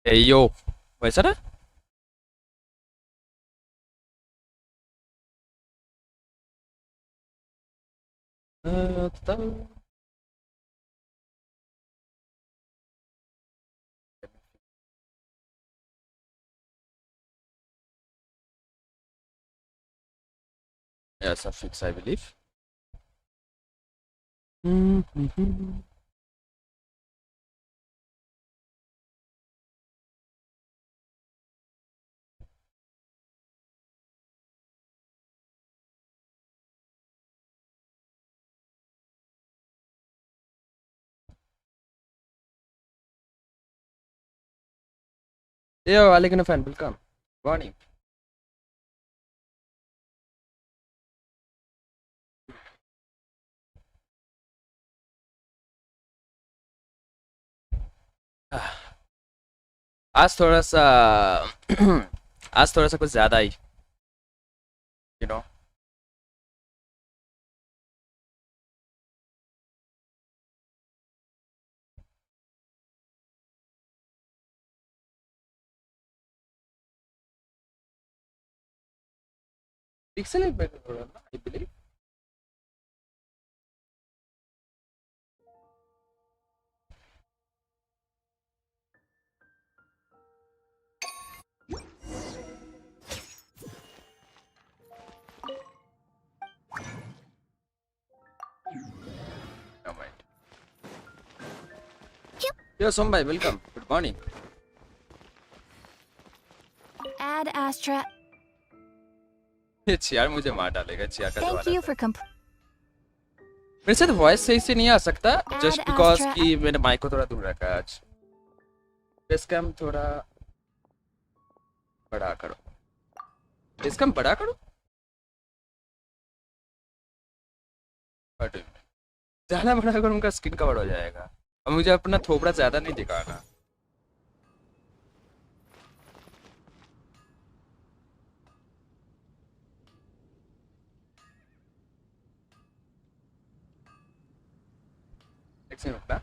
Ey, yo, वैसा ना? तब ऐसा फिक्स आई बिलीव. Yo, वालेकुम फैन वेलकम. मॉर्निंग. आज थोड़ा सा आज थोड़ा सा कुछ ज्यादा ही यू नो. पिक्सल है थोड़ा ना I believe. No mind. Yo Som भाई welcome good morning. Add Astra. ये चियार मुझे मार डालेगा चियार का Thank सवाल you है. for मेरे साथ वॉइस सही से नहीं आ सकता Add जस्ट बिकॉज Astra. कि मैंने माइक को थोड़ा दूर रखा है आज. इसका हम थोड़ा बड़ा करो. इसका हम बड़ा करो. What do you mean? ज्यादा बड़ा करो उनका स्किन कवर हो जाएगा. अब मुझे अपना थोबड़ा ज्यादा नहीं दिखाना. एक सेकंड रुकना.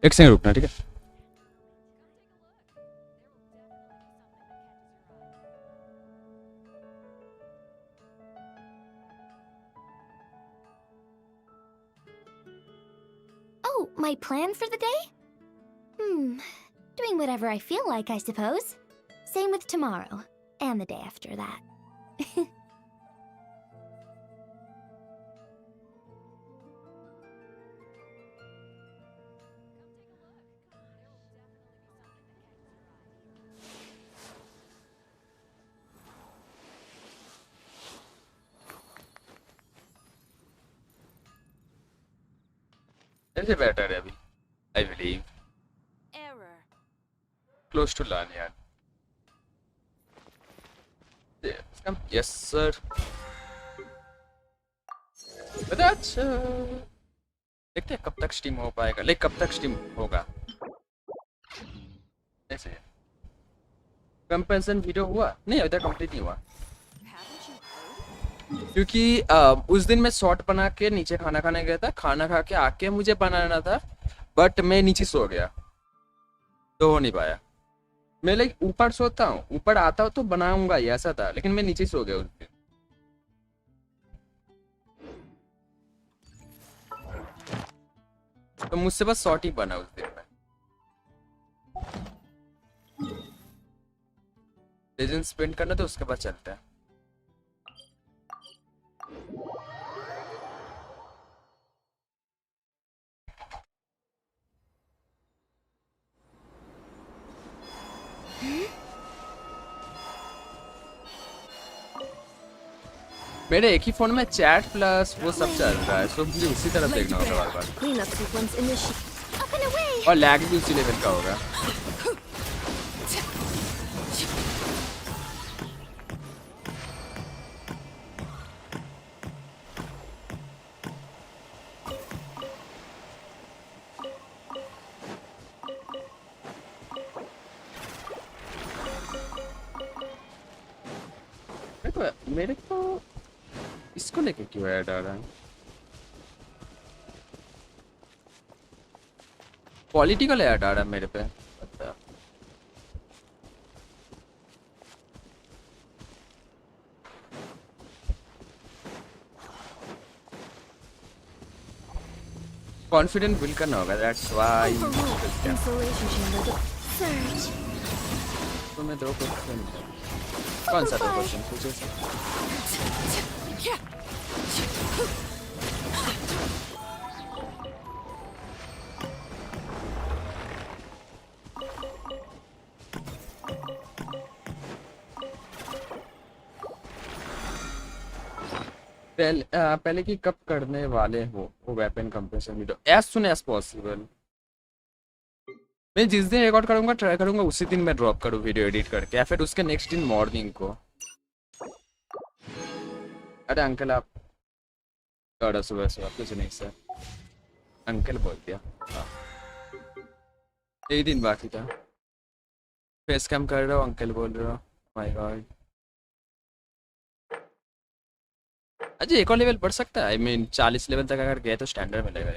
एक सेकंड रुकना ठीक है. Oh, my plan for the day? Doing whatever I feel like, I suppose. Same with tomorrow. And the day after that. ऐसे बेटर है अभी I believe. Error. Close to learn यार. Yes sir. बता अच्छा. देखते हैं कब तक स्ट्रीम हो पाएगा लाइक कब तक स्ट्रीम होगा. ऐसे कंपैरिजन वीडियो हुआ नहीं अभी तक कंप्लीट नहीं हुआ क्योंकि उस दिन मैं शॉर्ट बना के नीचे खाना खाने गया था. खाना खा के आके मुझे बनाना था बट मैं नीचे सो गया तो हो नहीं पाया. मैं लाइक ऊपर सोता हूँ ऊपर आता हूँ तो बनाऊंगा ही ऐसा था लेकिन मैं नीचे सो गया उस दिन. तो मुझसे बस शॉर्ट ही बना उस दिन में. लेजेंड स्पेंड करना तो उसके बाद चलता है. मेरे एक ही फोन में चैट प्लस वो सब चल रहा है सो मुझे उसी तरफ देखना होगा बार बार. Cleanup sequence initiated. Up and away! और लैग भी उसी लेवल का होगा. मेरे को इसको लेके क्यों ऐड आ रहा है? पॉलिटिकल ऐड आ रहा है मेरे पे। अच्छा, कॉन्फिडेंट बिल्ड करना होगा, that's why. Insulation chamber. Search. तो मैं 2 क्वेश्चन, कौन सा 2 क्वेश्चन पूछे? पहले की कब करने वाले हो वो weapon compression video? As soon as possible. मैं जिस दिन रिकॉर्ड करूंगा ट्राई करूंगा उसी दिन मैं ड्रॉप करूँ वीडियो एडिट करके, या फिर उसके नेक्स्ट दिन मॉर्निंग को। अरे अंकल आप थोड़ा सुबह सुबह कुछ नहीं सर, अंकल बोल दिया। हाँ, यही दिन बाकी था। फेस कैम कर रहा हूँ, अंकल बोल रहा हूँ। My God. अजय एक और लेवल बढ़ सकता है, आई मीन 40 लेवल तक अगर गए तो स्टैंडर्ड मिलेगा।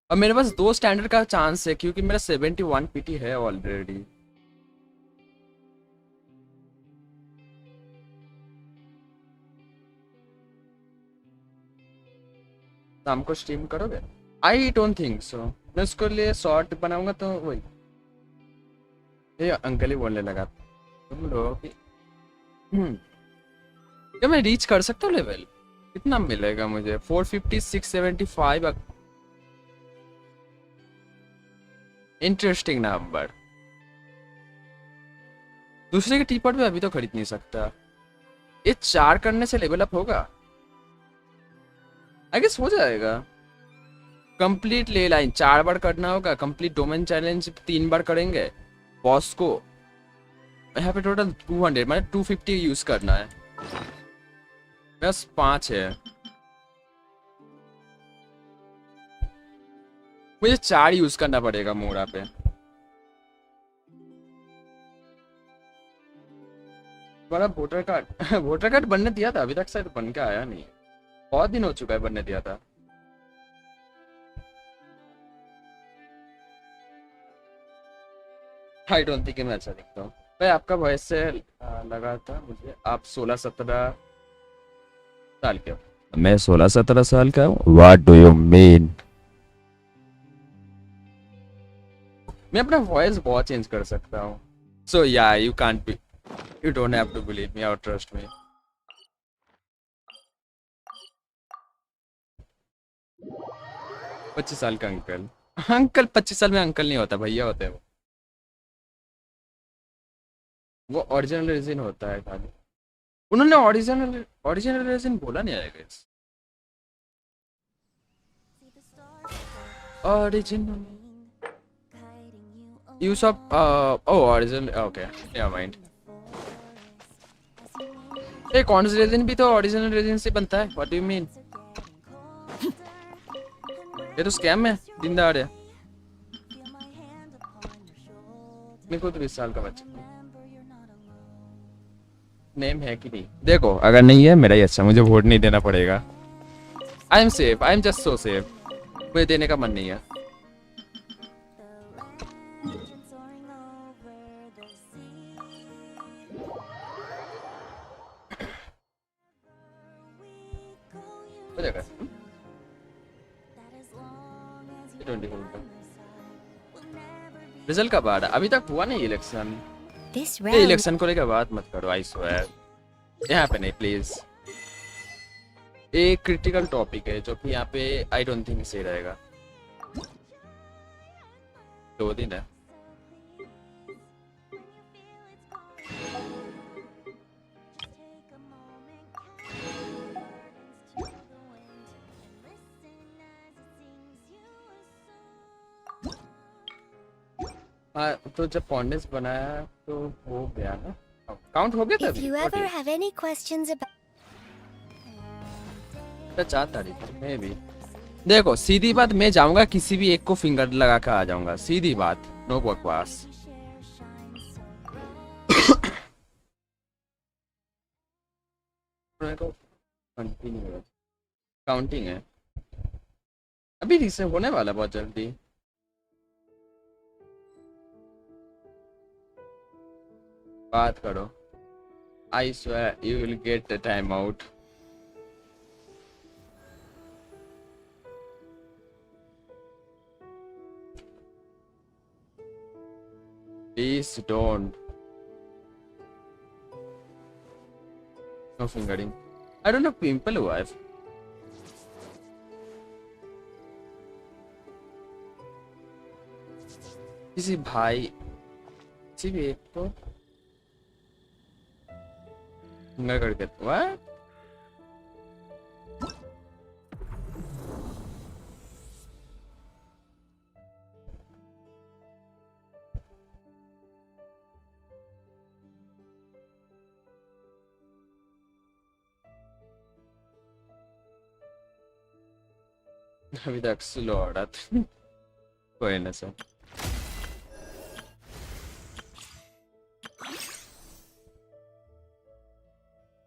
अब मेरे पास 2 स्टैंडर्ड का चांस है क्योंकि मेरा 71 पीटी है ऑलरेडी। शाम को स्ट्रीम करोगे? I don't think so. मैं उसके लिए शॉर्ट बनाऊंगा तो वही। ये अंकल ही बोलने लगा तुम लोग कि क्या मैं रीच कर सकता हूँ लेवल? कितना मिलेगा मुझे? 450, 675। Interesting number. दूसरे के टीपॉट पे अभी तो खरीद नहीं सकता। ये 4 करने से लेवल अप होगा? आई गेस हो जाएगा। कंप्लीट ले लाइन 4 बार करना होगा। कंप्लीट डोमेन चैलेंज 3 बार करेंगे। बॉस को यहाँ पे टोटल 200 मतलब 250 यूज करना है। बस 5 है। मुझे 4 यूज करना पड़ेगा मोड़ा पे। तुम्हारा वोटर कार्ड वोटर कार्ड बनने दिया था अभी तक शायद बन के आया नहीं। बहुत दिन हो चुका है बनने दिया था। आई डोंट थिंक मैं अच्छा दिखता हूँ भाई। आपका वॉइस से लगा था मुझे आप 16-17 साल के हो। मैं 16-17 साल का हूँ? What do you mean? मैं अपना वॉइस बहुत चेंज कर सकता हूँ। So yeah you can't be, you don't have to believe me और ट्रस्ट मी। 25 साल का अंकल। अंकल 25 साल में अंकल नहीं होता, भैया होते हैं वो ओरिजिनल रीजन होता है खाली। उन्होंने ओरिजिनल ओरिजिनल रीजन बोला नहीं आएगा इस original use of O original. Okay या माइंड। ये कौन सा रीजन भी तो ओरिजिनल रीजन से बनता है। What do you mean? ये तो स्कैम है दिन दहाड़े। मेरे को तो 20 साल का बच्चा नेम है कि नहीं देखो, अगर नहीं है मेरा ही अच्छा, मुझे वोट नहीं देना पड़ेगा। I am safe, I am just so safe. मुझे देने का मन नहीं है। हो जाएगा। रिजल्ट कब आ रहा? अभी तक हुआ नहीं इलेक्शन। This ये round. इलेक्शन को लेकर बात मत करो, आई स्वेयर। यहाँ पे नहीं प्लीज। एक क्रिटिकल टॉपिक है जो कि यहाँ पे आई डोंट थिंक सही रहेगा। 2 दिन है। हाँ तो जब पॉन्डेस बनाया तो हो गया ना, काउंट हो गया था If you ever have any questions about 4 तारीख में भी। देखो सीधी बात, मैं जाऊंगा किसी भी एक को फिंगर लगा कर आ जाऊंगा, सीधी बात, नो बकवास। कंटिन्यू काउंटिंग है अभी रीसेट होने वाला बहुत जल्दी बात करो I swear you will get the time out please don't no fingering I don't know pimple हुआ है किसी भाई किसी भी एक को फिंगर करके what अभी तक स्लो हो रहा था कोई ना सर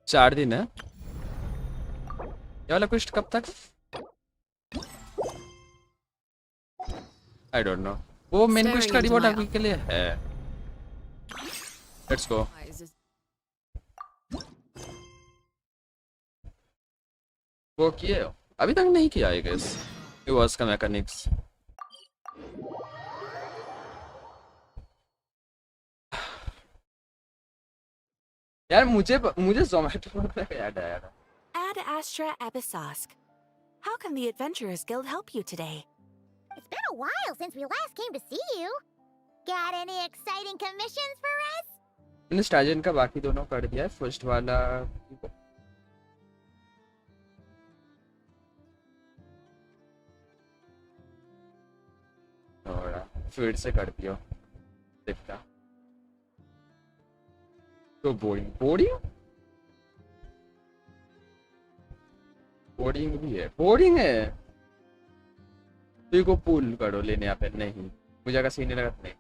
4 दिन है ये वाला क्वेस्ट कब तक आई डोंट नो वो मेन क्वेस्ट का रिवॉर्ड अभी के लिए है लेट्स गो वो किए अभी तक नहीं किया आई गेस ये वाज का मैकेनिक्स यार मुझे ज़ोमैटो का याद आया Ad Astra Episosk. How can the Adventurers Guild help you today? It's been a while since we last came to see you. Got any exciting commissions for us? मैंने स्टार्जन का बाकी दोनों कर दिया है फर्स्ट वाला थोड़ा फिर से कर दिया देखता तो बोर्डिंग भी है बोर्डिंग है तो को पुल करो लेने यहाँ पे नहीं मुझे का सीन लगा नहीं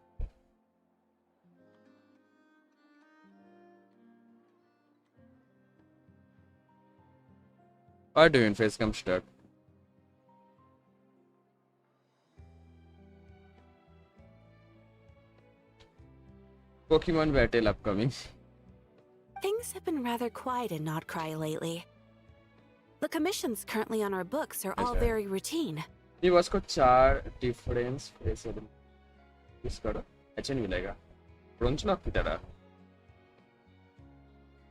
What do you face come stuck? Pokemon battle upcoming. Things have been rather quiet in Not Cry lately. The commissions currently on our books are all very routine. ये बस को 4 डिफरेंस फेस इस करो अच्छा नहीं मिलेगा ब्रोंज लॉक की तरह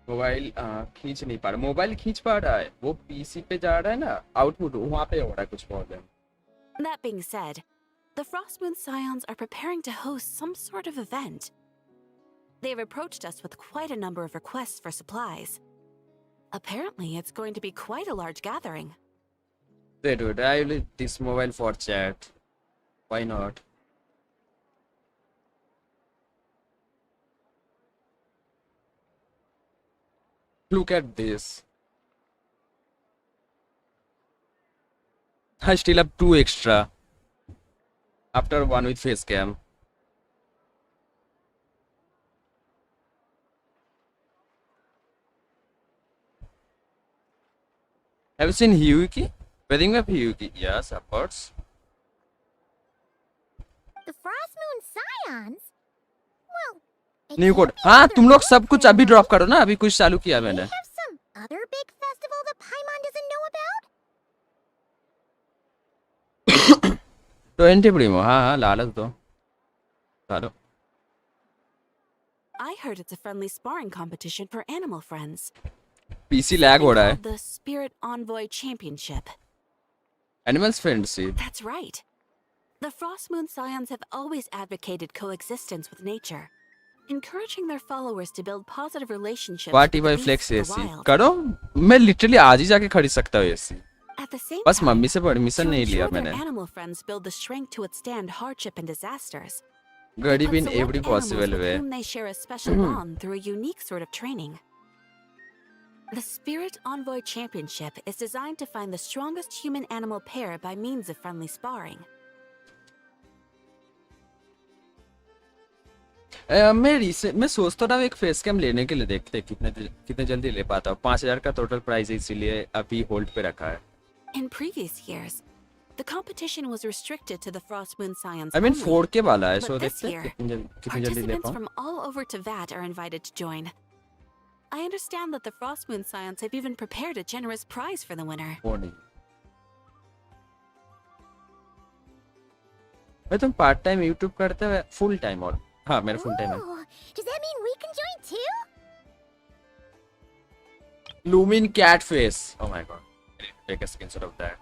मोबाइल खींच नहीं पा रहा मोबाइल खींच पा रहा है वो पीसी पे जा रहा है ना आउटपुट वहां पे हो रहा है कुछ problem That being said, the Frostmoon Scions are preparing to host some sort of event. They've approached us with quite a number of requests for supplies. Apparently, it's going to be quite a large gathering. They do. I will use this mobile for chat. Why not? Look at this. I still have 2 extra. After 1 with face cam. Have you seen Hyuki? Wedding of Hyuki? Yes, of course. The Frostmoon Scions? Well, new code हाँ तुम लोग सब कुछ अभी drop करो ना अभी कुछ चालू किया मैंने have some other big festival that Paimon doesn't know about? 20 Primo हाँ लालच दो चलो I heard it's a friendly sparring competition for animal friends. PC lag हो रहा है The Spirit Envoy Championship. Animals friendship That's right. The Frostmoon Scions have always advocated coexistence with nature, encouraging their followers to build positive relationships what with if the I beasts flex of the AC wild. करो मैं literally आज ही जाके खरीद सकता हूँ AC At the same बस time, mummy से permission to नहीं लिया ensure their मैंने animal friends build the strength to withstand hardship and disasters, गरीब but in select every animals possible with way whom they share a special bond through a unique sort of training. The Spirit Envoy Championship is designed to find the strongest human-animal pair by means of friendly sparring. मैं सोचता था एक face cam लेने के लिए, देखते हैं कितने जल्दी ले पाता हूँ। 5,000 का टोटल प्राइस है, इसीलिए अभी होल्ड पे रखा है। In previous years, the competition was restricted to the Frost Moon Scions I mean only. 4K वाला है, But सो this देखते हैं year, कितनी जल्दी ले Participants पाऊँ। from all over Teyvat are invited to join. I understand that the Frost Moon Scions have even prepared a generous prize for the winner. वो नहीं भाई, तुम पार्ट टाइम यूट्यूब करते हो फुल टाइम? और हाँ, मेरा फुल टाइम है। Ooh, does that mean we can join too? लूमिन cat face, oh my god, take a screenshot of that.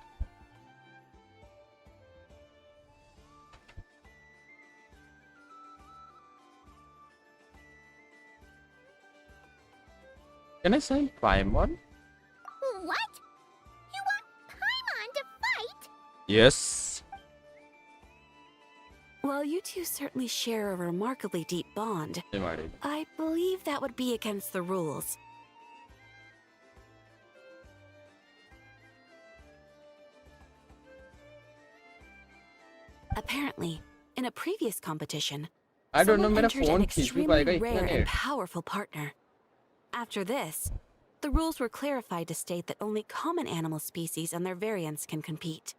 Can I sign Paimon? What? You want Paimon to fight? Yes. While you two certainly share a remarkably deep bond, I believe that would be against the rules. Apparently, in a previous competition, I don't know, someone मेरा entered an phone खींच भी extremely पाएगा इतना rare and net? powerful partner. After this, the rules were clarified to state that only common animal species and their variants can compete.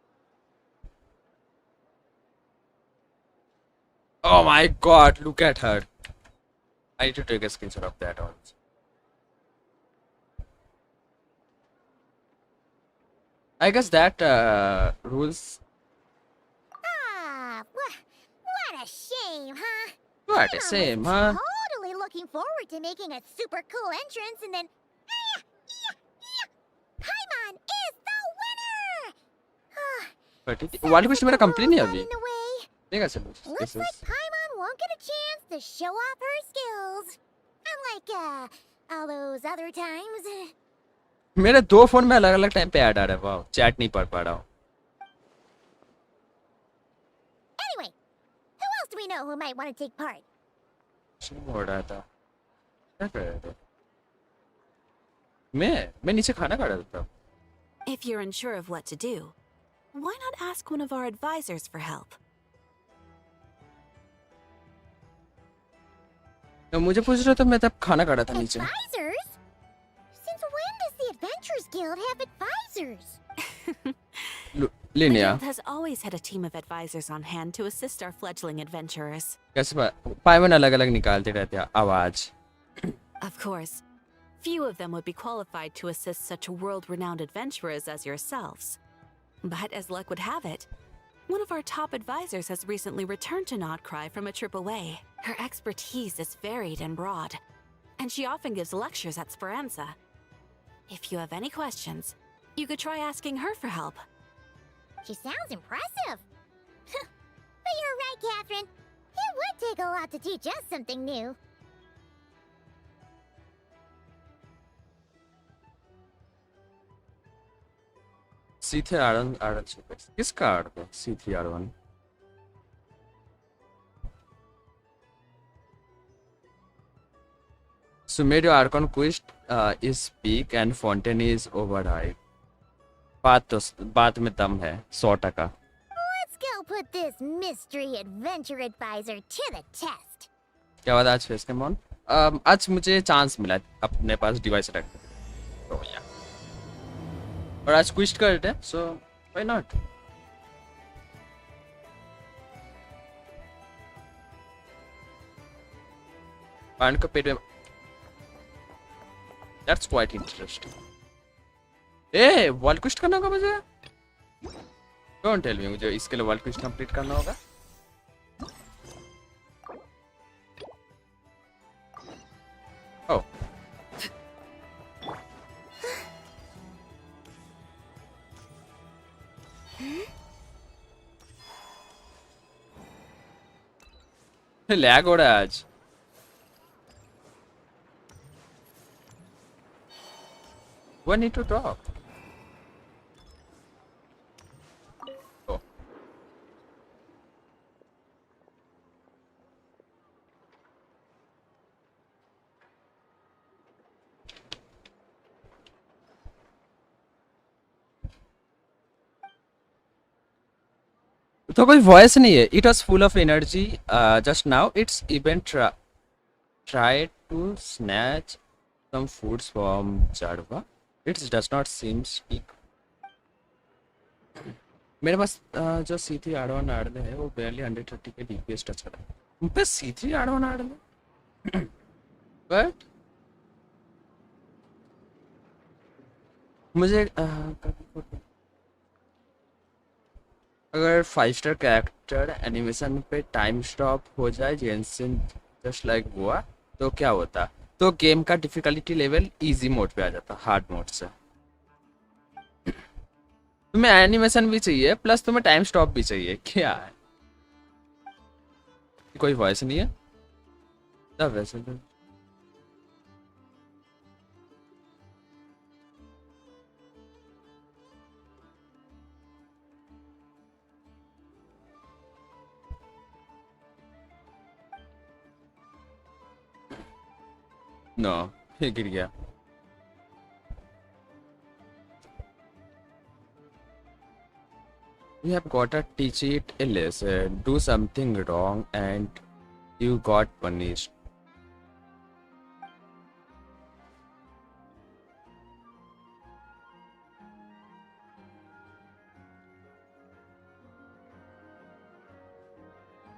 Oh my god, look at her. I need to take a screenshot of that also. I guess that rules. Ah, what a shame, huh? What a Paimon shame, was huh? Totally looking forward to making a super cool entrance, and then Paimon is the winner. But वाली कुछ मेरा complete नहीं है अभी। In a way, देखा चलो। looks like Paimon won't get a chance to show off her skills, unlike all those other times. मेरे दो फोन में अलग अलग टाइम पे ऐड आ रहा है। वाह, चैट नहीं पढ़ पा रहा हूँ। Anyway, who else do we know who might want to take part? हो रहा था, क्या कर रहे थे? मैं नीचे खाना खा रहा था। If you're unsure of what to do, why not ask one of our advisors for help? तो मुझे पूछ रहा था, मैं तब खाना खा रहा था नीचे। Advisors? Since when does the Adventurers Guild have advisors? The Linnea, guild has always had a team of advisors on hand to assist our fledgling adventurers. कैसे पाइमन अलग अलग निकालते रहते हैं आवाज। Of course, few of them would be qualified to assist such world-renowned adventurers as yourselves. But as luck would have it, one of our top advisors has recently returned to Nodcry from a trip away. Her expertise is varied and broad, and she often gives lectures at Speranza. If you have any questions, you could try asking her for help. She sounds impressive. But you're right, Catherine. It would take a lot to teach us something new. C3 R1 super किसका R1? C3 R1 Sumerio Archon quest is peak and Fontaine is overhyped. बात में दम है 100%। Let's go put this mystery adventure advisor to the test. क्या बात आज face cam on? आज मुझे चांस मिला अपने पास डिवाइस रख तो या और आज क्विस्ट करते हैं, सो व्हाई नॉट। पांड का पेट में that's quite interesting. A world quest करना होगा मुझे? डोंट टेल मी मुझे इसके लिए वर्ल्ड क्विस्ट कंप्लीट करना होगा। Oh. लैग हो रहा है आज। We need to talk. Oh. तो कोई वॉइस नहीं है। It was full of energy just now it's event Try to snatch some foods from Jadva. It does not seem stick. मेरे पास जो C3 आर1 आर है वो barely 130 के DPS touch कर रहा है. उन पे C3 आर1 आर बट मुझे अगर 5 स्टार कैरेक्टर एनिमेशन पे टाइम स्टॉप हो जाए जेंसन जस्ट लाइक हुआ तो क्या होता, तो गेम का डिफिकल्टी लेवल इजी मोड पे आ जाता हार्ड मोड से. तुम्हें एनिमेशन भी चाहिए प्लस तुम्हें टाइम स्टॉप भी चाहिए, क्या है? कोई वॉइस नहीं है तब वैसे तो नो, ये गिर गया. You have got to teach it a lesson. Do something wrong and you got punished.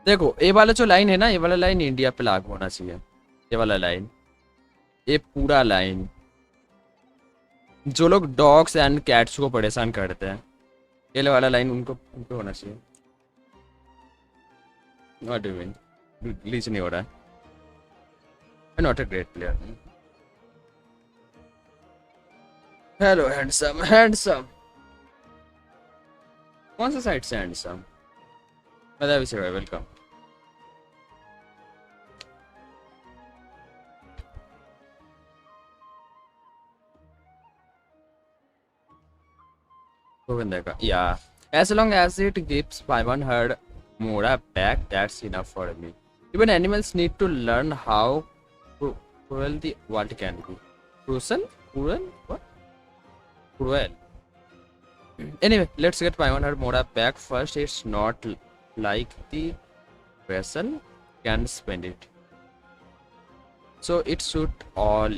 देखो ये वाला जो लाइन है ना, ये वाला लाइन इंडिया पे लागू होना चाहिए. ये वाला लाइन, ये पूरा लाइन. जो लोग डॉग्स एंड कैट्स को परेशान करते हैं, ये वाला लाइन उनको होना चाहिए. What do you mean? Glitch नहीं हो रहा है. I'm not a great player. Hello handsome, handsome. कौन सा साइड से handsome? बता भी sir, welcome. Yeah, as long as it gives 500 Mora back, that's enough for me. Even animals need to learn how cruel the world can be. Cruel? Cruel? What? Cruel. Anyway, let's get 500 Mora back first. It's not like the vessel can spend it. So it should all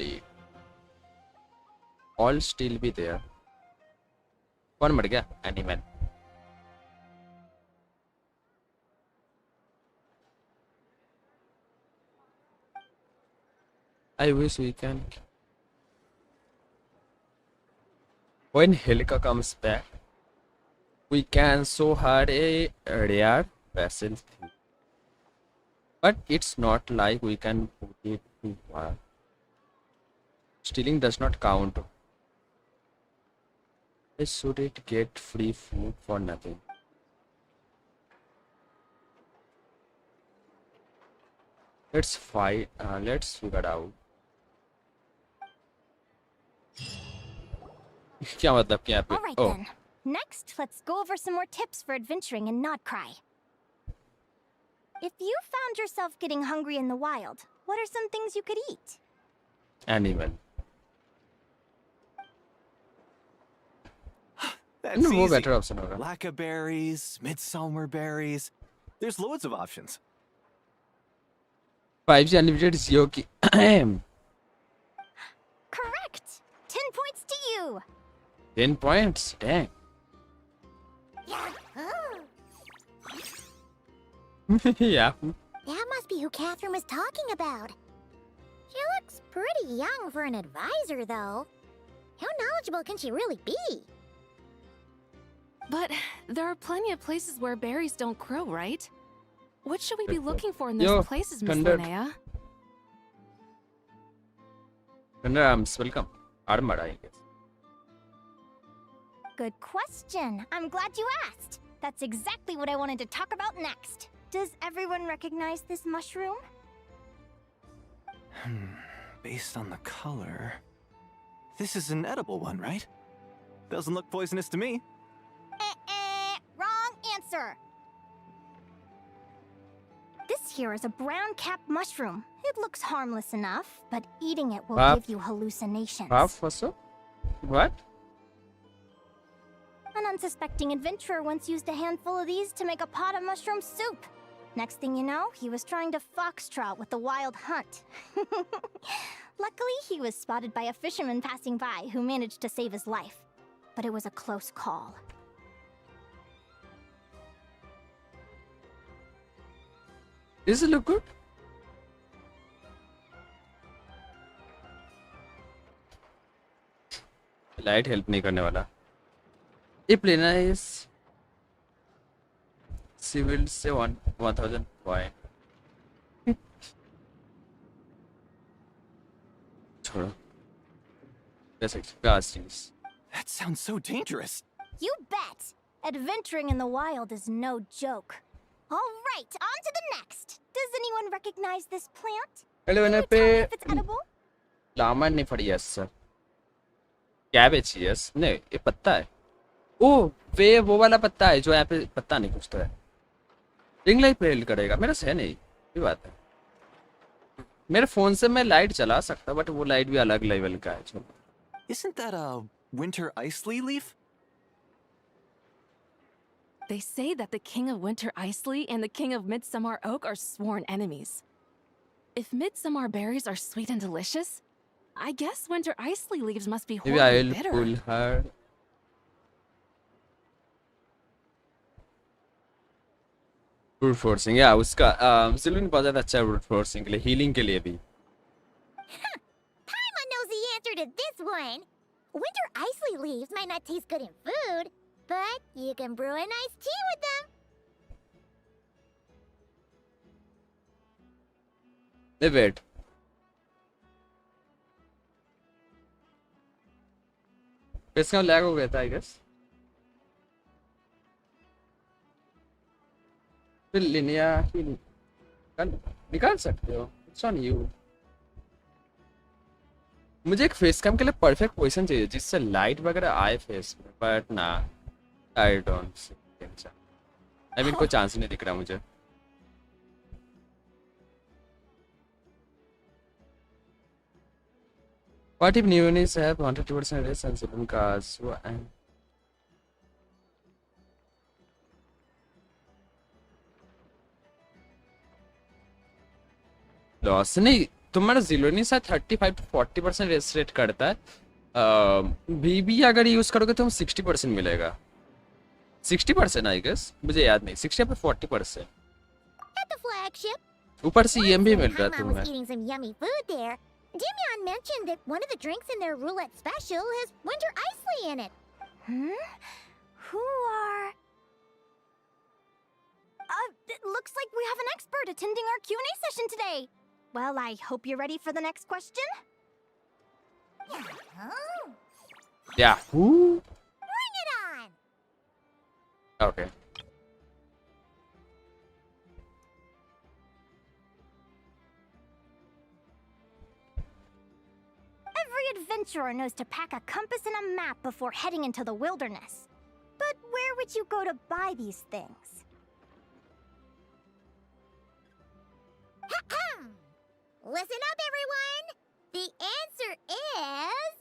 still be there. कौन मर गया? Animal. I wish we can. When Helica comes back, we can show her a rare vessel thing. But it's not like we can put it to her. Stealing does not count. Should it get free food for nothing? Let's fight. Let's figure out. क्या मतलब क्या पे? All right then. Next, let's go over some more tips for adventuring in Nodcry. If you found yourself getting hungry in the wild, what are some things you could eat? Animal. That's वो easy. better option होगा. Blackberries, midsummer berries. There's loads of options. 5G unlimited Zio की. Correct! 10 points to you! 10 points. Dang. Yahoo! Yeah. That must be who Catherine was talking about. She looks pretty young for an advisor, though. How knowledgeable can she really be? But there are plenty of places where berries don't grow, right? What should we be looking for in Yo, those places, Miss Standard. Linnea? Arms, welcome. Armor, I guess. Good question. I'm glad you asked. That's exactly what I wanted to talk about next. Does everyone recognize this mushroom? Based on the color, this is an edible one, right? Doesn't look poisonous to me. Wrong answer. This here is a brown-capped mushroom. It looks harmless enough, but eating it will give you hallucinations. What? An unsuspecting adventurer once used a handful of these to make a pot of mushroom soup. Next thing you know, he was trying to foxtrot with the wild hunt. Luckily, he was spotted by a fisherman passing by who managed to save his life. But it was a close call. Does it look good? Light help नहीं करने वाला. If Linnea is civil से 1000 point. छोड़ो. Basics, castings. That sounds so dangerous. You bet! Adventuring in the wild is no joke. All right, on to the next. Does anyone recognize this plant? Hello Can मैंने you tell me if पे it's edible? Lama नहीं पड़ी. Yes sir. Cabbage. Yes नहीं, ये पत्ता है. ओ वो वाला पत्ता है जो यहाँ पे पत्ता नहीं कुछ तो है. रिंग लाइट पे हेल्प करेगा. मेरा से नहीं, ये बात है. मेरे फोन से मैं लाइट चला सकता, बट वो लाइट भी अलग लेवल का है. चलो. Isn't that a winter ice leaf? They say that the king of winter icely and the king of midsummer oak are sworn enemies. If midsummer berries are sweet and delicious, I guess winter icely leaves must be Maybe horribly I'll bitter. pull her. Brute forcing या उसका सिल्विन बहुत ज्यादा अच्छा है brute forcing के लिए, healing के लिए भी. Paimon knows the answer to this one. Winter icy leaves might not taste good in food, but you can brew a nice tea with them. Wait. इसका लैग हो गया था आई गेस. फिर लिनिया ही निकाल सकते हो. It's on you. मुझे एक फेस कैम के लिए परफेक्ट पोजीशन चाहिए जिससे लाइट वगैरह आए फेस में, बट ना, I don't think so. I mean कोई चांस नहीं दिख रहा मुझे. What if neonies have 100% race and silicon cars? Loss नहीं, तुम्हारा जिलोनी शायद 35 to 40% रेस रेट करता है. बीबी अगर यूज करोगे तो 60% मिलेगा. 60% आई गेस, मुझे याद नहीं. 60 पे 40%. At the flagship. ऊपर से Once EM भी when मिल रहा है Paimon was तुम्हें. eating some yummy food there, Dimion mentioned that one of the drinks in their roulette special has winter isley in it. Who are... it looks like we have an expert attending our Q&A session today. Well, I hope you're ready for the next question. Yeah. Who? Bring it on! Okay. Every adventurer knows to pack a compass and a map before heading into the wilderness. But where would you go to buy these things? Listen up, everyone! The answer is...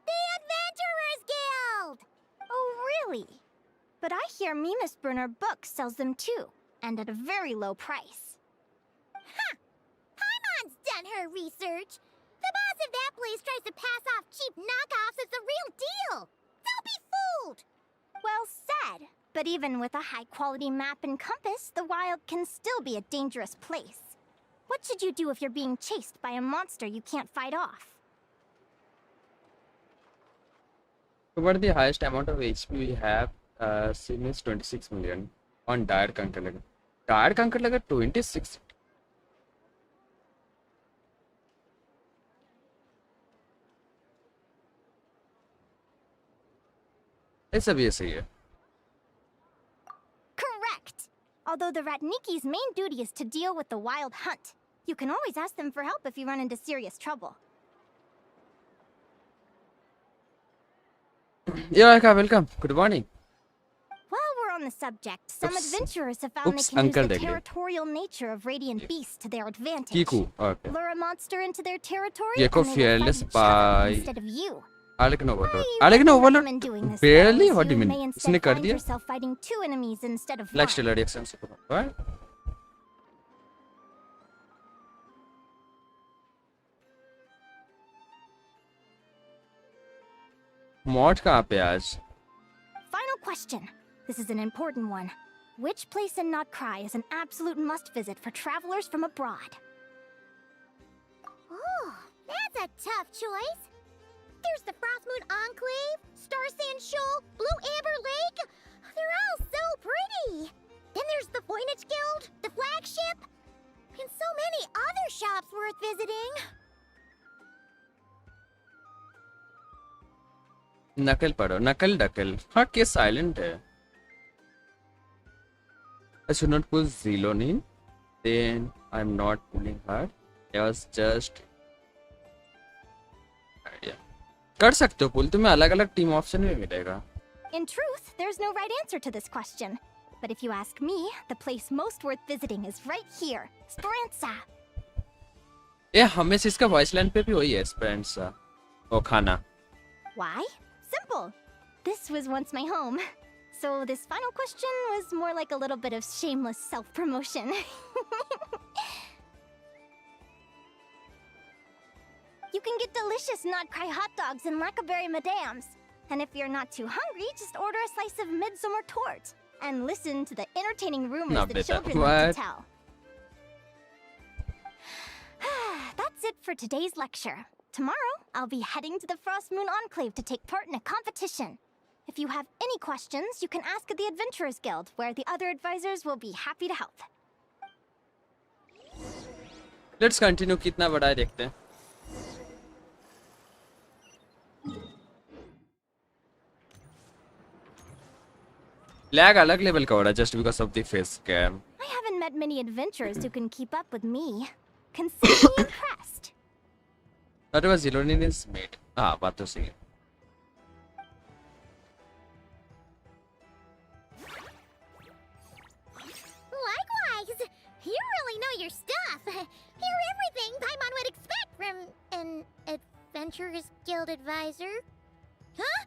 the Adventurers Guild! Oh, really? But I hear Mimas Brunner Books sells them too, and at a very low price. Huh! Paimon's done her research! The boss of that place tries to pass off cheap knockoffs as the real deal! Don't be fooled! Well said. But even with a high-quality map and compass, the wild can still be a dangerous place. What should you do if you're being chased by a monster you can't fight off? What the highest amount of HP we have seen is 26 million on Dire Conquer Lager. Dire Conquer Lager 26. ऐसा भी ऐसे ही है. Correct! Although the Ratniki's main duty is to deal with the wild hunt, you can always ask them for help if you run into serious trouble. Yeah, welcome. Good morning. While we're on the subject, some Oops. adventurers have found Oops, they can use uncle the Degli. territorial nature of radiant beasts to their advantage. Kiku. Okay. Lure a monster into their territory Gecko and they will fearless fight each other by instead of you. Alec no Overlord. I Alec no wouldn't Overlord. recommend doing this, Barely? though, as What do you you mean? may उसने instead कर find दिया? yourself fighting two enemies instead of Like one. stellar reaction. What? Mod कहाँ पे आज? Final question. This is an important one. Which place in Notcry is an absolute must-visit for travelers from abroad? Oh, that's a tough choice. There's the Frost Moon Enclave, Star Sand Shoal, Blue Amber Lake. They're all so pretty. Then there's the Voynich Guild, the flagship, and so many other shops worth visiting. नकल पढ़ो, नकल डकल। हाँ, case silent है। I should not pull Zilonin. Then I'm not pulling her. It was just idea. कर सकते हो पुल, तुम्हें अलग अलग टीम ऑप्शन में मिलेगा। In truth, there's no right answer to this question. But if you ask me, the place most worth visiting is right here, Speranza. ये हमेशा इसका वॉइस लाइन पे भी वही है, स्पेरेंसा। ओ खाना। Why? Simple. This was once my home. So this final question was more like a little bit of shameless self-promotion. You can get delicious Notcry hot dogs and Lackaberry Madams. And if you're not too hungry, just order a slice of midsummer tort. And listen to the entertaining rumors No, the beta. children like to What? tell. That's it for today's lecture. Tomorrow, I'll be heading to the Frost Moon Enclave to take part in a competition. If you have any questions, you can ask at the Adventurers Guild, where the other advisors will be happy to help. Let's continue. कितना बड़ा है देखते हैं। Lag अलग level का हो रहा है just because of the face cam. I haven't met many adventurers who can keep up with me. Consider me impressed. That was Zilonin is made. हाँ, बात तो सही है। Likewise, you really know your stuff. You're everything Paimon would expect from an Adventurers Guild advisor. Huh?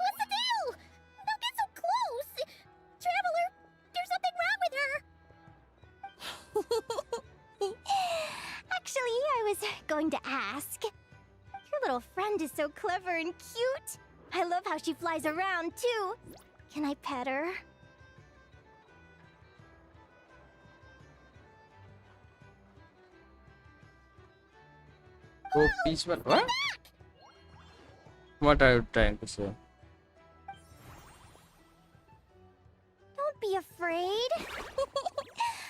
What's the deal? Don't get so close! Traveler, there's something wrong with her! Actually, I was going to ask. Your little friend is so clever and cute. I love how she flies around, too. Can I pet her? वो बीच में What are you trying to say? Don't be afraid.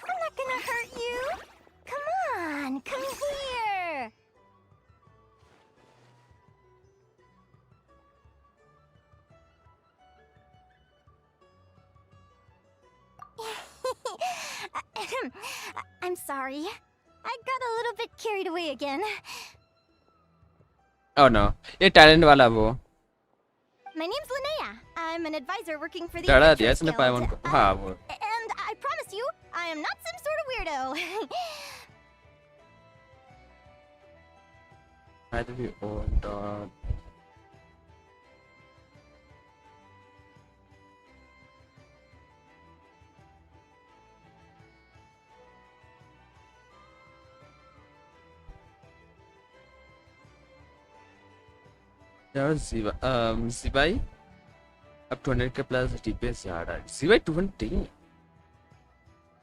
I'm not gonna hurt you. Come on, come here. I'm sorry. I got a little bit carried away again. Oh no, ये talent वाला वो। My name's Linnea. I'm an advisor working for the चढ़ा दिया Adventurers इसने Guild. पाइमन को। हाँ वो। And I promise you, I am not some sort of weirdo. Either we own dog. यार Zibai अब 200 के प्लस DPS जा रहा है। Zibai 200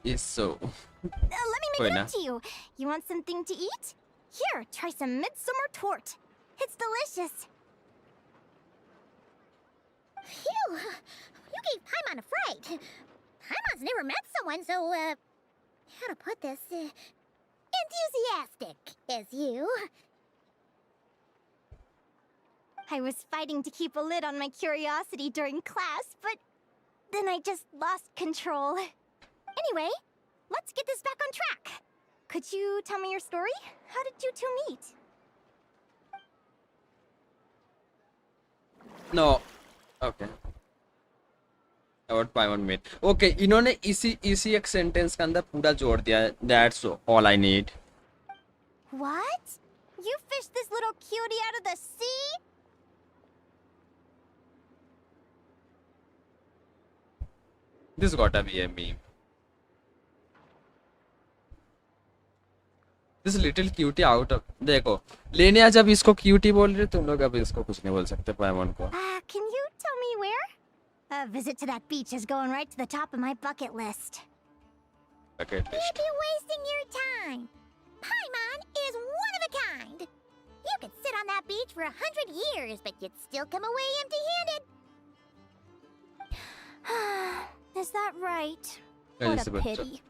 is so Let me कोई make it ना। up to you. You want something to eat? Here, try some midsummer tort. It's delicious. Phew! You gave Paimon a fright. Paimon's never met someone so, how to put this, enthusiastic as you. I was fighting to keep a lid on my curiosity during class, but then I just lost control. Anyway, let's get this back on track. Could you tell me your story? How did you two meet? No. Okay. About Paimon made. Okay, इन्होंने इसी एक sentence के अंदर पूरा जोड़ दिया है। That's all I need. What? You fished this little cutie out of the sea? This gotta be a meme. This little cutie out of, देखो लेनिया जब इसको क्यूटी बोल रही तुम लोग अब इसको कुछ नहीं बोल सकते पाइमोन को। Can you tell me where? A visit to that beach is going right to the top of my bucket list. Bucket list. You'd be wasting your time. Paimon is one of a kind. You could sit on that beach for 100 years, but you'd still come away empty-handed. Is that right? What ऐसे a बच्चा। pity.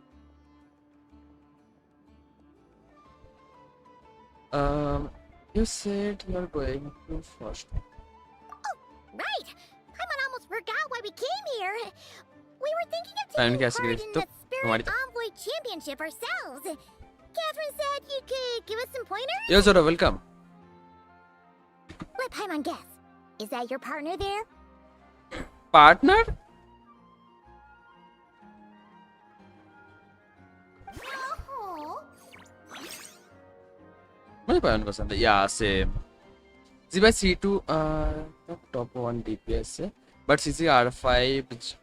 You said you're going to first. Right. Paimon almost forgot why we came here. We were thinking of Paimon taking कैसे part गई? in तो the Spirit हमारी Envoy Championship ourselves. Catherine said you could give us some pointers. Yo Zoro, welcome. Let Paimon guess. Is that your partner there? Partner? Oh. मुझे पाइमोन पसंद है। या same. जी भाई C2 top 1 DPS से, but CC R5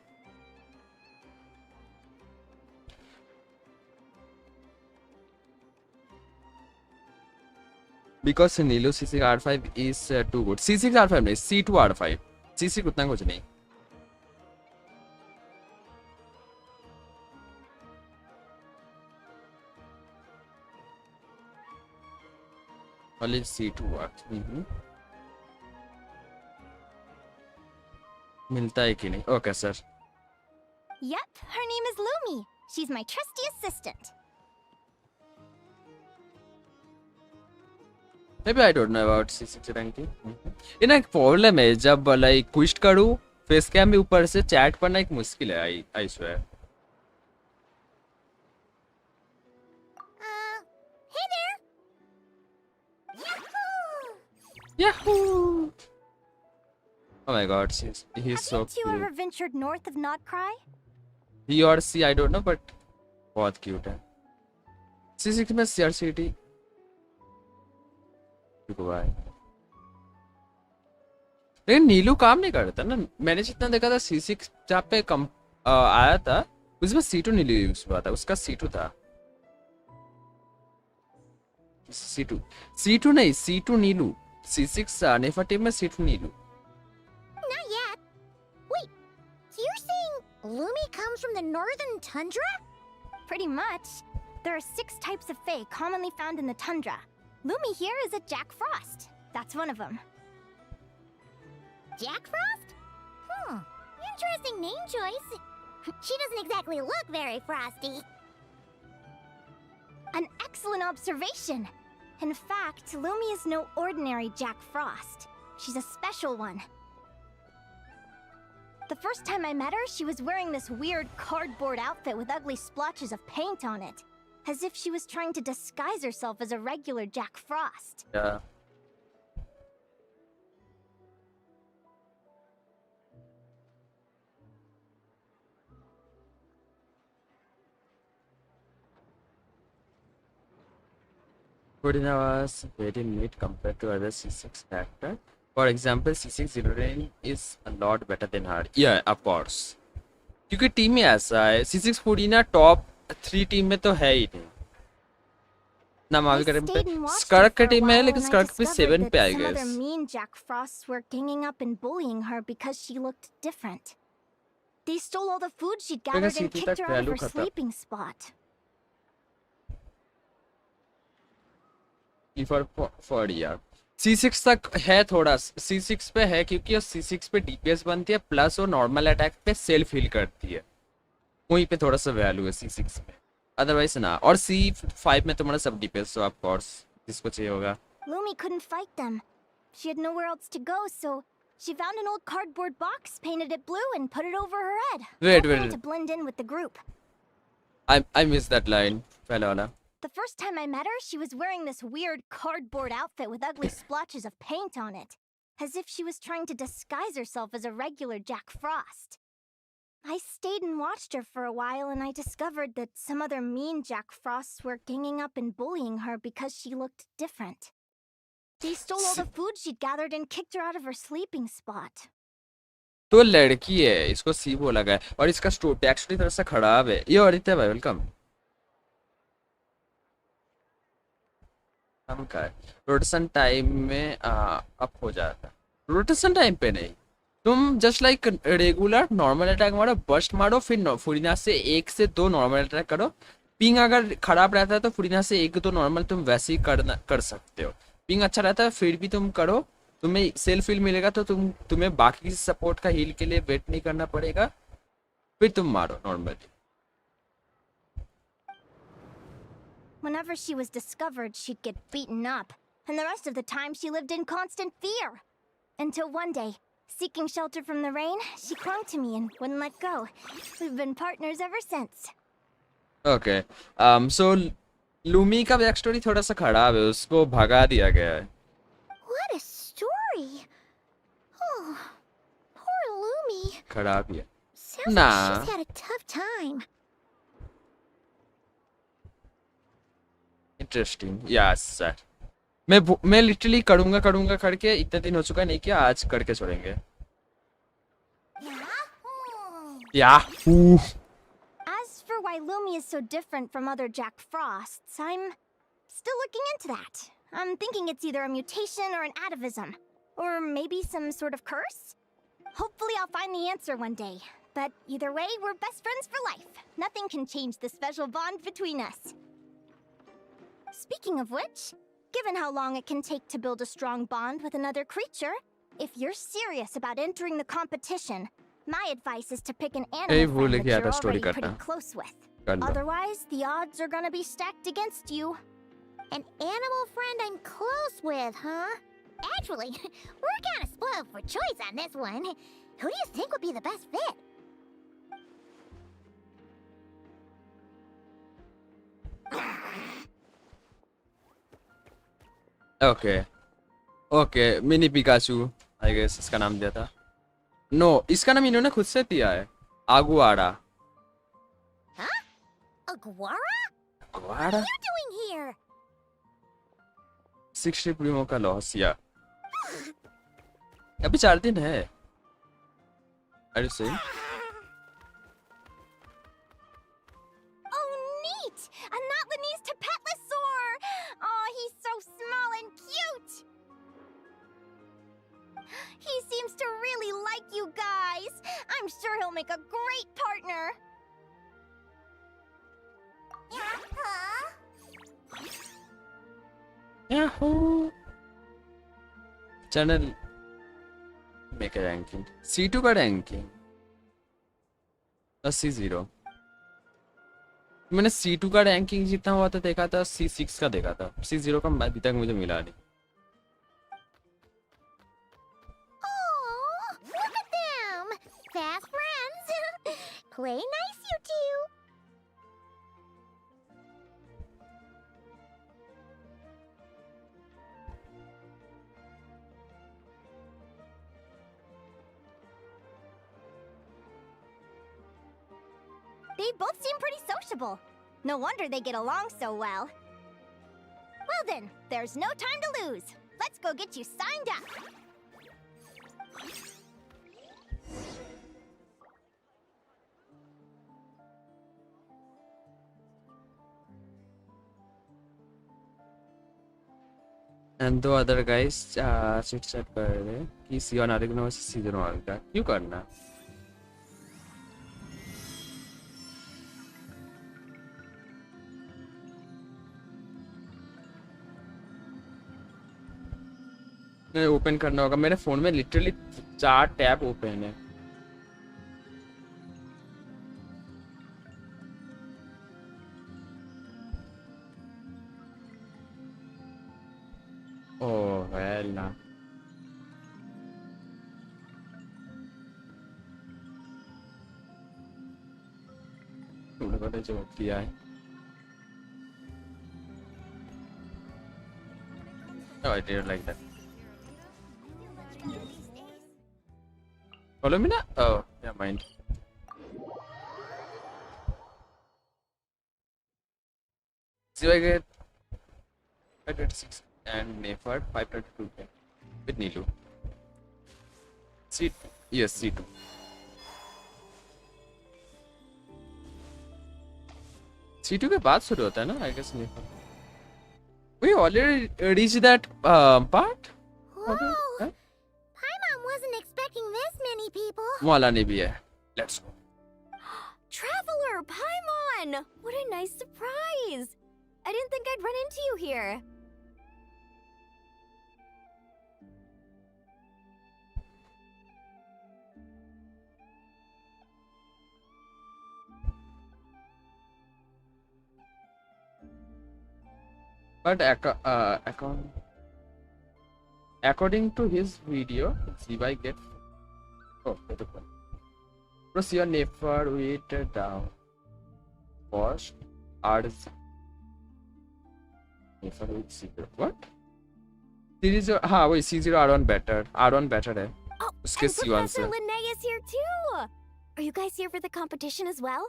because Nilo C6 R5 is too good. C6 R5 नहीं, C2 R5, C6 उतना कुछ नहीं। Only C2 works. मिलता है कि नहीं? Okay sir. Yep, her name is Lumi. She's my trusty assistant. Maybe I don't know about C6 ranking. इना एक प्रॉब्लम है जब लाइक क्विस्ट करूँ फेस कैम में ऊपर से चैट पढ़ना एक मुश्किल है। I swear. Hey there. Yahoo! Yahoo! Oh my God, he's so Haven't you cute. ever ventured north of Notcry? He or she, I don't know, but बहुत cute है। C6 में CRCT भाई, लेकिन नीलू काम नहीं करता ना। मैंने जितना देखा था C6 जहाँ पे आया था उसमें C2 नीलू यूज हुआ था, उसका C2 था। C2 नहीं, C2 नीलू। C6 नेफा टीम में C2 Neelu. Not yet. Wait, so you're saying Lumi comes from the northern tundra? Pretty much. There are 6 types of fae commonly found in the tundra. Lumi here is a Jack Frost. That's one of them. Jack Frost? Interesting name choice. She doesn't exactly look very frosty. An excellent observation. In fact, Lumi is no ordinary Jack Frost. She's a special one. The first time I met her, she was wearing this weird cardboard outfit with ugly splotches of paint on it. As if she was trying to disguise herself as a regular Jack Frost. Yeah. Purina was very neat compared to other C6 character. For example, C6 Zero Rain is a lot better than her. Yeah, of course. क्योंकि team में ऐसा है, C6 पुरीना top 3 team में तो है ही नहीं। ना मालूम करे पे स्कर्क की टीम में है, लेकिन स्कर्क पे 7 पे I Some other guess. mean Jack Frosts were ganging up and bullying her because she looked different. They stole all the food she'd gathered and सीटी kicked तक her out of value her खत्म। sleeping spot. For यार C6 तक है, थोड़ा C6 पे है क्योंकि C6 पे DPS बनती है प्लस वो नॉर्मल अटैक पे सेल्फ हील करती है, वहीं पे थोड़ा सा वैल्यू है C6 में, अदरवाइज ना। और C5 में तुम्हारा सब DPS तो ऑफ कोर्स जिसको चाहिए होगा। Lumi couldn't fight them. She had nowhere else to go, so she found an old cardboard box, painted it blue, and put it over her head. Hoping to blend in with the group. I missed that line, पहले वाला। The first time I met her, she was wearing this weird cardboard outfit with ugly splotches of paint on it. As if she was trying to disguise herself as a regular Jack Frost. I stayed and watched her for a while, and I discovered that some other mean Jack Frosts were ganging up and bullying her because she looked different. They stole all the food she'd gathered and kicked her out of her sleeping spot. तो लड़की है, इसको C बोला गया और इसका story actually थोड़ा सा खराब है। ये आदित्य भाई वेलकम। हम का है रोटेशन टाइम में अप हो जाता है, रोटेशन टाइम पे नहीं। तुम just like regular normal attack मारो, बस्ट मारो, फिर फुरीना से 1 से 2 नॉर्मल अटैक करो। पिंग अगर खराब रहता है तो फुरीना से 1-2 नॉर्मल तुम वैसे ही कर सकते हो। पिंग अच्छा रहता है फिर भी तुम करो, तुम्हें सेल्फ हील मिलेगा तो तुम्हें बाकी सपोर्ट का हील के लिए वेट नहीं करना पड़ेगा, फिर तुम मारो normally. Whenever she was discovered, she'd get beaten up, and the rest of the time she lived in constant fear. Until one day, seeking shelter from the rain, she clung to me and wouldn't let go. We've been partners ever since. Okay, so Lumi का back story थोड़ा सा खराब है, उसको भगा दिया गया है। What a story! Oh, poor Lumi. खराब ही है Sounds ना। like she's had a tough time. Interesting, yes sir. मैं लिटरली करूंगा करके इतने दिन हो चुका, नहीं किया, आज करके छोड़ेंगे। Yahoo. As for why Lumi is so different from other Jack Frosts, I'm still looking into that. I'm thinking it's either a mutation or an atavism. Or maybe some sort of curse? Hopefully I'll find the answer one day. But either way, we're best friends for life. Nothing can change the special bond between us. Speaking of which, given how long it can take to build a strong bond with another creature, if you're serious about entering the competition, my advice is to pick an Hey, animal भूल friend that गया you're था story already pretty करना। close with. कर लो। Otherwise, the odds are gonna be stacked against you. An animal friend I'm close with, huh? Actually, we're kinda spoiled for choice on this one. Who do you think would be the best fit? Okay okay, mini Pikachu I guess इसका नाम दिया था। No, इसका नाम इन्होंने खुद से दिया है, आगुआड़ा। Huh? Aguara? आगुआड़ा? What are you doing here? 60 Primo का लॉस, या अभी 4 दिन है। अरे सही। Oh, neat! A not Linnea to Petlisaur! Oh, he's so small and cute! He seems to really like you guys. I'm sure he'll make a great partner. Yahoo. Channel make ranking, C2 का ranking 80-0। मैंने C2 का ranking जितना हुआ था देखा था, C6 का देखा था, C0 का अभी तक मुझे मिला नहीं। Oh, look at them! Fast friends! Play nice, you two! They both seem pretty sociable. No wonder they get along so well. Well then, there's no time to lose. Let's go get you signed up. And दो other guys chit chat कर रहे हैं कि सी on आर्गेनो versus season 1 का क्यों करना। नहीं, open करना होगा। मेरे फोन में लिटरली 4 टैब ओपन है। ओह वेल ना, तुमने जो किया है। Oh, I didn't like that. Follow me now? Oh, yeah, mind. So I get 526 and Nefart 522 with Nilu. C2. Yes, C2. C2 के बाद शुरू होता है ना, I guess Nefart. We already reached that part. Whoa! Huh? Paimon wasn't expecting this many people. वाला नहीं भी है. Let's go. Traveler, Paimon! What a nice surprise! I didn't think I'd run into you here. But according to his video, Zibai get. Oh, beautiful. Press your never weight down. Wash. Add. Never with zero. What? Series हाँ वही C0 R1 better. R1 better है. Oh, उसके and C1 Professor से. Linnea is here too! Are you guys here for the competition as well?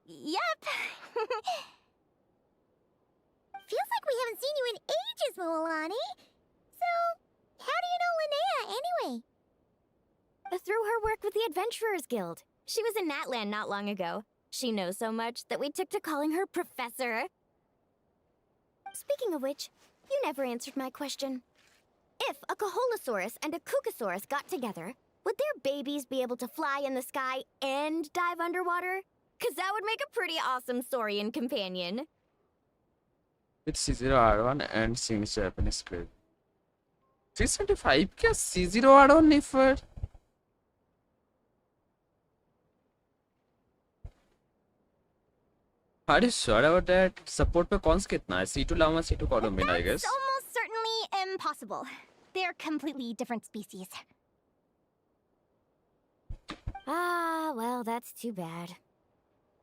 Yep. Feels like we haven't seen you in ages, Moalani. So, how do you know Linnea anyway? Through her work with the Adventurers Guild. She was in Natland not long ago. She knows so much that we took to calling her Professor. Speaking of which, you never answered my question. If a Caholosaurus and a Kookasaurus got together, would their babies be able to fly in the sky and dive underwater? 'Cause that would make a pretty awesome Saurian companion. With C0 R1 and Sing's Japanese script. 375 क्या C0 R1 नहीं for? Are you sure about that? Support पे कौन सा कितना है? C2 Llama, C2 Columbian, I guess. It's almost certainly impossible. They're completely different species. Ah, well, that's too bad.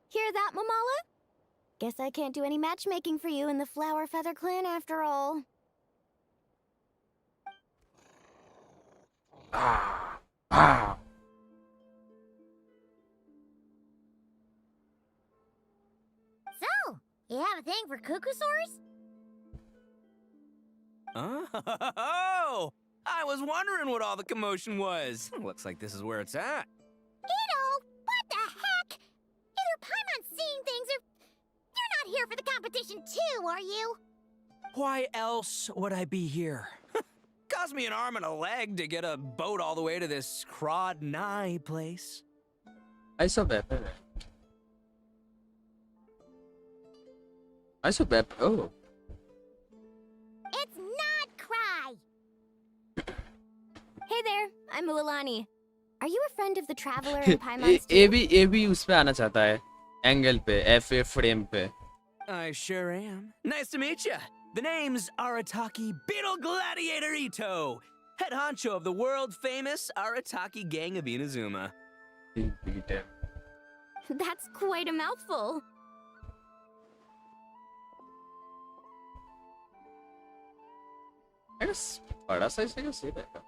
Hear that, Mamala? Guess I can't do any matchmaking for you in the Flower Feather Clan after all. Ah. So, you have a thing for Kookasaurs? Oh! I was wondering what all the commotion was. Looks like this is where it's at. What the heck? Either Paimon's seeing things or you're not here for the competition too, are you? Why else would I be here? Cost me an arm and a leg to get a boat all the way to this Crod Nye place. I saw Pepper. Oh. It's not Cry. Hey there, I'm Mualani. Are you a friend of the Traveler and Paimon's too? ये भी उस पे आना चाहता है. Angle पे, FA frame पे. I sure am. Nice to meet you. The name's Arataki Beetle Gladiator Ito, head honcho of the world-famous Arataki gang of Inazuma. That's quite a mouthful. I guess बड़ा size है क्या सही रहेगा?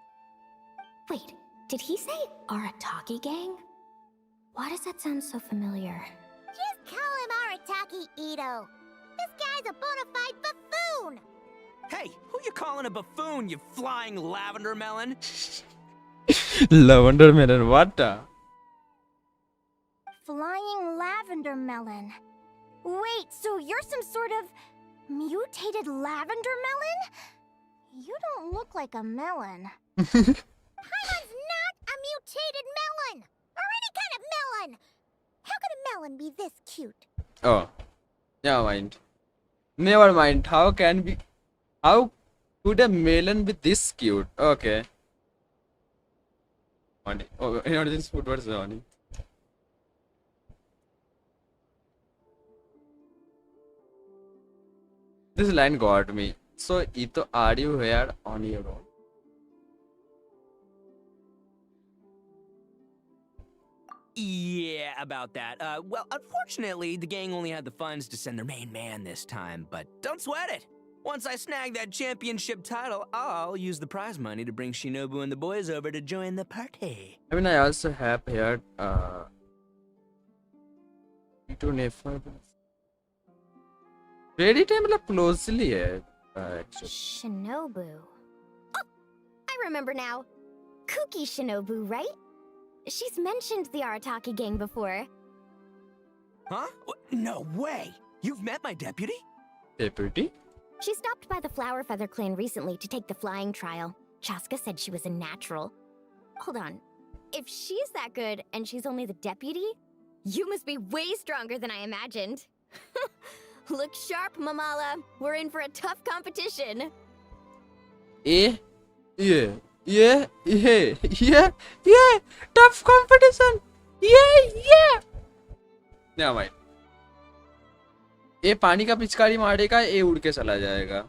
Wait, did he say Arataki gang? Why does that sound so familiar? Just call him Arataki Ito. This guy's a bona fide buffoon. Hey, who you calling a buffoon, you flying lavender melon? Lavender melon, what? Flying lavender melon. Wait, so you're some sort of mutated lavender melon? You don't look like a melon. Paimon's not a mutated melon, or any kind of melon. How could a melon be this cute? Oh, never mind. Never mind. How could a melon be this cute? Okay. Oh, you know this food was on. This line got me. So, Ito, are you here on your own? Yeah, about that. Well, unfortunately, the gang only had the funds to send their main man this time, but don't sweat it. Once I snag that championship title, I'll use the prize money to bring Shinobu and the boys over to join the party. I mean, I also have here, Ito never. Ready time मतलब closely है, actually. Shinobu. Oh, I remember now. Kuki Shinobu, right? She's mentioned the Arataki gang before. Huh? No way! You've met my deputy? Deputy? She stopped by the Flower Feather clan recently to take the flying trial. Chaska said she was a natural. Hold on. If she's that good and she's only the deputy, you must be way stronger than I imagined. Look sharp, Mamala. We're in for a tough competition. Yeah, yeah, yeah, yeah, yeah, yeah. Tough competition. Yeah, yeah. Never mind. ये पानी का पिचकारी मारेगा, ये उड़ के चला जाएगा.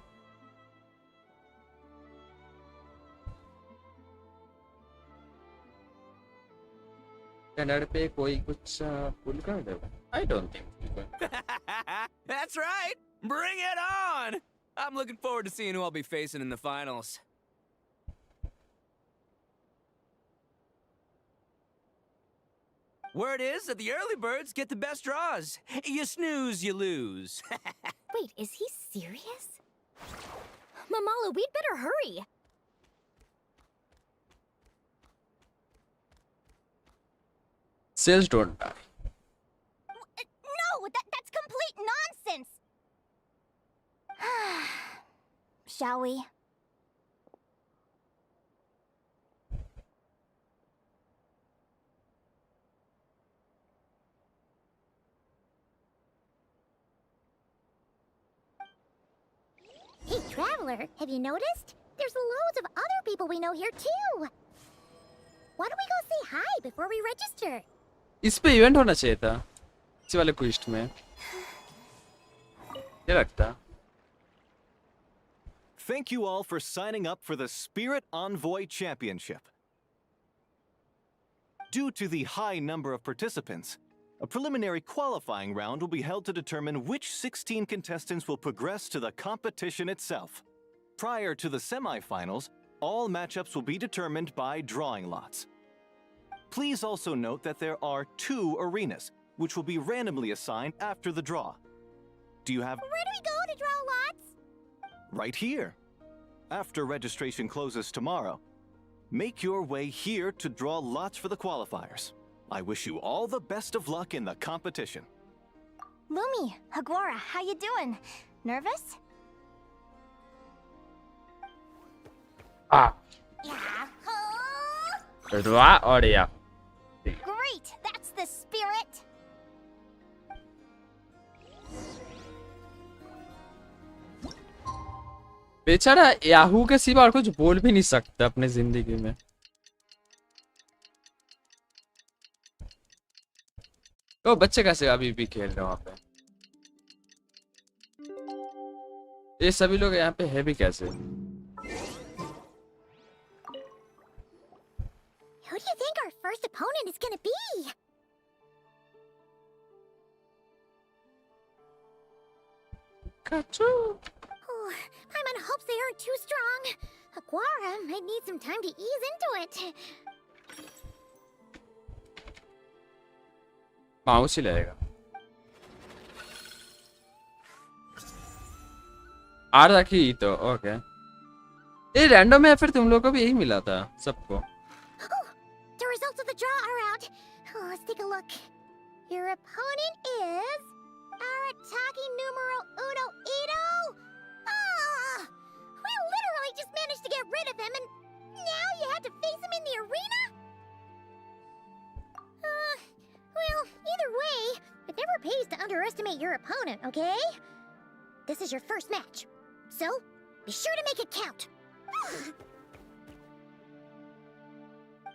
कन्नड़ पे कोई कुछ पुल कर देगा? I don't think. That's right! Bring it on! I'm looking forward to seeing who I'll be facing in the finals. Word is that the early birds get the best draws. You snooze, you lose. Wait, is he serious? Mamala, we'd better hurry. Cells don't die. No, that's complete nonsense. Shall we? Hey, Traveler, have you noticed? There's loads of other people we know here, too. Why don't we go say hi before we register? इस पे event होना चाहिए था इसी वाले क्विस्ट में. क्या लगता? Thank you all for signing up for the Spirit Envoy Championship. Due to the high number of participants, a preliminary qualifying round will be held to determine which 16 contestants will progress to the competition itself. Prior to the semifinals, all matchups will be determined by drawing lots. Please also note that there are 2 arenas, which will be randomly assigned after the draw. Do you have... Where do we go to draw lots? Right here. After registration closes tomorrow, make your way here to draw lots for the qualifiers. I wish you all the best of luck in the competition. Lumi, Aguara, how you doing? Nervous? Yahoo! Droit और या. Great, that's the spirit. बेचारा Yahoo के सिवा और कुछ बोल भी नहीं सकता अपने जिंदगी में. तो बच्चे कैसे अभी भी खेल रहे हैं वहां पे? ये सभी लोग यहाँ पे है भी कैसे? Who do you think our first opponent is gonna be? Kachu. Oh, Paimon hopes they aren't too strong. Aguara might need some time to ease into it. Mouse ही लगेगा. आ रहा कि तो ओके. ये रैंडम है फिर तुम लोगों को भी यही मिला था सबको. The results of the draw are out. Oh, let's take a look. Your opponent is Arataki numero uno Ito. Ah, we literally just managed to get rid of him, and now you have to face him in the arena. Well, either way, it never pays to underestimate your opponent, okay? This is your first match, so be sure to make it count.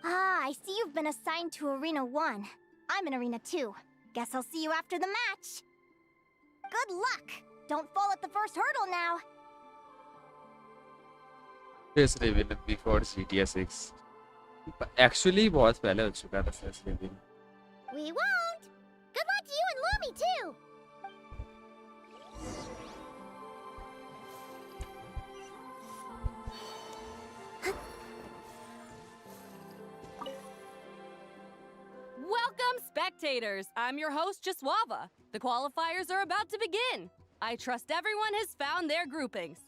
I see you've been assigned to Arena 1. I'm in Arena 2. Guess I'll see you after the match. Good luck! Don't fall at the first hurdle now. Face reveal before GTA 6. Actually बहुत पहले हो चुका था face reveal. We won't! Good luck to you and Lumi, too! Welcome, spectators! I'm your host, Jaswava. The qualifiers are about to begin. I trust everyone has found their groupings.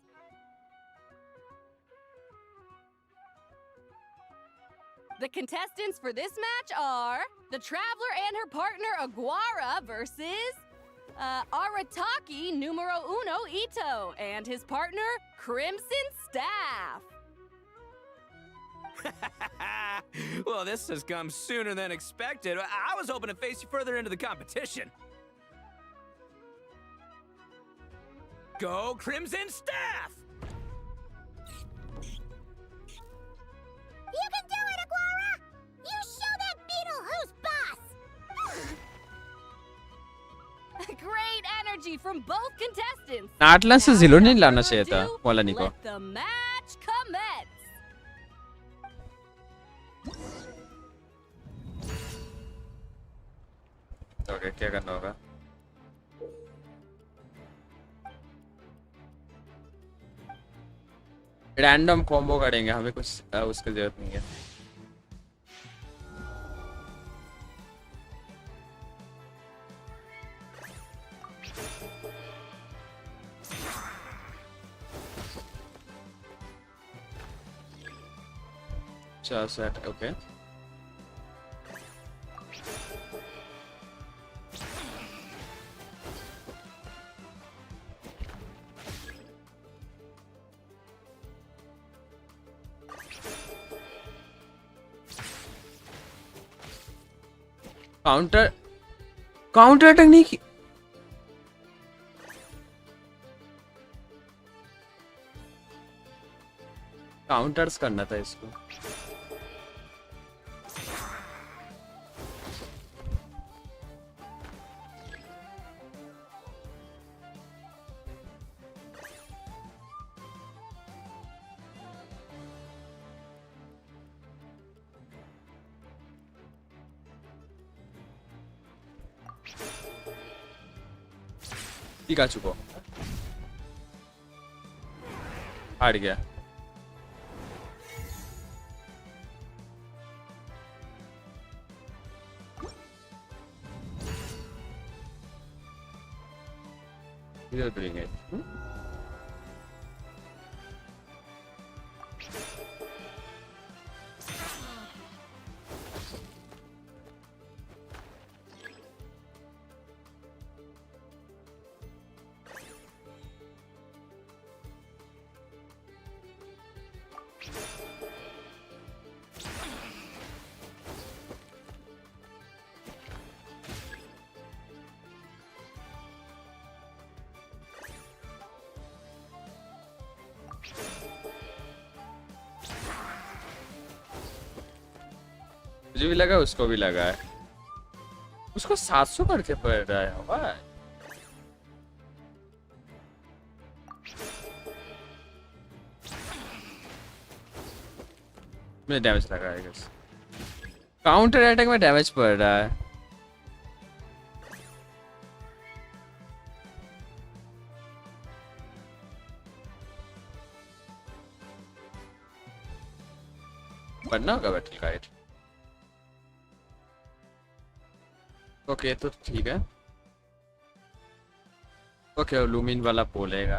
The contestants for this match are the Traveler and her partner Aguara versus Arataki numero uno Ito and his partner, Crimson Staff. Well, this has come sooner than expected. I was hoping to face you further into the competition. Go Crimson Staff! You can do it, Aguara! You show that beetle who's boss! Great energy from both contestants. ना Atlas से Now, जिलो नहीं without लाना further चाहिए था ado, Molani को. let the match commence. Okay क्या करना होगा? रैंडम कॉम्बो करेंगे, हमें कुछ उसकी जरूरत नहीं है. अच्छा set okay. Counter counter attack नहीं की. काउंटर्स करना था इसको. पिकाचू को हार गया. You're doing it. मुझे भी लगा उसको भी लगा है. उसको 700 करके पड़ रहा है भाई. मुझे डैमेज लगा है गाइस. काउंटर अटैक में डैमेज पड़ रहा है. बनना होगा बैटल गाइड. ओके तो ठीक है. ओके लूमिन वाला बोलेगा.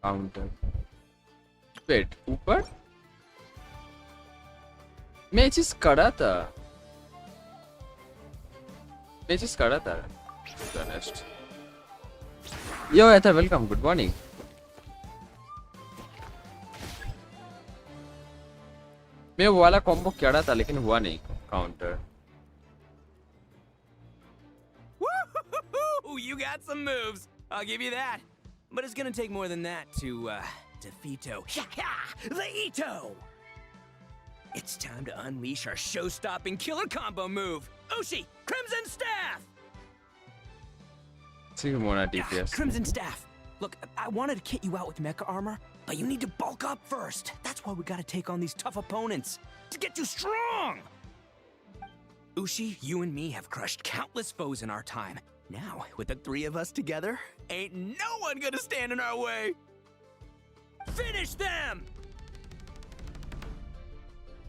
काउंटर वेट ऊपर मैं चीज करा था. मैं चीज करा था. ऑनेस्ट. यो एथर वेलकम गुड मॉर्निंग. मैं वो वाला कॉम्बो करा था लेकिन हुआ नहीं counter. Woo-hoo-hoo-hoo! You got some moves. I'll give you that. But it's gonna take more than that to defeat the Ito. It's time to unleash our show-stopping killer combo move. Ushi, Crimson Staff. See more DPS. Crimson Staff. Look, I wanted to kit you out with mecha armor, but you need to bulk up first. That's why we gotta take on these tough opponents to get you strong. Ushi, you and me have crushed countless foes in our time. Now, with the three of us together, ain't no one gonna stand in our way. Finish them!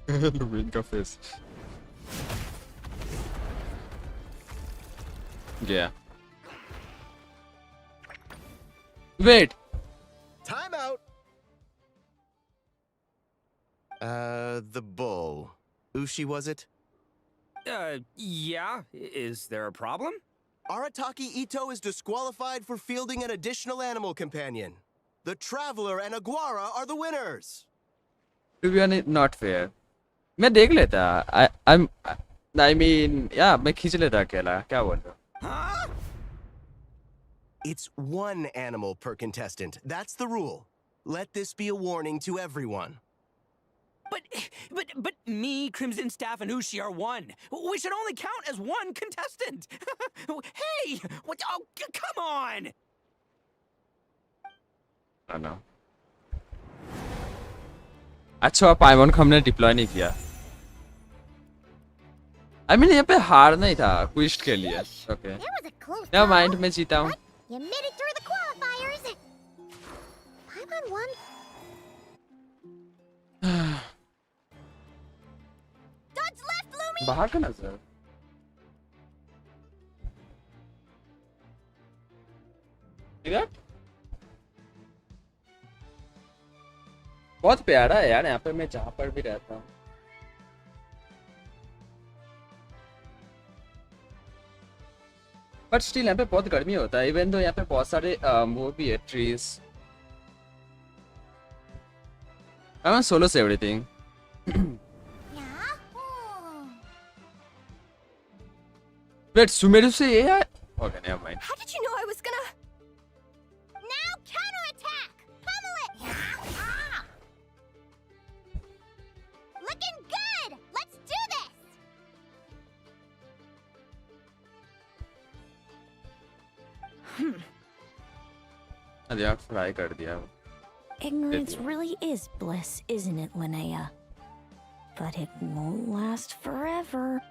लूमिन का face. गया. Wait. Time out. The bull. Ushi, was it? Yeah. Is there a problem? Arataki Ito is disqualified for fielding an additional animal companion. The Traveler and Aguara are the winners. To be honest, not fair. मैं देख लेता. I mean, yeah, मैं खींच लेता अकेला. क्या बोल रहे हो? Huh? It's one animal per contestant. That's the rule. Let this be a warning to everyone. But me, Crimson Staff, and Ushi are one. We should only count as one contestant. Hey, what? Oh, come on! I know. अच्छा पाइमोन को हमने deploy नहीं किया. I mean यहाँ पे हार नहीं था क्विस्ट के लिए. Okay. That was a close Never call. mind, मैं जीता हूँ. But you made it through the qualifiers. 5-on-1. Dodge left, Lumi. बाहर का नजर. इधर बहुत प्यारा है यार यहाँ पे मैं जहाँ पर भी रहता हूँ. बट स्टिल यहाँ पे बहुत गर्मी होता है इवन तो यहाँ पे बहुत सारे वो भी है trees. I want solo save everything. Yeah. Wait, Sumeru से ये है? Okay, never mind. How did you know I was gonna... Now counterattack. Pummel it. Yeah. Looking good. Let's do this. अरे यार फ्राई कर दिया. Ignorance really is bliss, isn't it, Linnea? But it won't last forever.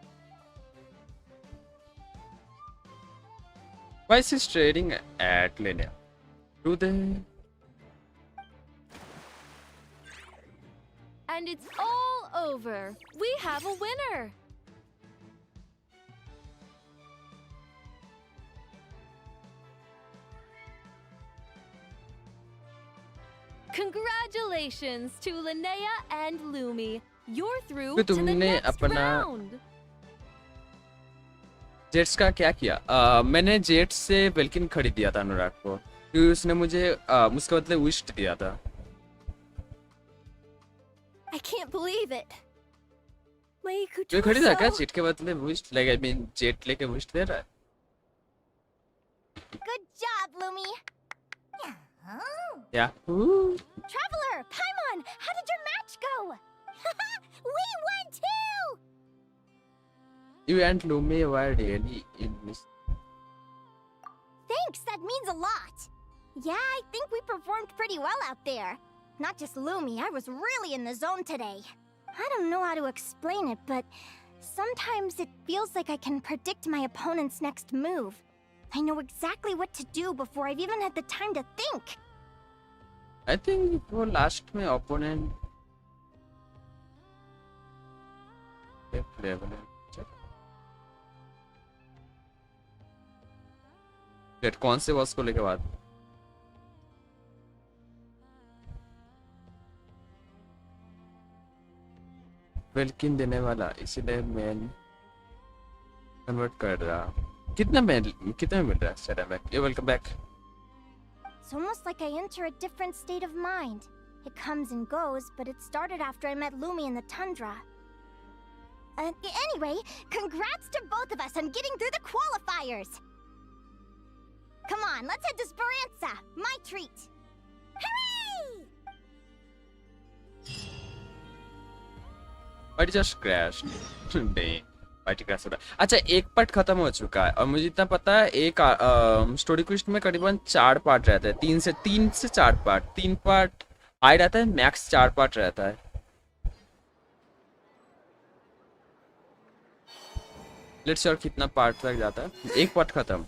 Why is he trading at Linnea? Do they? And it's all over. We have a winner. Congratulations to Linnea and Lumi. You're through तो to the तुमने next अपना round. Jets का क्या किया? मैंने jets से welkin खरीद दिया था अनुराग को क्योंकि उसने मुझे उसका बदले विश दिया था. I can't believe it. तो खरीदा क्या जेट के बदले wish? Like I mean jet लेके विश दे रहा है. Good job, Lumi. Yeah. Traveler, Paimon, how did your match go? We won too. You and Lumi were really in this. Thanks, that means a lot. Yeah, I think we performed pretty well out there. Not just Lumi, I was really in the zone today. I don't know how to explain it, but sometimes it feels like I can predict my opponent's next move. I know exactly what to do before I've even had the time to think. I think वो last में opponent level है. Wait, कौन से boss को लेके बात? Welkin देने वाला इसीलिए मैं कन्वर्ट कर रहा. कितना में मिल रहा है? Shut up, you're welcome back. It's almost like I enter a different state of mind. It comes and goes, but it started after I met Lumi in the tundra. Anyway, congrats to both of us on getting through the qualifiers! Come on, let's head to Speranza, my treat! Hooray! But it just crashed. Dang. But it crashed. अच्छा एक part खत्म हो चुका है और मुझे इतना पता है एक स्टोरी क्विस्ट में करीबन 4 पार्ट रहते हैं. 3 से 4 पार्ट. 3 पार्ट हाई रहता है, मैक्स 4 पार्ट रहता है. लेट्स सी और कितना पार्ट तक जाता है. एक पार्ट खत्म.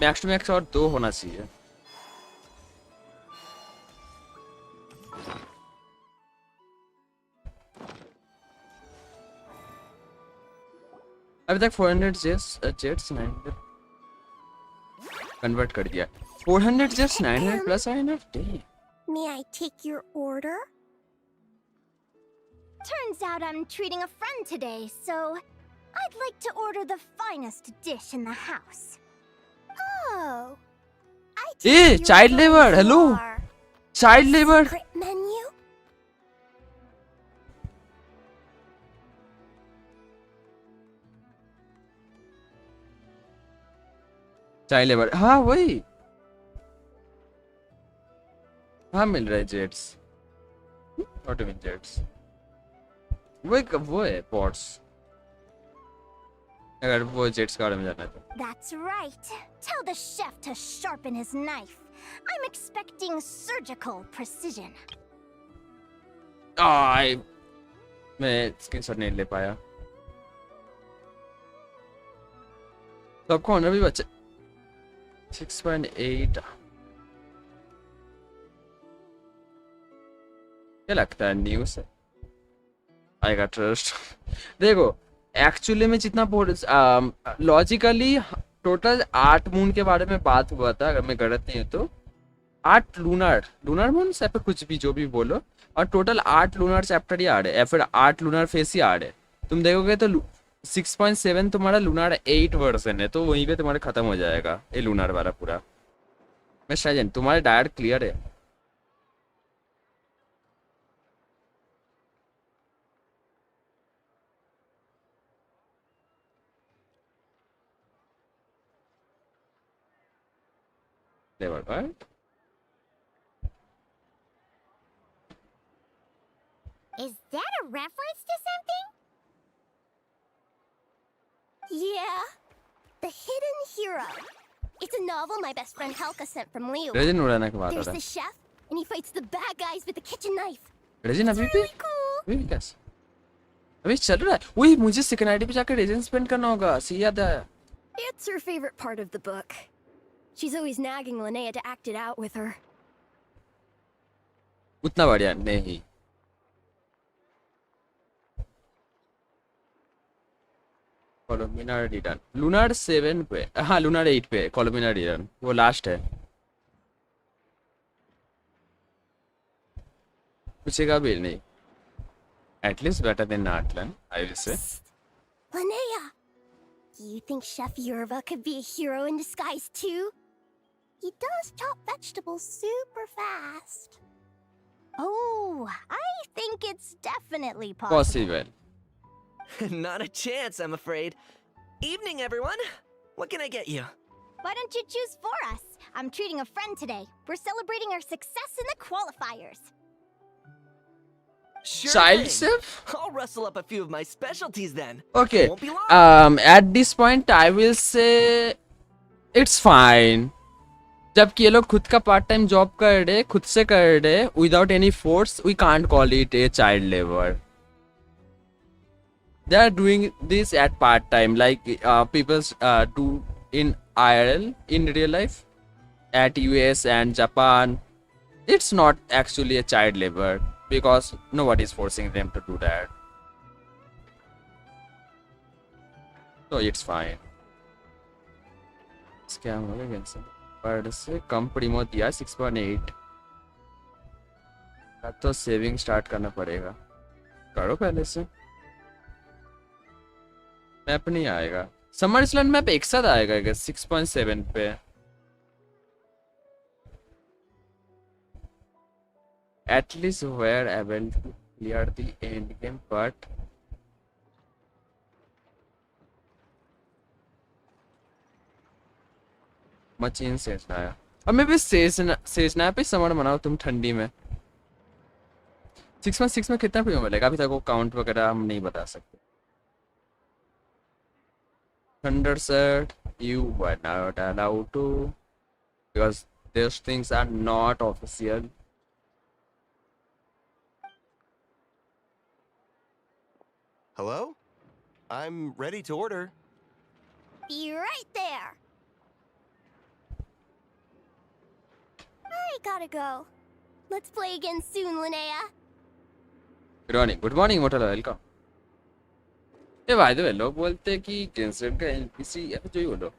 मैक्स टू मैक्स और 2 होना चाहिए. अभी तक 400 जेट्स 900 कन्वर्ट कर दिया. 400 just 900 plus are enough. Damn. May I take your order? Turns out I'm treating a friend today, so I'd like to order the finest dish in the house. Oh. I take Hey, your child labor, friends hello. are Child labor. secret menu? Child labour हाँ वही हाँ मिल रहा है jets not even jets वो है pots अगर वो jets के बारे में जानना है तो That's right. Tell the chef to sharpen his knife. I'm expecting surgical precision. आई मैं स्क्रीनशॉट नहीं ले पाया तो आपको ऑनर भी बचा 6.8 क्या लगता है न्यूज़ आएगा ट्रस्ट देखो एक्चुअली में जितना लॉजिकली टोटल 8 मून के बारे में बात हुआ था अगर मैं गलत नहीं हूँ तो 8 लूनर मून या फिर कुछ भी जो भी बोलो और टोटल 8 लूनर चैप्टर ही आ रहे या फिर 8 लूनर फेस ही आ रहे तुम देखोगे तो 6.7 तुम्हारा लूनर 8 वर्जन है तो वहीं पे तुम्हारा खत्म हो जाएगा ये लूनर वाला पूरा मैं शायद तुम्हारे डायट क्लियर है right? Is that a reference to something? Yeah. The Hidden Hero. It's a novel my best friend Helka sent from Leo. Resin उड़ाने के बाद There's रहा the chef, and he fights the bad guys with the kitchen knife. Resin अभी भी Really cool. अभी भी कैसे अभी चल रहा है वही मुझे सेकंड आईडी पे जाकर रेजिन स्पेंड करना होगा सी याद है It's her favorite part of the book. She's always nagging Linnea to act it out with her. उतना बढ़िया नहीं कोलोमिना रिटर्न लूनर 7 पे हाँ लूनर 8 पे कोलोमिना रिटर्न वो लास्ट है पूछेगा भी नहीं एटलीस्ट बेटर देन नाटलन I will say Linnea, do you think Chef Yerva could be a hero in disguise too? He does chop vegetables super fast. Oh, I think it's definitely possible. Possible Not a chance, I'm afraid. Evening, everyone. What can I get you? Why don't you choose for us? I'm treating a friend today. We're celebrating our success in the qualifiers. Sure Child thing. chef? I'll rustle up a few of my specialties then. Okay. Won't be long. At this point, I will say it's fine. जबकि ये लोग खुद का part time job कर रहे खुद से कर रहे without any force we can't call it a child labour they are doing this at part time like people do in IRL in real life at US and Japan it's not actually a child labor because nobody is forcing them to do that so it's fine scam हो गया cancel पर से कम Primo दिया 6.8 अब तो saving start करना पड़ेगा करो पहले से मैप नहीं आएगा समर इसलैंड मैप एक साथ आएगा क्या 6.7 पे at least were able to clear the end game but मचीन सेजना है अब मैं भी सेजना पे समर मनाओ तुम ठंडी में 6.6 में कितना प्रीमियम मिलेगा अभी तक वो काउंट वगैरह हम नहीं बता सकते Thunder said you were not allowed to because those things are not official. Hello? I'm ready to order. Be right there. I gotta go. Let's play again soon, Linnea. Good morning, Motala. Welcome. ए भाई तो लोग बोलते हैं कि गेंसलेट का NPC या जो ही बोलो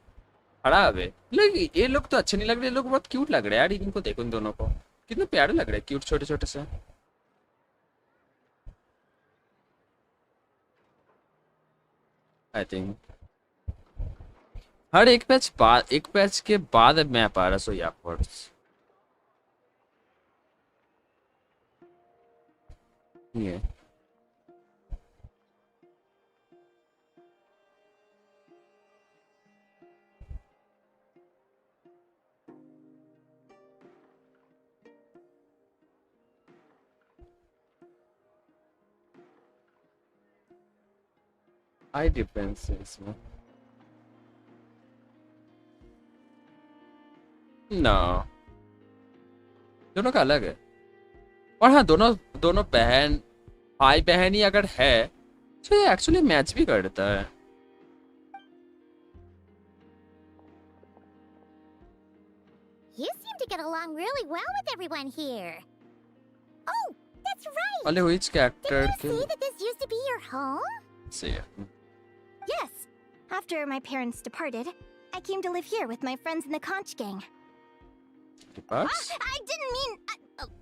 खराब है। लेकिन ये लोग तो अच्छे नहीं लग रहे, ये लोग बहुत क्यूट लग रहे हैं यार, इनको देखो इन दोनों को, कितने प्यारे लग रहे हैं, क्यूट छोटे छोटे से। आई थिंक हर एक पैच के बाद अब मैं पा रहा सो या ये आई डिपेंड्स इसमें ना, दोनों का अलग है। और हाँ, दोनों दोनों बहन भाई बहन ही अगर है तो ये एक्चुअली मैच भी करता है। You seem to get along really well with everyone here. Oh, that's right. Only which character Didn't you say that this used to be your home? see? Yes. After my parents departed, I came to live here with my friends in the conch gang. Bugs? I didn't mean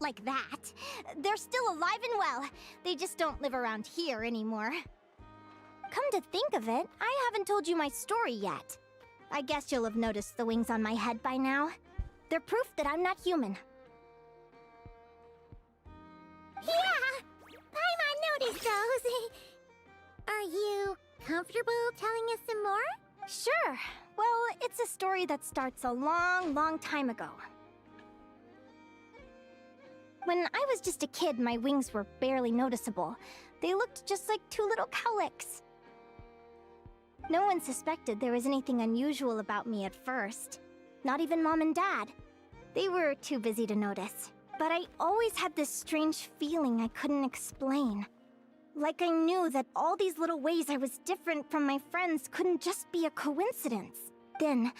like that. They're still alive and well. They just don't live around here anymore. Come to think of it, I haven't told you my story yet. I guess you'll have noticed the wings on my head by now. They're proof that I'm not human. Yeah! Paimon noticed those. Are you comfortable telling us some more? Sure. Well, it's a story that starts a long, long time ago. When I was just a kid, my wings were barely noticeable. They looked just like two little cowlicks. No one suspected there was anything unusual about me at first. Not even Mom and Dad. They were too busy to notice. But I always had this strange feeling I couldn't explain. Like I knew that all these little ways I was different from my friends couldn't just be a coincidence. Then,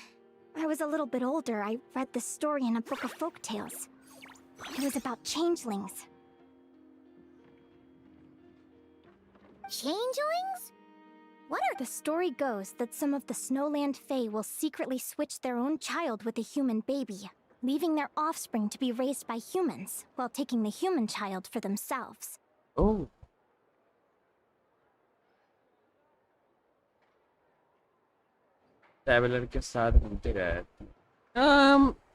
I was a little bit older, I read this story in a book of folktales. It was about changelings. Changelings? What are... The story goes that some of the Snowland Fae will secretly switch their own child with a human baby, leaving their offspring to be raised by humans, while taking the human child for themselves. Oh. Traveller के साथ घूमती रहती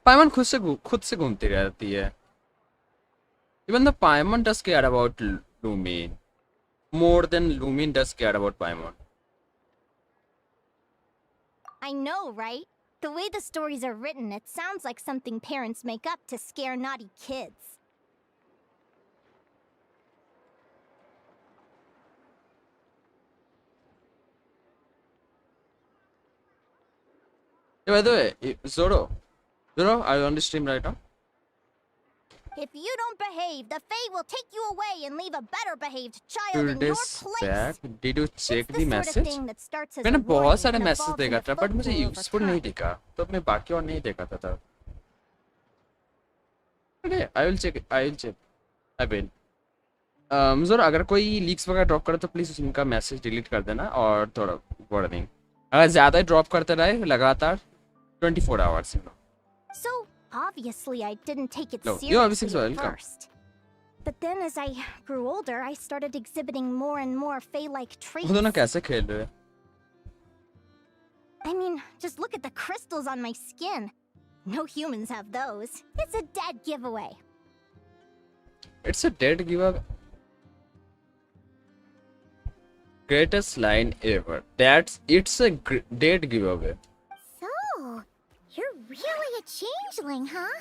पायमन खुद से घूमती रहती है। Even the Paimon does care about Lumin more than Lumin does care about Paimon. I know, right? The way the stories are written, it sounds like something parents make up to scare naughty kids. By the way, Zoro, are you on the stream right now? If you don't behave, the Fae will take you away and leave a better behaved child 2 in your days place. back, did you check It's the the sort of message? thing that starts as मैंने a warning बहुत सारे and message evolves देखा into था but मुझे folklore over useful नहीं time. दिखा, तो मैं बाकी और नहीं देखा था तब। Okay, I will check. I will. जोर अगर कोई लीक्स वगैरह ड्रॉप करे तो प्लीज उनका मैसेज डिलीट कर देना और थोड़ा वार्निंग। अगर ज्यादा ड्रॉप करते रहे लगातार 24 आवर्स में। So, obviously I didn't take it No, you obviously seriously at welcome. first. But then as I grew older, I started exhibiting more and more Fae-like traits. वो दोनों कैसे खेल रहे हैं? I mean, just look at the crystals on my skin. No humans have those. It's a dead giveaway. It's a dead giveaway. Greatest line ever. It's a dead giveaway. So, you're really a changeling, huh?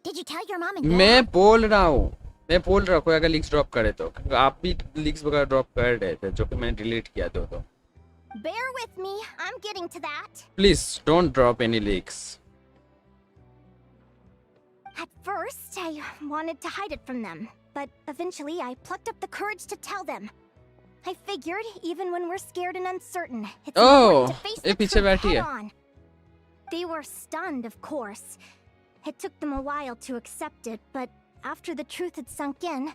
Did you tell your mom and dad? मैं बोल रहा हूँ कोई अगर leaks drop करे तो आप भी लीक्स वगैरह ड्रॉप कर रहे थे जो कि मैंने डिलीट किया तो Bear with me, I'm getting to that. Please don't drop any leaks. At first, I wanted to hide it from them, but eventually I plucked up the courage to tell them. I figured, even when we're scared and uncertain, it's important to face ये the पीछे truth बैठी head है। on. They were stunned, of course. It took them a while to accept it, but after the truth had sunk in,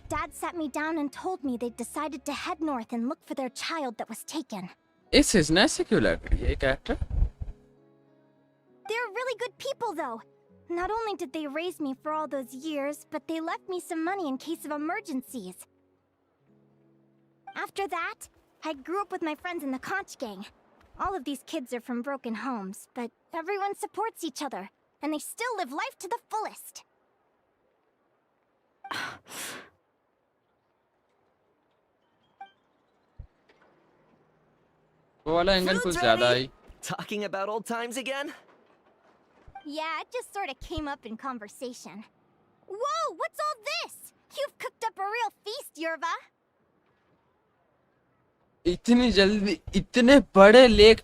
Dad sat me down and told me they'd decided to head north and look for their child that was taken. इस season से क्यों लग रही है character? They're really good people, though. Not only did they raise me for all those years, but they left me some money in case of emergencies. After that, I grew up with my friends in the Conch Gang. All of these kids are from broken homes, but everyone supports each other, and they still live life to the fullest. वो वाला angle कुछ Food's ज्यादा ready. He Talking about old times again? Yeah, it just sort of came up in conversation. Whoa, what's all this? You've cooked up a real feast, Yerva. इतनी जल्दी इतने बड़े lake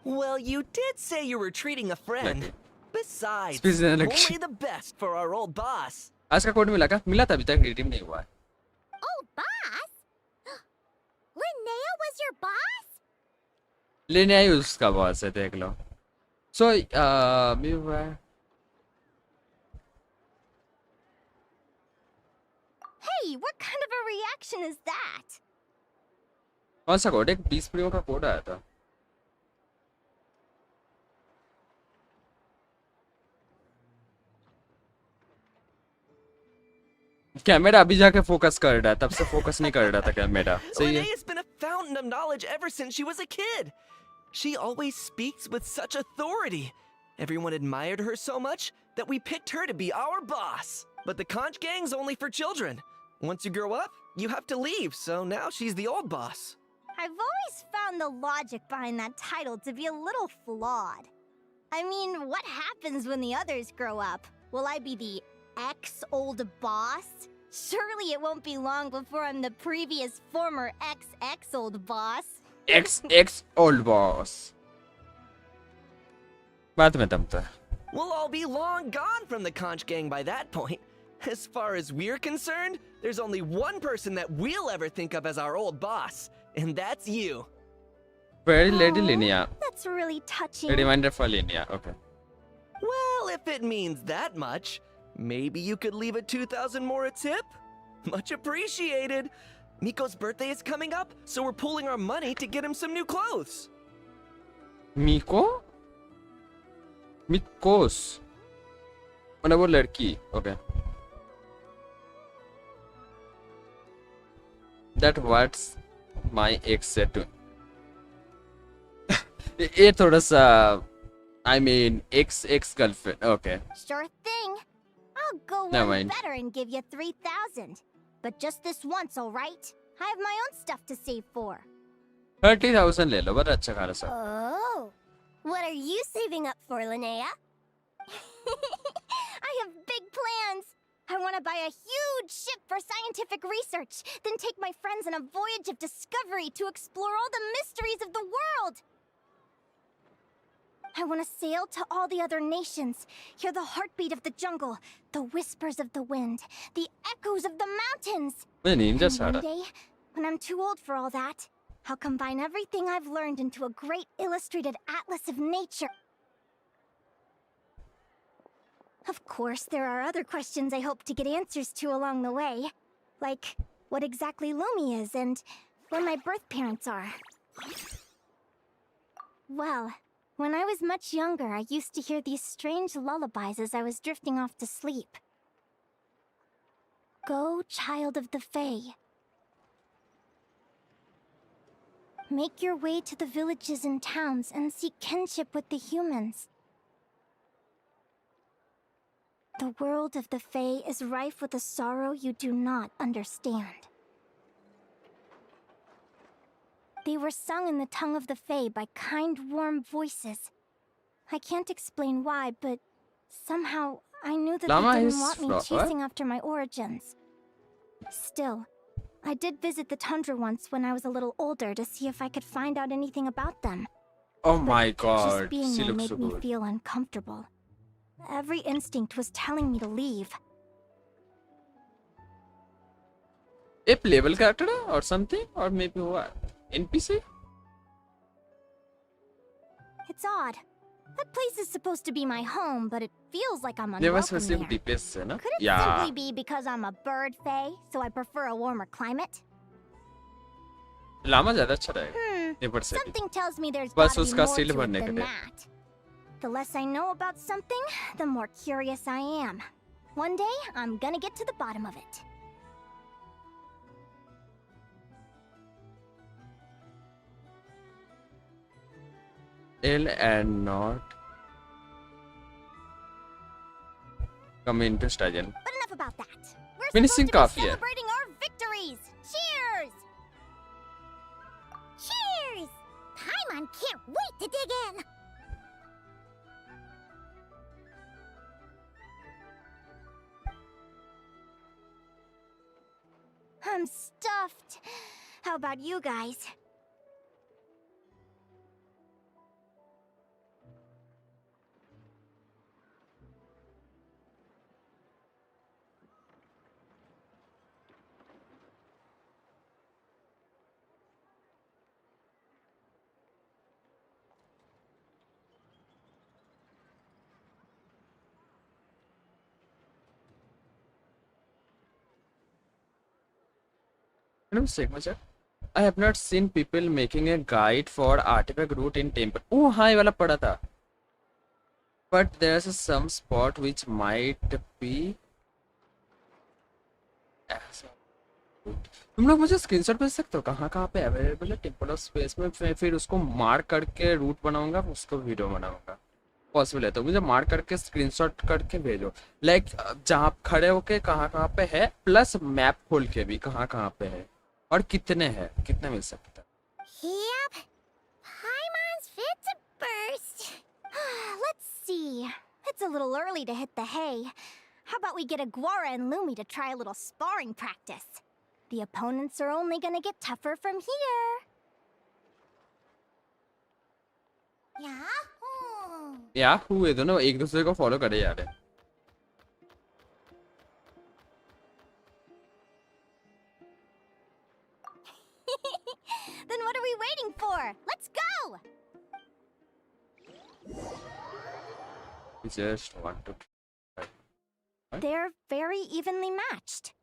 Well, you did say you were treating a friend. Okay. Besides, Species and only the best for our old boss. आज का code मिला क्या मिला था अभी तक रिडीम नहीं हुआ है Oh, boss? Linnea was your boss? लेने आई उसका बॉस है देख लो सो मी हुआ Hey, what kind of a reaction is that? कौन सा कोड एक 20 प्रीमियम का कोड आया था कैमरा अभी जाके फोकस कर रहा है तब से फोकस नहीं कर रहा था कैमरा सही है Linnea's been a fountain of knowledge ever since she was a kid. She always speaks with such authority. Everyone admired her so much that we picked her to be our boss. But the Conch Gang's only for children. Once you grow up, you have to leave, so now she's the old boss. I've always found the logic behind that title to be a little flawed. I mean, what happens when the others grow up? Will I be the ex-old boss? Surely it won't be long before I'm the previous former ex-old boss. ex old boss बाद में दम था We'll all be long gone from the Conch Gang by that point. As far as we're concerned, there's only one person that we'll ever think of as our old boss, and that's you. very lady Aw, Linnea That's really touching. a reminder for Linnea okay Well, if it means that much, maybe you could leave a 2,000 more a tip? Much appreciated. Miko's birthday is coming up, so we're pooling our money to get him some new clothes. Miko Mikos मतलब वो लड़की okay that what's my ex said to ये थोड़ा सा I mean ex girlfriend okay Sure thing. I'll go Never one mind. better and give you 3,000. But just this once, all right? I have my own stuff to save for. 30,000 ले लो बड़ा अच्छा खाना सा Oh. What are you saving up for, Linnea? I have big plans. I want to buy a huge ship for scientific research, then take my friends on a voyage of discovery to explore all the mysteries of the world. I want to sail to all the other nations, hear the heartbeat of the jungle, the whispers of the wind, the echoes of the mountains. मैं नींद And जैसा one रहा day, when I'm too old for all that, I'll combine everything I've learned into a great illustrated atlas of nature. Of course, there are other questions I hope to get answers to along the way. Like, what exactly Lumi is and where my birth parents are. Well, when I was much younger, I used to hear these strange lullabies as I was drifting off to sleep. Go, child of the Fae. Make your way to the villages and towns and seek kinship with the humans. The world of the Fae is rife with a sorrow you do not understand. They were sung in the tongue of the Fae by kind, warm voices. I can't explain why, but somehow I knew that Llama they didn't is want me what? chasing after my origins. Still, I did visit the tundra once when I was a little older to see if I could find out anything about them. oh my Just god being she there looks made so me good feel uncomfortable. Every instinct was telling me to leave. a playable character or something or maybe what NPC It's odd. That place is supposed to be my home, but it feels like I'm there was unwelcome specific there. DPS है ना Could it yeah simply be because I'm a bird fae, so I prefer a warmer climate? llama ज़्यादा अच्छा रहेगा neighbour से Something tells me there's बस gotta be उसका more seal to it भरने के than लिए that. The less I know about something, the more curious I am. One day, I'm gonna get to the bottom of it. L and not come into stallion. But enough about that. We're Finishing supposed to be काफी है. celebrating our victories. Cheers! Cheers! Paimon can't wait to dig in. I'm stuffed. How about you guys? I have not seen people making a guide for artifact route in temple. Oh हाँ ये वाला पढ़ा था. But there's some spot which might be ऐसा. तुम लोग मुझे screenshot भेज सकते हो कहाँ कहाँ पे अवेलेबल है टेम्पल ऑफ स्पेस में. मैं फिर उसको मार्क करके रूट बनाऊंगा उसको वीडियो बनाऊंगा. पॉसिबल है तो मुझे मार्क करके स्क्रीनशॉट करके भेजो. लाइक जहाँ खड़े होके कहाँ कहाँ पे है प्लस मैप खोल के भी कहाँ कहाँ पे है और कितने हैं कितने मिल सकता है. Yep. Paimon's fit to burst. Let's see. It's a little early to hit the hay. How about we get Aguara and Lumi to try a little sparring practice? The opponents are only gonna get tougher from here. Yahoo! Yahoo ये दोनों एक दूसरे को follow करे जा रहे हैं. Then what are we waiting for? Let's go! We just want to. They're very evenly matched.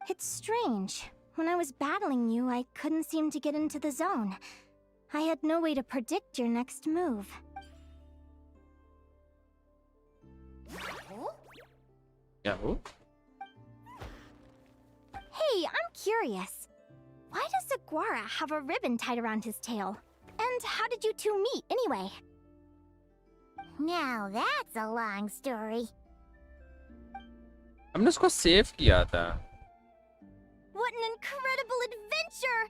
It's strange. When I was battling you, I couldn't seem to get into the zone. I had no way to predict your next move. Yahoo. Hey, I'm curious. Why does Aguara have a ribbon tied around his tail? And how did you two meet, anyway? Now that's a long story. हमने उसको save किया था. What an incredible adventure!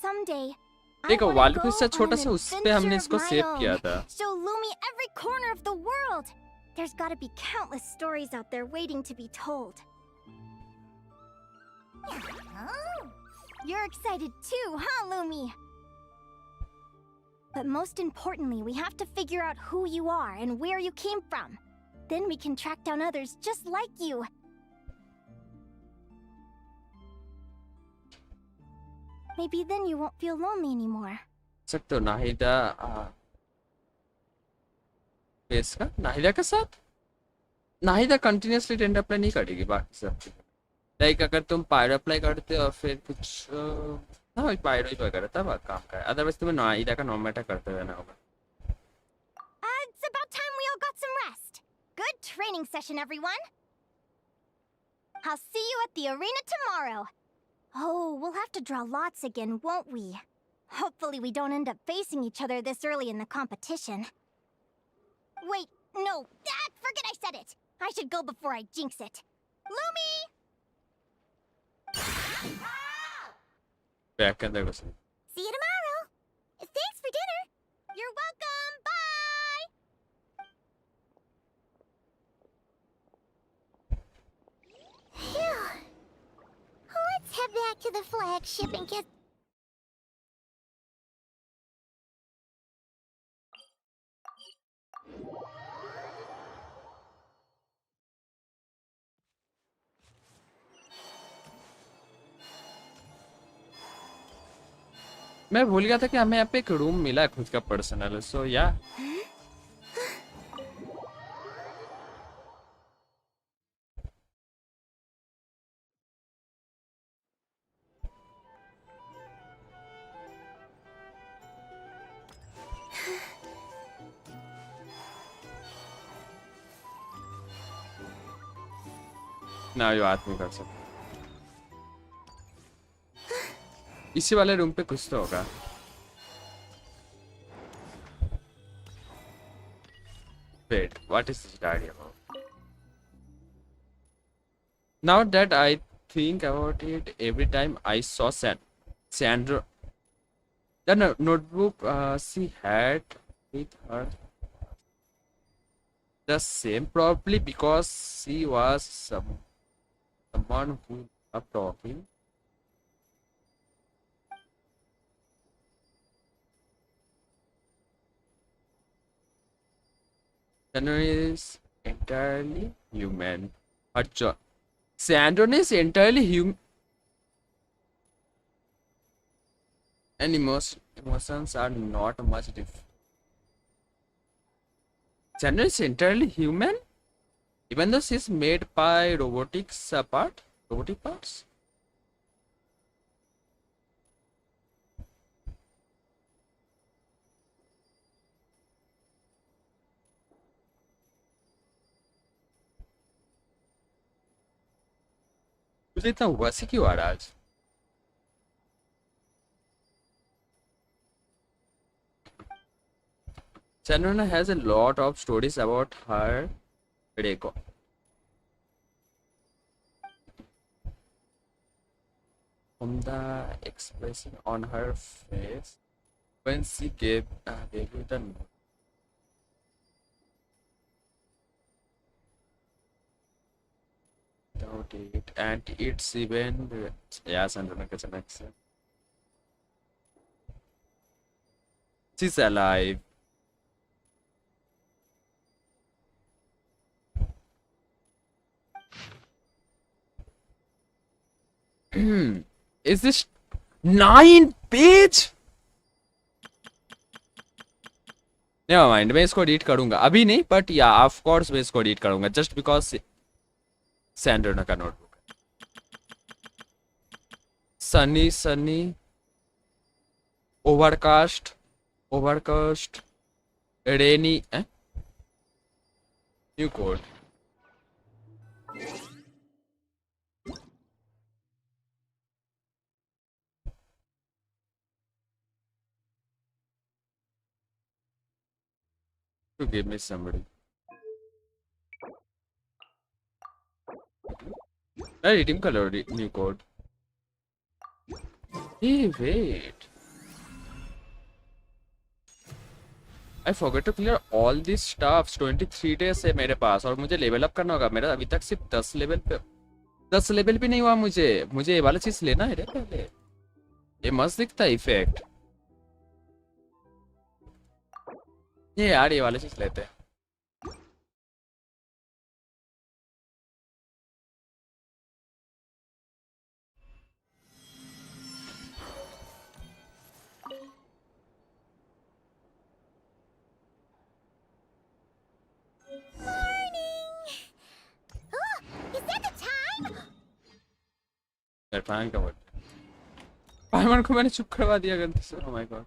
Someday, I देखो wanna वालुक go से on छोटा an सा उसपे हमने adventure इसको of my सेव own. किया था. Show Lumi every corner of the world. There's gotta be countless stories out there waiting to be told. You're excited too, huh, Lumi? But most importantly, we have to figure out who you are and where you came from. Then we can track down others just like you. Maybe then you won't feel lonely anymore. सकते हो Nahida base का नाहिदा के साथ. Nahida continuously tend apply नहीं करेगी बाकी सब. Like अगर तुम पायरो अप्लाई करते हो और फिर कुछ ना वही पायरो ही वगैरह तब काम का है. अदरवाइज तुम्हें नाहिदा का नॉर्मेटा करते रहना होगा. It's about time we all got some rest. Good training session, everyone. I'll see you at the arena tomorrow. Oh, we'll have to draw lots again, won't we? Hopefully we don't end up facing each other this early in the competition. Wait, no, forget I said it. I should go before I jinx it. Lumi! Back अंदर घुस. See you tomorrow. Thanks for dinner. You're welcome. Bye. Phew. Let's head back to the flagship and get... मैं भूल गया था कि हमें यहाँ पे एक रूम मिला है खुद का पर्सनल. सो या ना ये बात नहीं कर सकते. इसी वाले रूम पे कुछ तो होगा. Wait, what is this diary about? Now that I think about it, every time I saw Sandra, the notebook she had with her, the same, probably because she was someone who loved talking. Sandra is entirely human. Sandra is entirely human, and emotions are not much different. Sandra is entirely human, even though she's made by robotic parts. मुझे इतना वैसे क्यों आ रहा है आज? Sandra has a lot of stories about her Reiko. From the expression on her face when she gave you the note. Without it, and it's even yeah, Sandra makes an accent. She's alive. Is this 9 page? Never mind, मैं इसको edit करूंगा अभी नहीं, but या of course मैं इसको edit करूंगा just because सैंड्रोना का नोटबुक है. Sunny overcast rainy new code. To give me somebody. I redeem color new code. Hey, wait. I forgot to clear all these stuffs. 23 days है मेरे पास और मुझे लेवल अप करना होगा. मेरा अभी तक सिर्फ 10 लेवल भी नहीं हुआ. मुझे ये वाला चीज लेना है रे पहले. ये मस्त दिखता है इफेक्ट. ये यार ये वाला चीज लेते हैं. पायमन का वर्ड. पायमन को मैंने चुप करवा दिया गलती से. ओह my God.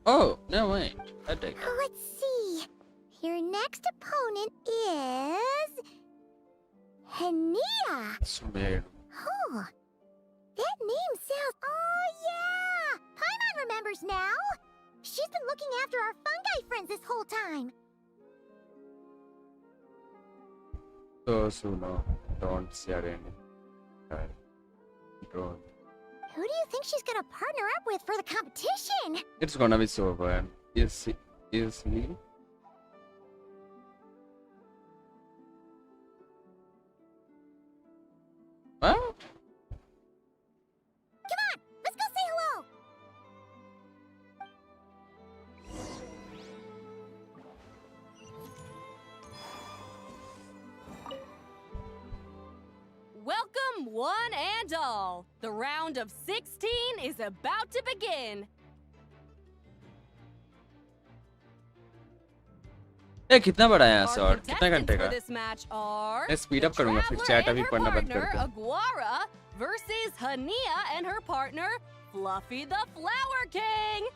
Oh, no, wait. I take it. Let's see. Your next opponent is Linnea. It's weird. Oh, that name sounds. Oh yeah, Paimon remembers now. She's been looking after our fungi friends this whole time. So no, don't share any. Don't. Who do you think she's gonna partner up with for the competition? It's gonna be so bad. Is me? What? Come on, let's go say hello. Welcome, one and and all, the round of 16 is about to begin. ए कितना बड़ा है यहाँ से Our और कितना घंटे contestants for का? this match are मैं speed the up करूँगा, फिर Traveler chat अभी and her पढ़ना बंद partner कर दूँ। Aguara versus Hania and her partner Fluffy the Flower King.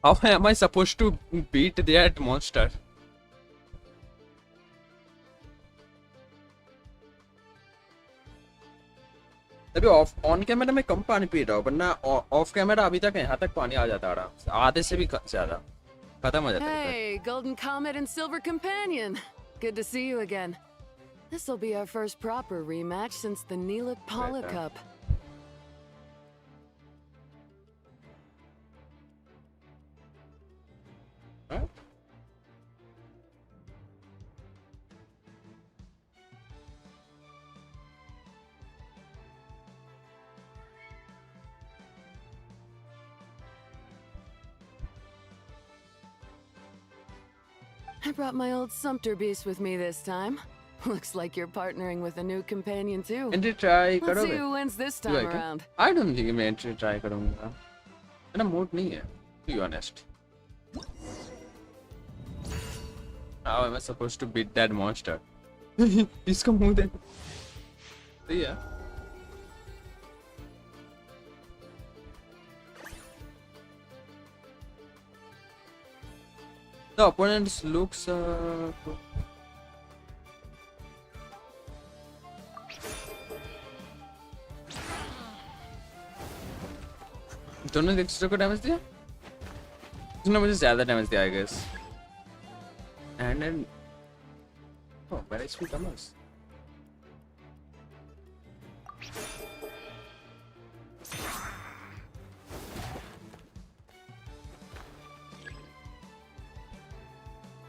How am I supposed to beat that monster? अभी ऑन कैमरा में कम पानी पी रहा हूँ, वरना ऑफ कैमरा अभी तक यहाँ तक पानी आ जाता आराम से, आधे से भी ज्यादा खत्म हो जाता है। Hey, Golden Comet and Silver Companion. Good to see you again. This'll be our first proper rematch since the Neelix Paula Right, Cup. Huh? I brought my old Sumpter beast with me this time. Looks like you're partnering with a new companion too. Entry try Let's see करोगे? who wins this You time like it? around. I don't think मैं entry try करूँगा, मेरा mood नहीं है, to be honest. How am I supposed to beat that monster? इसका मुंह दे। सही है। The opponent looks दोनों ने एक दूसरे को डैमेज दिया? उसने मुझे ज्यादा डैमेज दिया I guess. And then oh very sweet commerce.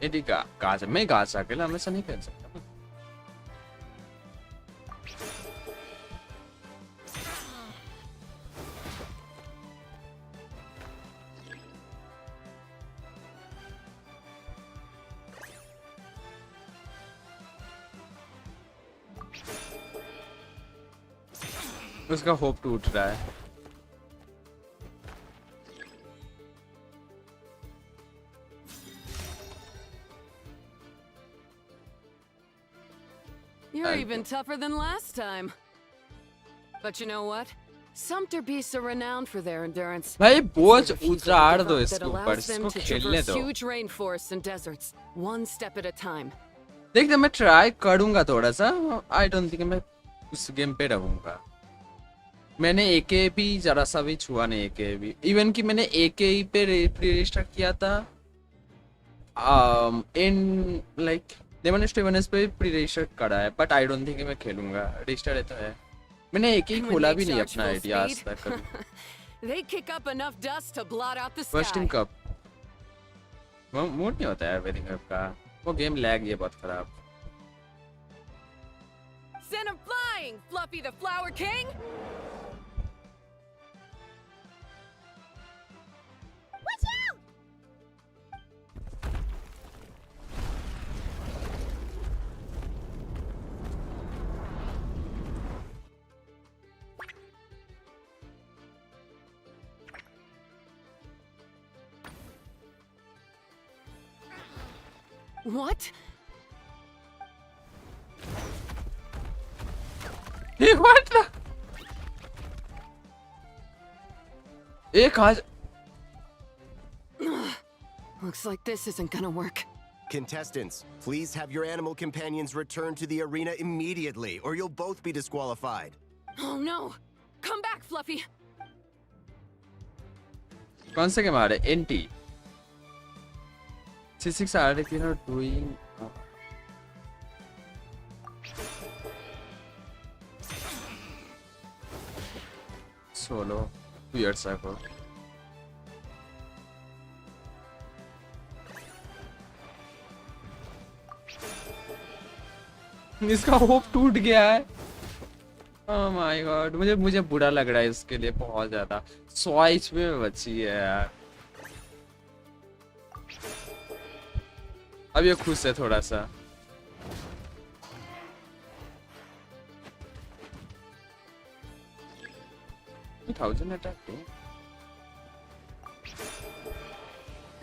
एडी का गाज मैं गाज अकेला हमेशा नहीं खेल सकता ना। उसका होप टूट रहा है। You're even tougher than last time. But you know what? Sumpter beasts are renowned for their endurance. भाई बोझ They're the features उतार they दो develop इसके that ऊपर, allows them इसको to खेलने traverse दो। huge rainforests and deserts, one step at a time. देखते मैं ट्राई करूंगा थोड़ा सा। आई डोंट थिंक मैं उस गेम पे रहूंगा। मैंने एके भी जरा सा भी छुआ नहीं, एके भी इवन कि मैंने एके ही पे प्री रजिस्टर किया था। इन लाइक लेमन स्टेवनस पे प्री रजिस्टर करा है, बट आई डोंट थिंक मैं खेलूंगा। रजिस्टर है तो है, मैंने एक ही And when खोला they भी नहीं charge अपना full आइडिया आज speed, तक कभी। they kick up enough dust to blot out the first team sky. Cup वो मूड नहीं होता है वेडिंग कप का, वो गेम लैग ये बहुत खराब। Send him flying, Fluffy the Flower King! Watch out! What? ये व्हाट द एक आज Looks like this isn't gonna work. Contestants, please have your animal companions return to the arena immediately, or you'll both be disqualified. Oh no! Come back, Fluffy! कौन से game आ रहे हैं? एनटी C6 are if you're not doing solo 2 years ago. इसका hope टूट गया है। ओह माय गॉड, मुझे मुझे बुरा लग रहा है इसके लिए बहुत ज्यादा। 100 एचपी में बची है यार। अब ये खुश है थोड़ा सा। थाउजेंड अटैक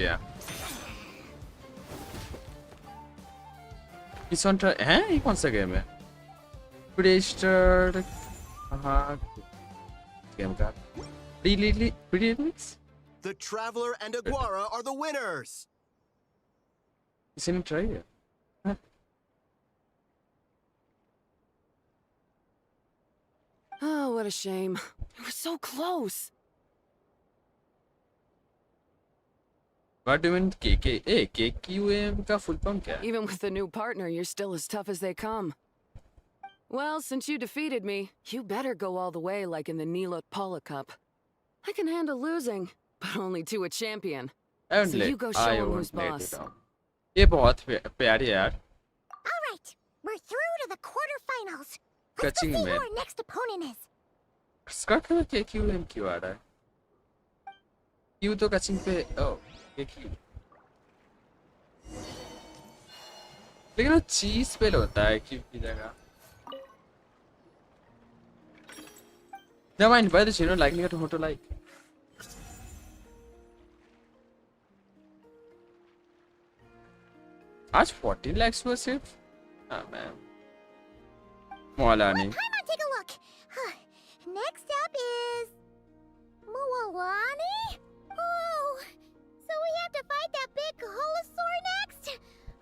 या इस हैं, ये कौन सा गेम है? प्रेस्टर हाँ गेम का प्रीलिक्स The Traveler and Aguara are the winners! किसी ने ट्राई है? Oh, what a shame. We were so close. What do you mean KK? Hey, KQM का full form क्या है? Even with a new partner, you're still as tough as they come. Well, since you defeated me, you better go all the way like in the Nila Paula Cup. I can handle losing, but only to a champion. And So you go show him who's boss. ये बहुत प्यारी है यार। All right, we're through to the quarterfinals. Let's Catching go see who man. our next opponent is. Scott में KQM क्यों आ रहा है? Q तो कचिंग पे KQ। लेकिन वो चीज पे होता है Q की जगह। Never mind, by the way, liking it to like. आज 40 lakhs हुआ सिर्फ? Ah man. मौला नहीं। Come on, take a look. Next up is Mualani. Oh, so we have to fight that big Holosaur next.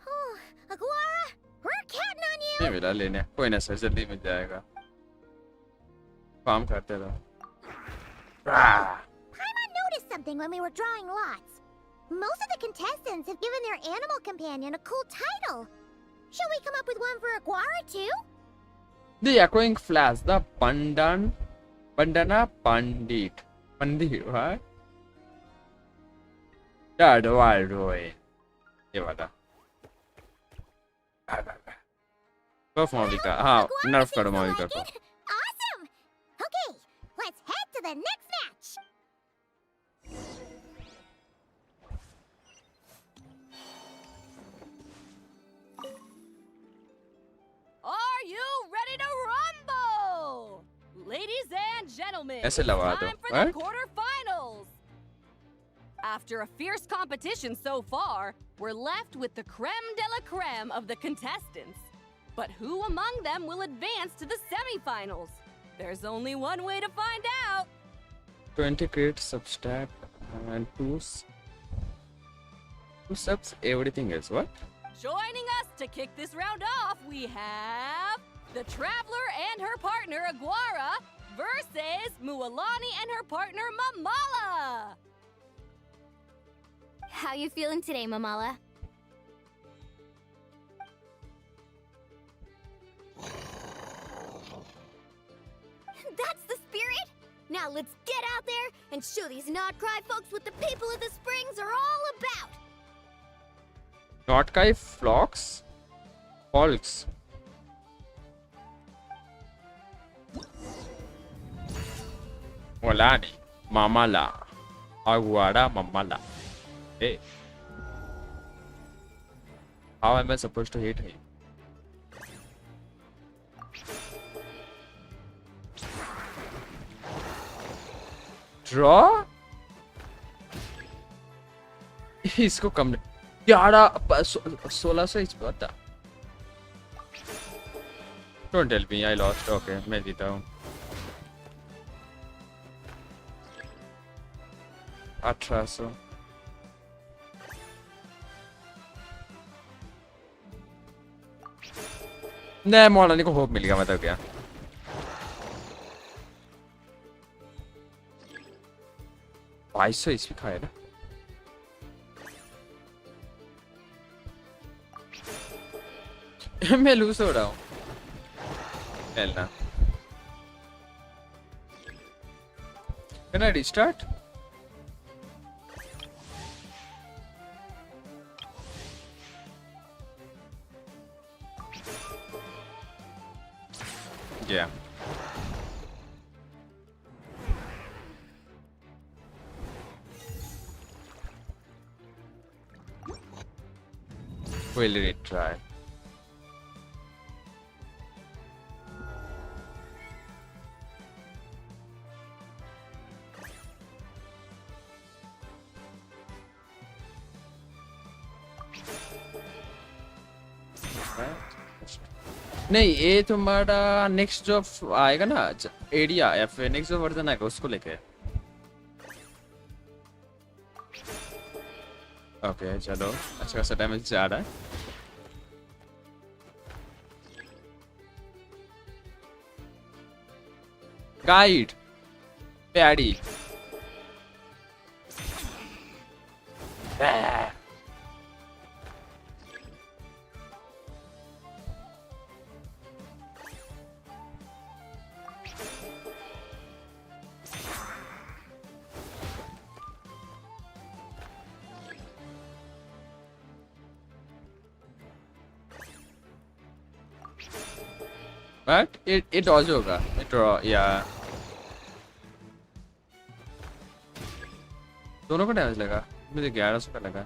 Oh, Aguara, we're counting on you. नहीं मिला लेने, कोई ना सर जल्दी मिल जाएगा। काम करते रहो। Paimon noticed something when we were drawing lots. Most of the contestants have given their animal companion a cool title. Should we come up with one for Aguara too? The echoing flash, the Bandana Pandit. Pandit, what? Dad, wild boy. ये वाला। Nerf Maulika, हाँ, nerf करो मौलिका को। Awesome. Okay, let's head to the next match. Are you ready to rumble? Ladies and gentlemen, ऐसे it's लगा दो, time for the what? quarterfinals. After a fierce competition so far, we're left with the creme de la creme of the contestants. But who among them will advance to the semifinals? There's only one way to find out. 20 create substat and two subs everything else. What? Joining us to kick this round off, we have the Traveler and her partner Aguara versus Mualani and her partner Mamala. How you feeling today, Mamala? That's the spirit! Now let's get out there and show these not-cry folks what the people of the Springs are all about! Not Kai Flocks? Folks. Molani. Mamala. Aguara Mamala. Hey. How am I supposed to hit him? Draw? इसको कम 1600 HP होता। Don't tell me I lost. Okay, मैं जीता हूँ। 1800। नहीं मौलानी को hope मिल गया, मतलब क्या? $2200 एचपी खाया ना। मैं लूज हो रहा हूँ। खेलना। Can I restart? Yeah. We'll retry. नहीं ये तुम्हारा नेक्स्ट जो आएगा ना एरिया या फिर नेक्स्ट जो वर्जन आएगा उसको लेके ओके चलो अच्छा खासा डैमेज जा रहा है guide paddy But it dodge होगा it yeah दोनों को डैमेज लगा मुझे 1100 का लगा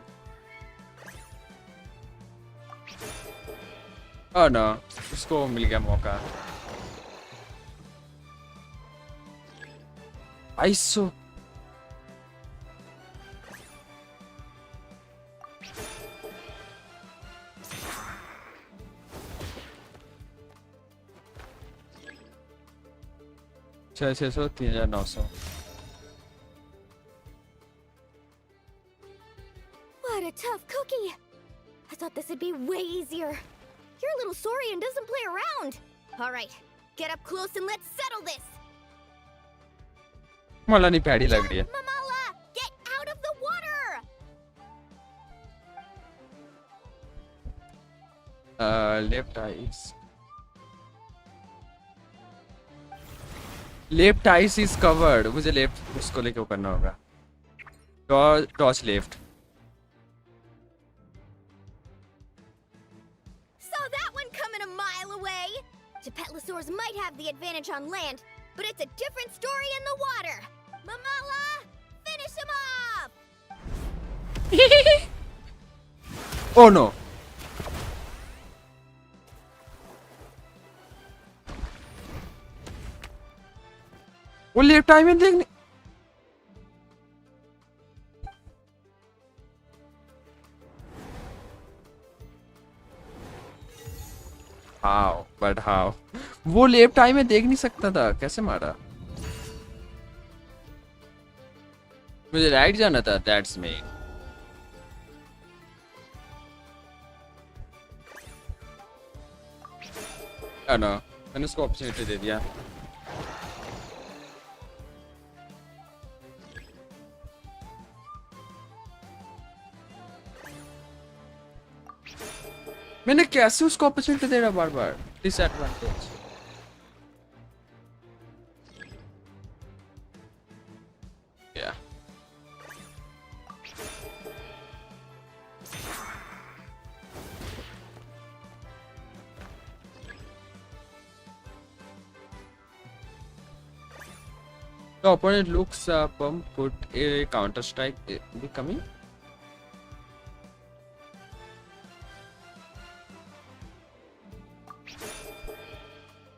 oh no उसको मिल गया मौका 200 600 3900 What a tough cookie! I thought this would be way easier. Your little Saurian doesn't play around. All right, get up close and let's settle this. मला नहीं पैडी लग रही है Mamala, get out of the water! Left ice is covered मुझे left उसको लेके वो करना होगा torch left Saw that one coming a mile away. Gepetlosaurs might have the advantage on land, but it's a different story in the water. Mamala, finish him off! oh no वो left time में देखने how वो left time में देख नहीं सकता था कैसे मारा मुझे राइट जाना था दैट्स मी नो मैंने उसको अपॉर्चुनिटी दे दिया मैंने कैसे उसको अपॉर्चुनिटी दे रहा बार बार डिसएडवांटेज या The opponent looks up, put a counter strike. Be coming.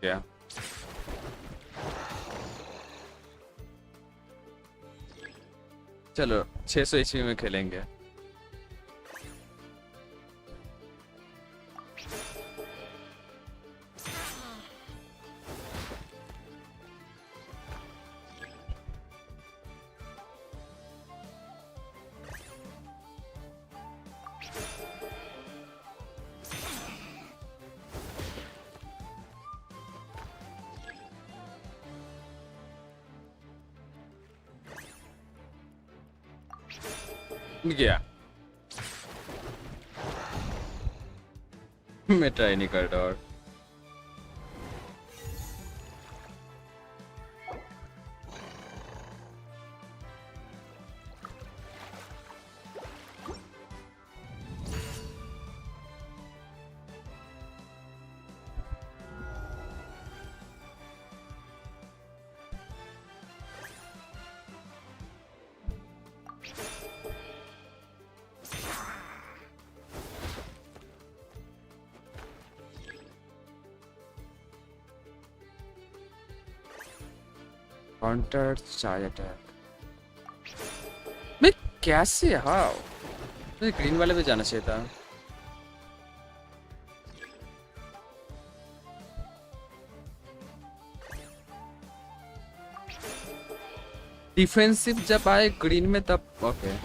Yeah. चलो 600 ईस्वी में खेलेंगे गया मैं ट्राई नहीं कर रहा और काउंटर चार्ज अटैक। मैं कैसे? हाउ? मुझे ग्रीन वाले पे जाना चाहिए था। डिफेंसिव जब आए ग्रीन में तब ओके।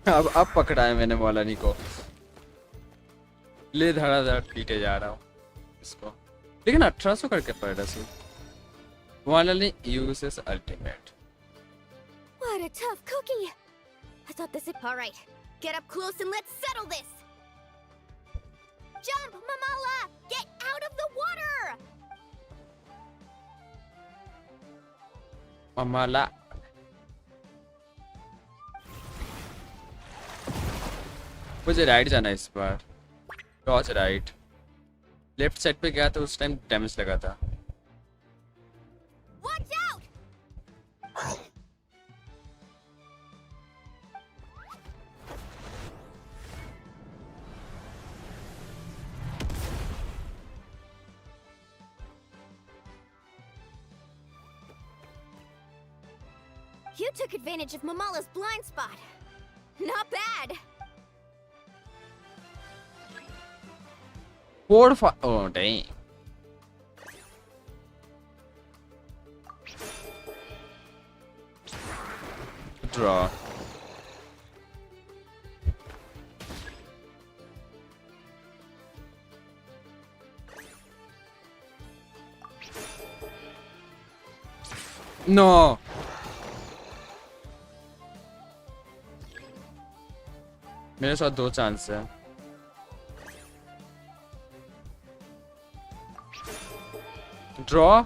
अब पकड़ा है मैंने मौलानी को। ले धड़ाधड़ पीटे जा रहा हूँ इसको, लेकिन 1800 करके पड़ रहा है। Maulani uses ultimate. What a tough cookie. I thought this is all right. Get up close and let's settle this. Jump, Mamala! Get out of the water! ममाला मुझे राइट जाना है इस बार। Torch right. लेफ्ट साइड पे गया तो उस time damage लगा था। Watch out! You took advantage of Mamala's blind spot. Not bad. 4 5 oh dang. Draw. No. मेरे साथ 2 चांस है। ड्रॉ।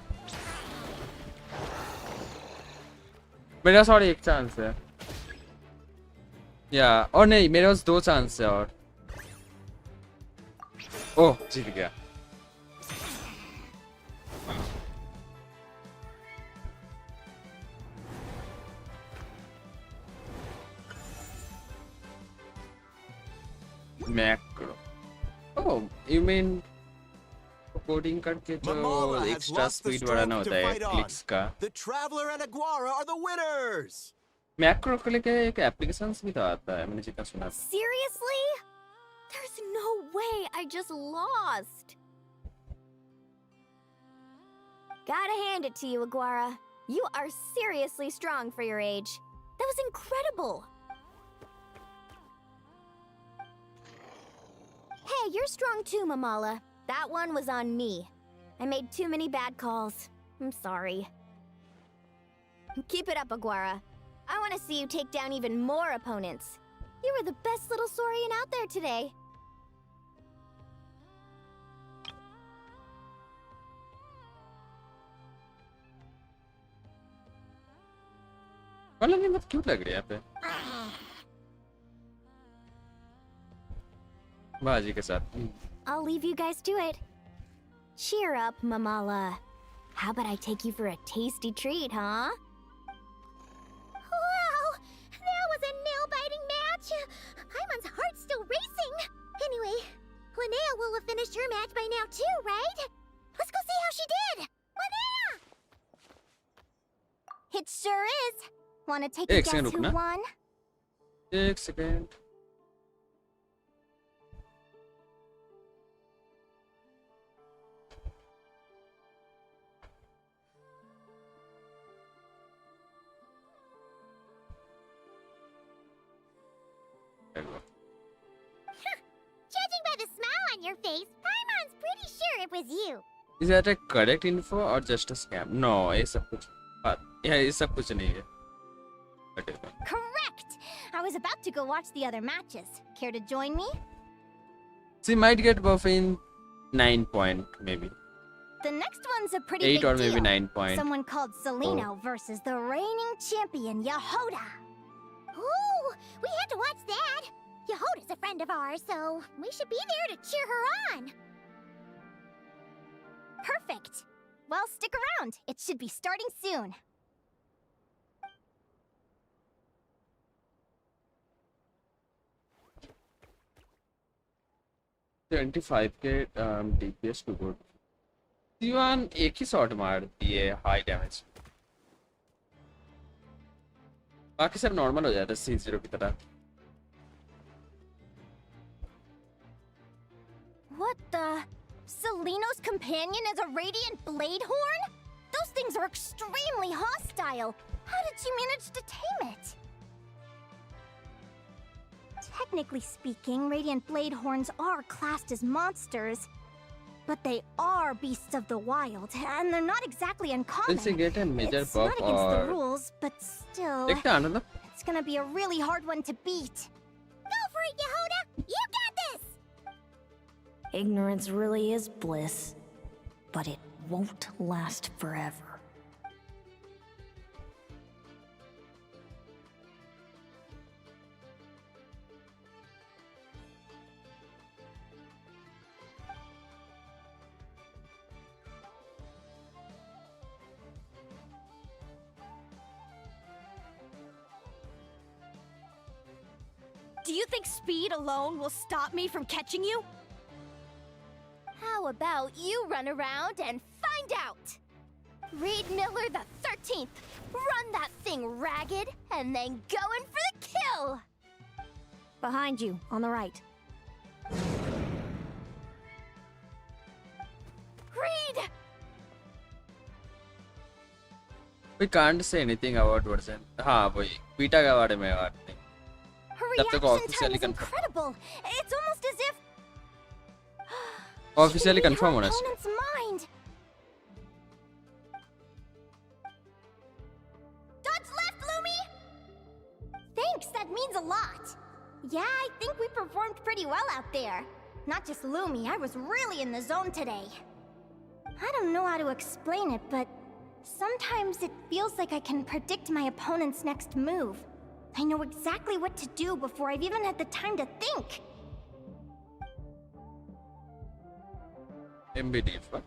मेरे पास और 1 चांस है। या और नहीं, मेरे पास 2 चांस है और। ओह जीत गया। Macro. Oh you mean coding करके जो Mamala has extra lost the speed बढ़ाना strength to होता है fight on. क्लिक्स का। The Traveler and Aguara are the winners! Macro के लिए एक एप्लीकेशंस भी तो आता है, मैंने जितना सुना था। Seriously? There's no way I just lost. Gotta hand it to you, Aguara. You are seriously strong for your age. That was incredible. Hey, you're strong too, Mamala. That one was on me. I made too many bad calls. I'm sorry. Keep it up, Aguara. I want to see you take down even more opponents. You were the best little Saurian out there today. वाला नहीं, बहुत cute लग रही है यहाँ पे बाजी के साथ। I'll leave you guys to it. Cheer up, Mamala. How about I take you for a tasty treat, huh? Wow, that was a nail-biting match. Imon's heart's still racing. Anyway, Linnea will have finished her match by now too, right? Let's go see how she did. Linnea! It sure is. Want to take a एक second guess who रुकना। won? 1 second. Judging by the smile on your face, Paimon's pretty sure it was you. Is that a correct info or just a scam? No, ये सब कुछ नहीं है। Correct! I was about to go watch the other matches. Care to join me? She might get buff in 9 point, maybe. The next one's a pretty 8 big or deal. maybe 9 point. Someone called Seleno versus the reigning champion, Yehoda. Ooh, we have to watch that. Yehoda's a friend of ours, so we should be there to cheer her on. Perfect. Well, stick around. It should be starting soon. $25K DPS to good. Sivan एक ही shot मार दिए high damage, बाकी सब normal हो जाता है C0 की तरह. What the? Seleno's companion is a radiant blade horn? Those things are extremely hostile. How did she manage to tame it? Technically speaking, radiant blade horns are classed as monsters. But they are beasts of the wild, and they're not exactly uncommon. Will she get a major It's buff not against or? the rules, but still, देखते हैं ना. it's gonna be a really hard one to beat. Go for it, Yehoda! You got this! Ignorance really is bliss, but it won't last forever. Do you think speed alone will stop me from catching you? How about you run around and find out? Reed Miller the 13th, run that thing ragged and then go in for the kill! Behind you, on the right. Reed! We can't say anything about version. हाँ वही beta के बारे में बात नहीं. Her Jab tak reaction time officially is confirm. incredible. It's almost as if Officially she can read confirm her होना चाहिए. opponent's mind. Dodge left, Lumi! Thanks, that means a lot. Yeah, I think we performed pretty well out there. Not just Lumi, I was really in the zone today. I don't know how to explain it, but sometimes it feels like I can predict my opponent's next move. I know exactly what to do before I've even had the time to think. MBD what?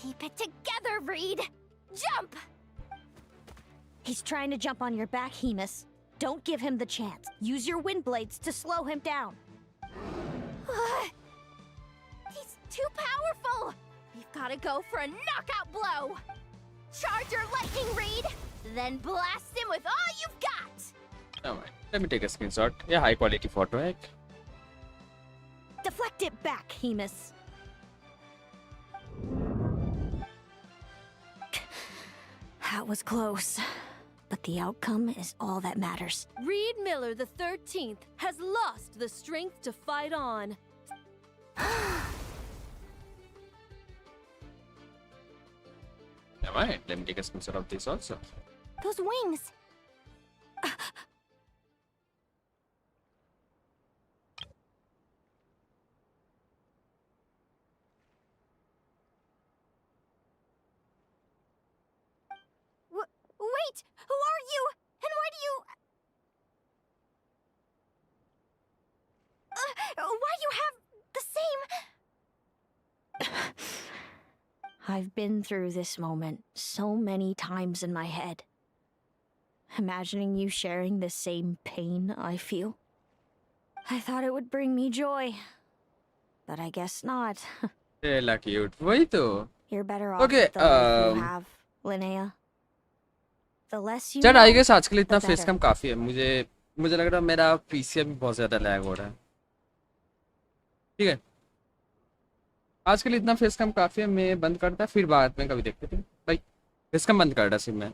Keep it together, Reed! Jump! He's trying to jump on your back, Hemus. Don't give him the chance. Use your wind blades to slow him down. He's too powerful! We've gotta go for a knockout blow! Charge your lightning, Reed! Then blast him with all you've got! Alright, let me take a screenshot. Yeah, high quality photo है. Deflect it back, Hemus. That was close. But the outcome is all that matters. Reed Miller the 13th has lost the strength to fight on. Alright, let me take a screenshot of this also. Those wings! Wait! Who are you? And why do you... why you have the same... I've been through this moment so many times in my head. Imagining you sharing the same pain I feel. I thought it would bring me joy. But I guess not. Hella cute. वही तो. You're better off Okay, with the life you have, Linnea. The less you चल know, I guess आज के लिए इतना the face better. कम काफी है. मुझे लग रहा है मेरा पीसी अभी बहुत ज्यादा लैग हो रहा है. ठीक है, आज के लिए इतना फेस कम काफी है. मैं बंद करता, फिर बाद में कभी देखते थे भाई. फेस कम बंद कर रहा सिम में.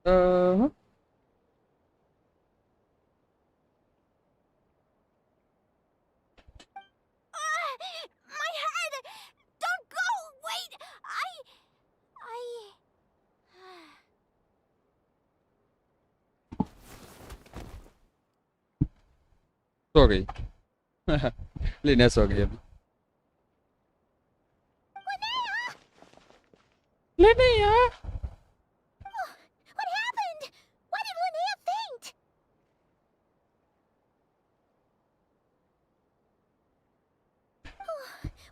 Uh, My head! Don't go! Wait! I... सो गई। लिनिया सो गई अभी। लिनिया What happened? Why did Linnea faint?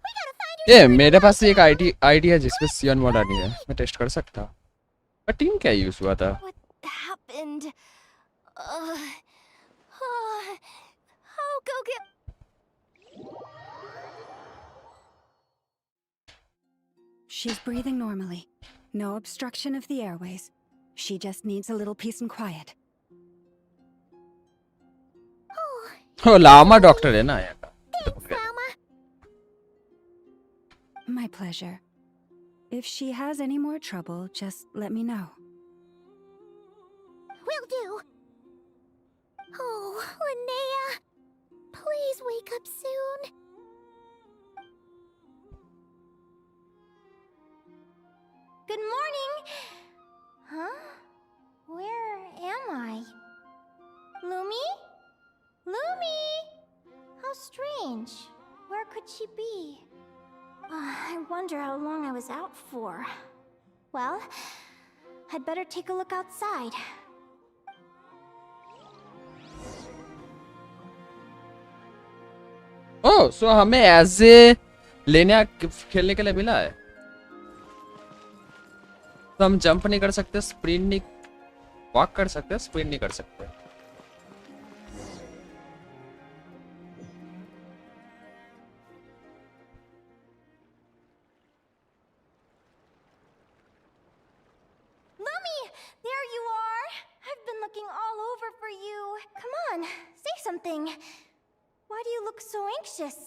We gotta find her. ये मेरे पास एक आईडी है जिसमें सियन मोड नहीं है, मैं टेस्ट कर सकता। पर टीम क्या यूज हुआ था? What happened? I'll go get. She's breathing normally. No obstruction of the airways. She just needs a little peace and quiet. ओ लामा डॉक्टर है ना यहाँ का। Thanks, Mama. My pleasure. If she has any more trouble, just let me know. Will do. Oh, Linnea. Please wake up soon. Good morning. Huh? Where am I? Lumi? Lumi! How strange. Where could she be? I wonder how long I was out for. Well, I'd better take a look outside. ओह सो हमें as a लेनिया खेलने के लिए मिला है। तो हम jump नहीं कर सकते, स्प्रिंट नहीं, वॉक कर सकते, स्प्रिंट नहीं कर सकते। Lumi! There you are! I've been looking all over for you. Come on, say something. Why do you look so anxious?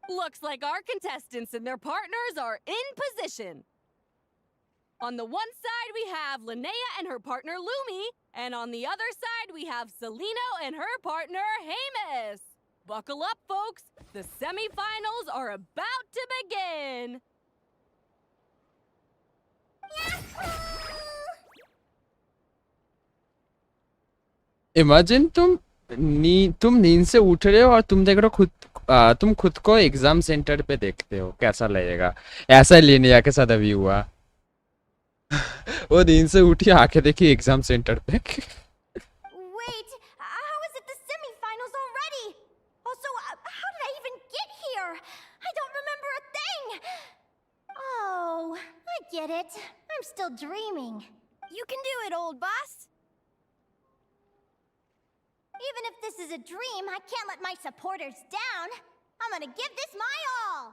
Looks like our contestants and their partners are in position. On the one side, we have Linnea and her partner Lumi, and on the other side, we have Celino and her partner Hamus. Buckle up, folks. The semifinals are about to begin. Imagine तुम नींद से उठ रहे हो और तुम देख रहे हो तुम खुद को एग्जाम सेंटर पे देखते हो, कैसा लगेगा? ऐसा लिनिया के साथ अभी हुआ। वो नींद से उठी, आंखें देखी एग्जाम सेंटर पे। Wait, how is it the semifinals already? Also, how did I even get here? I don't remember a thing. Oh, I get it. I'm still dreaming. You can do it, old boss. Even if this is a dream, I can't let my supporters down. I'm gonna give this my all.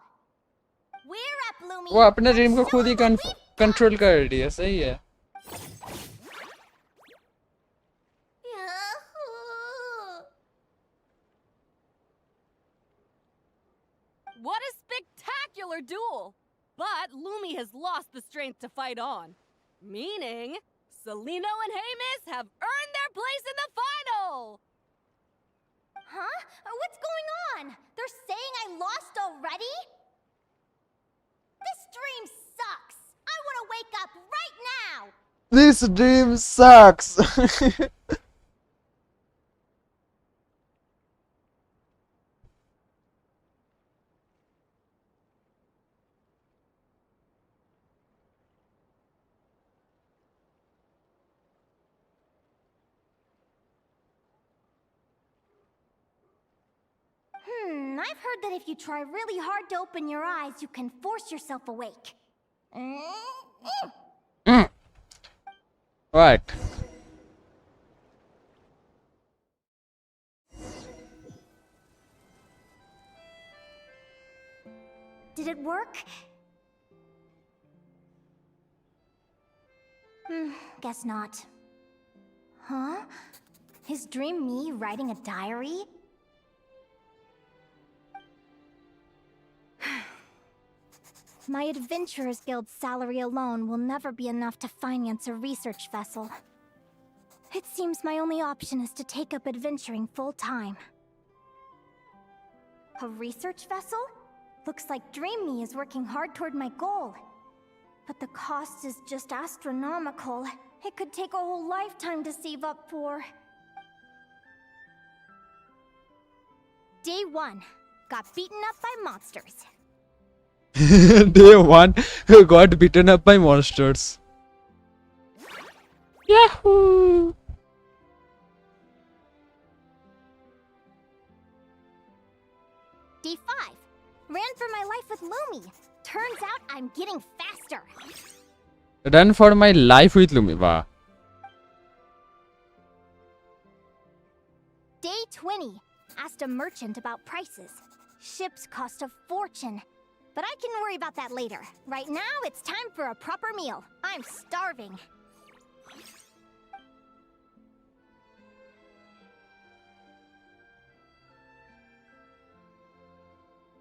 We're up, Lumi. वो अपने dream को खुद ही control कर रही है, सही है। What a spectacular duel! But Lumi has lost the strength to fight on. Meaning, Celino and Hamus have earned their place in the final! Huh? What's going on? They're saying I lost already? This dream sucks. I want to wake up right now. This dream sucks. I've heard that if you try really hard to open your eyes, you can force yourself awake. What? Did it work? Guess not. Huh? Is Dream me writing a diary? My Adventurers Guild's salary alone will never be enough to finance a research vessel. It seems my only option is to take up adventuring full-time. A research vessel? Looks like Dream Me is working hard toward my goal. But the cost is just astronomical. It could take a whole lifetime to save up for. Day 1. Got beaten up by monsters. Day 1 got beaten up by monsters. Yahoo! Day 5. Ran for my life with Lumi. Turns out I'm getting faster. Run for my life with Lumi. Wow. Day 20. Asked a merchant about prices. Ships cost a fortune. But I can worry about that later. Right now, it's time for a proper meal. I'm starving.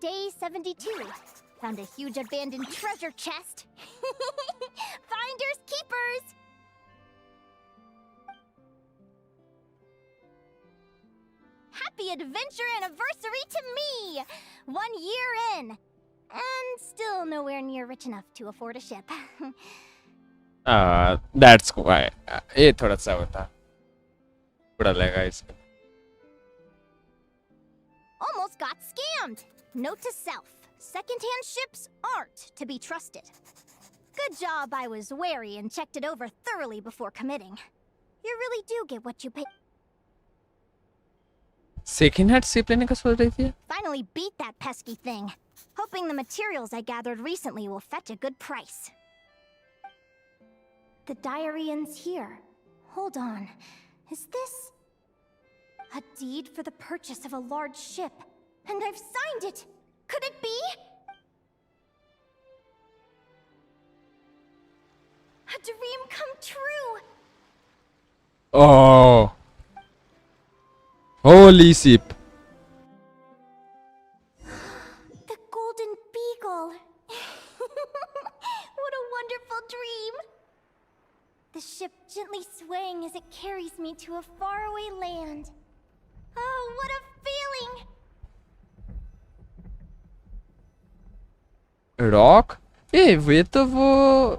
Day 72. Found a huge abandoned treasure chest. Finders keepers! Happy adventure anniversary to me! 1 year in. And still nowhere near rich enough to afford a ship. That's why. ये थोड़ा सा होता बुरा लगा इसको. Almost got scammed. Note to self. Second-hand ships aren't to be trusted. Good job I was wary and checked it over thoroughly before committing. You really do get what you pay. Second hand ship लेने का सोच रही थी. Finally beat that pesky thing. Hoping the materials I gathered recently will fetch a good price. The diary ends here. Hold on. Is this a deed for the purchase of a large ship? And I've signed it! Could it be? A dream come true! Oh. Holy ship. The Golden Beagle! What a wonderful dream! The ship gently swaying as it carries me to a faraway land. Oh, what a feeling! Rock a way तो वो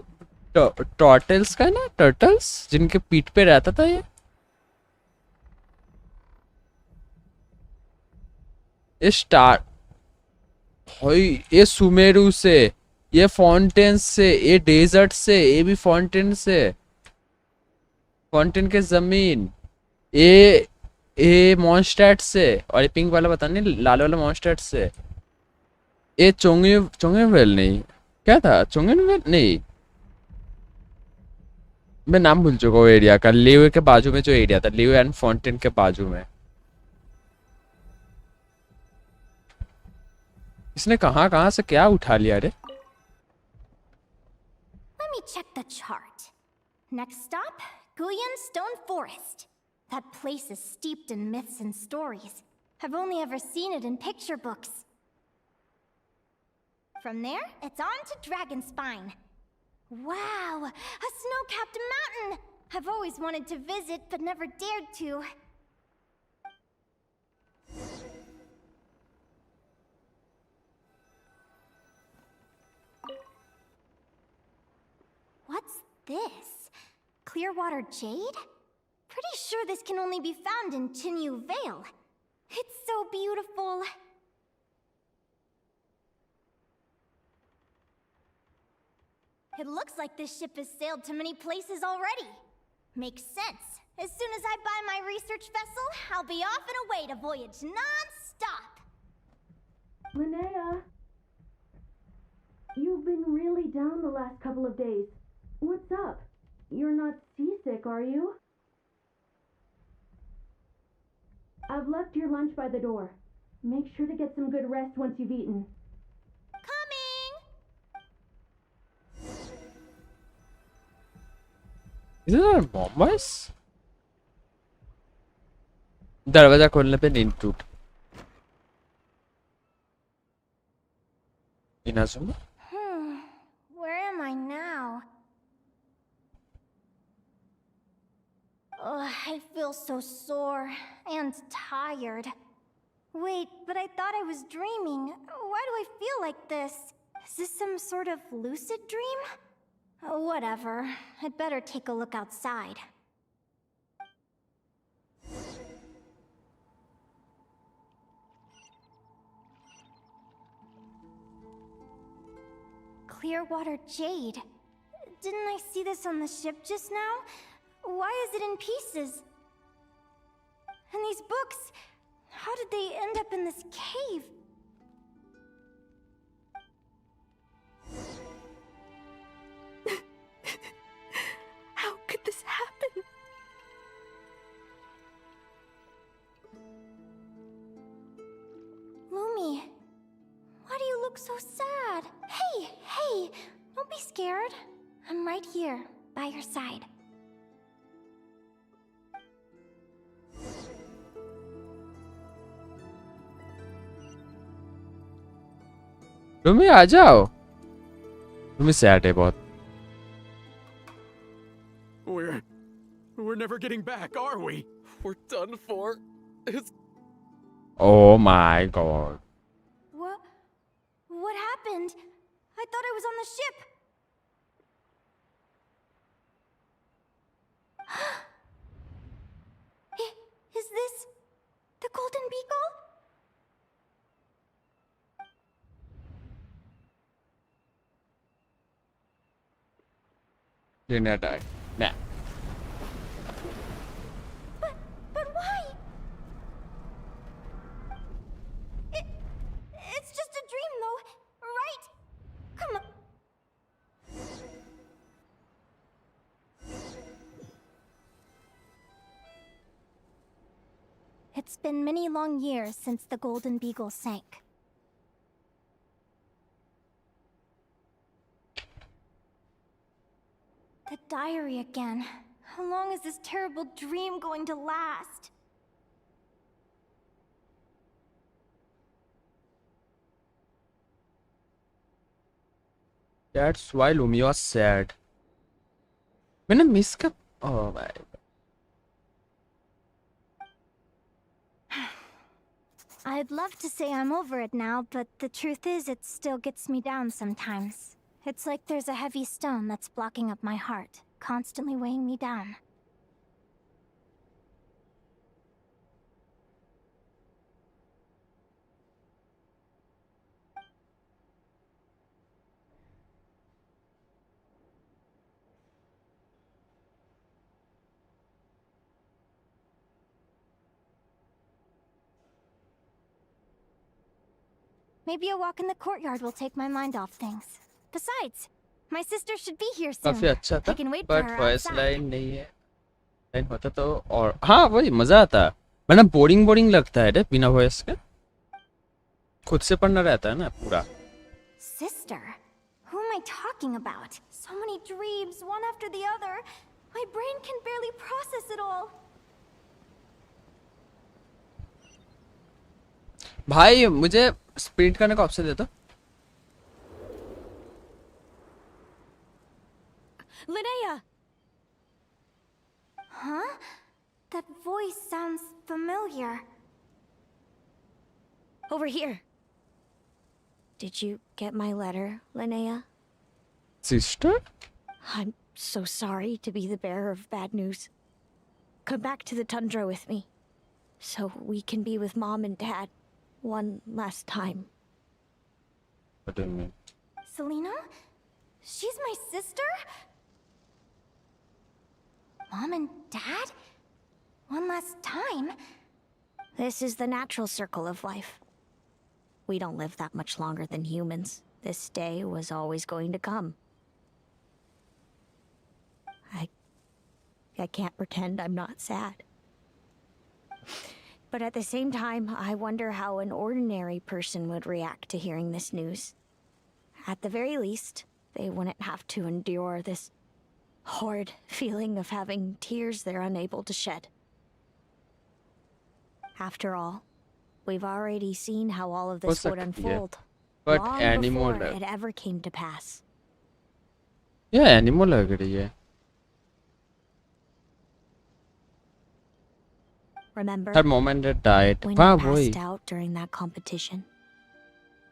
turtles का है ना. Turtles जिनके पीठ पे रहता था ये स्टार. भाई ये सुमेरु से, ये फाउंटेन से, ये डेजर्ट से, ये भी फाउंटेन से, फाउंटेन के जमीन, ये मॉन्स्टैट से, और ये पिंक वाला पता नहीं लाल वाला मॉन्स्टैट से. ये चोंगेवेल नहीं, क्या था चोंगेवेल नहीं, मैं नाम भूल चुका हूँ एरिया का. लियो के बाजू में जो एरिया था, लियो एंड फाउंटेन के बाजू में. इसने कहाँ से क्या उठा लिया रे. Let me check the chart. Next stop, Guyan Stone Forest. That place is steeped in myths and stories. I've only ever seen it in picture books. From there, it's on to Dragon Spine. Wow, a snow-capped mountain! I've always wanted to visit, but never dared to. What's this? Clearwater jade? Pretty sure this can only be found in Chinyu Vale. It's so beautiful. It looks like this ship has sailed to many places already. Makes sense. As soon as I buy my research vessel, I'll be off and away to voyage non-stop. Linnea, you've been really down the last couple of days. What's up? You're not seasick, are you? I've left your lunch by the door. Make sure to get some good rest once you've eaten. Coming! Is it our mom voice? दरवाजा खोलने पे नींद टूट. Inazuma? still so sore and tired. Wait, but I thought I was dreaming. Why do I feel like this? Is this some sort of lucid dream? Whatever. I'd better take a look outside. Clearwater jade. Didn't I see this on the ship just now? Why is it in pieces? And these books, how did they end up in this cave? How could this happen? Lumi, why do you look so sad? Hey, don't be scared. I'm right here, by your side. Lumi आ जाओ। Lumi sad है बहुत। We're never getting back, are we? We're done for. It's... Oh my god. What happened? I thought I was on the ship. Is this the Golden Beagle? Linnea died. Nah. But why? It's just a dream, though, right? Come on. It's been many long years since the Golden Beagle sank. The diary again. How long is this terrible dream going to last? That's why Lumi was sad. मैंने miss कर oh my god. I'd love to say I'm over it now, but the truth is it still gets me down sometimes. It's like there's a heavy stone that's blocking up my heart, constantly weighing me down. Maybe a walk in the courtyard will take my mind off things. Besides, my sister should be here soon. काफी अच्छा था I can wait for but her voice outside. Line नहीं है line होता तो और हाँ वही मजा आता वरना बोरिंग लगता है रे बिना वॉइस के खुद से पढ़ना रहता है ना पूरा Sister? Who am I talking about? So many dreams, one after the other. My brain can barely process it all. भाई मुझे स्प्रिंट करने का ऑप्शन दे दो Linnea! Huh? That voice sounds familiar. Over here. Did you get my letter, Linnea? sister I'm so sorry to be the bearer of bad news. Come back to the tundra with me, so we can be with Mom and Dad one last time. what do you mean Selena? She's my sister? Mom and Dad? One last time? This is the natural circle of life. We don't live that much longer than humans. This day was always going to come. I can't pretend I'm not sad. But at the same time, I wonder how an ordinary person would react to hearing this news. At the very least, they wouldn't have to endure this horrid feeling of having tears they're unable to shed. After all, we've already seen how all of this would unfold but long animal before it ever came to pass. yeah animal लग रही है Remember? That moment it died. When हाँ you वही. passed out during that competition.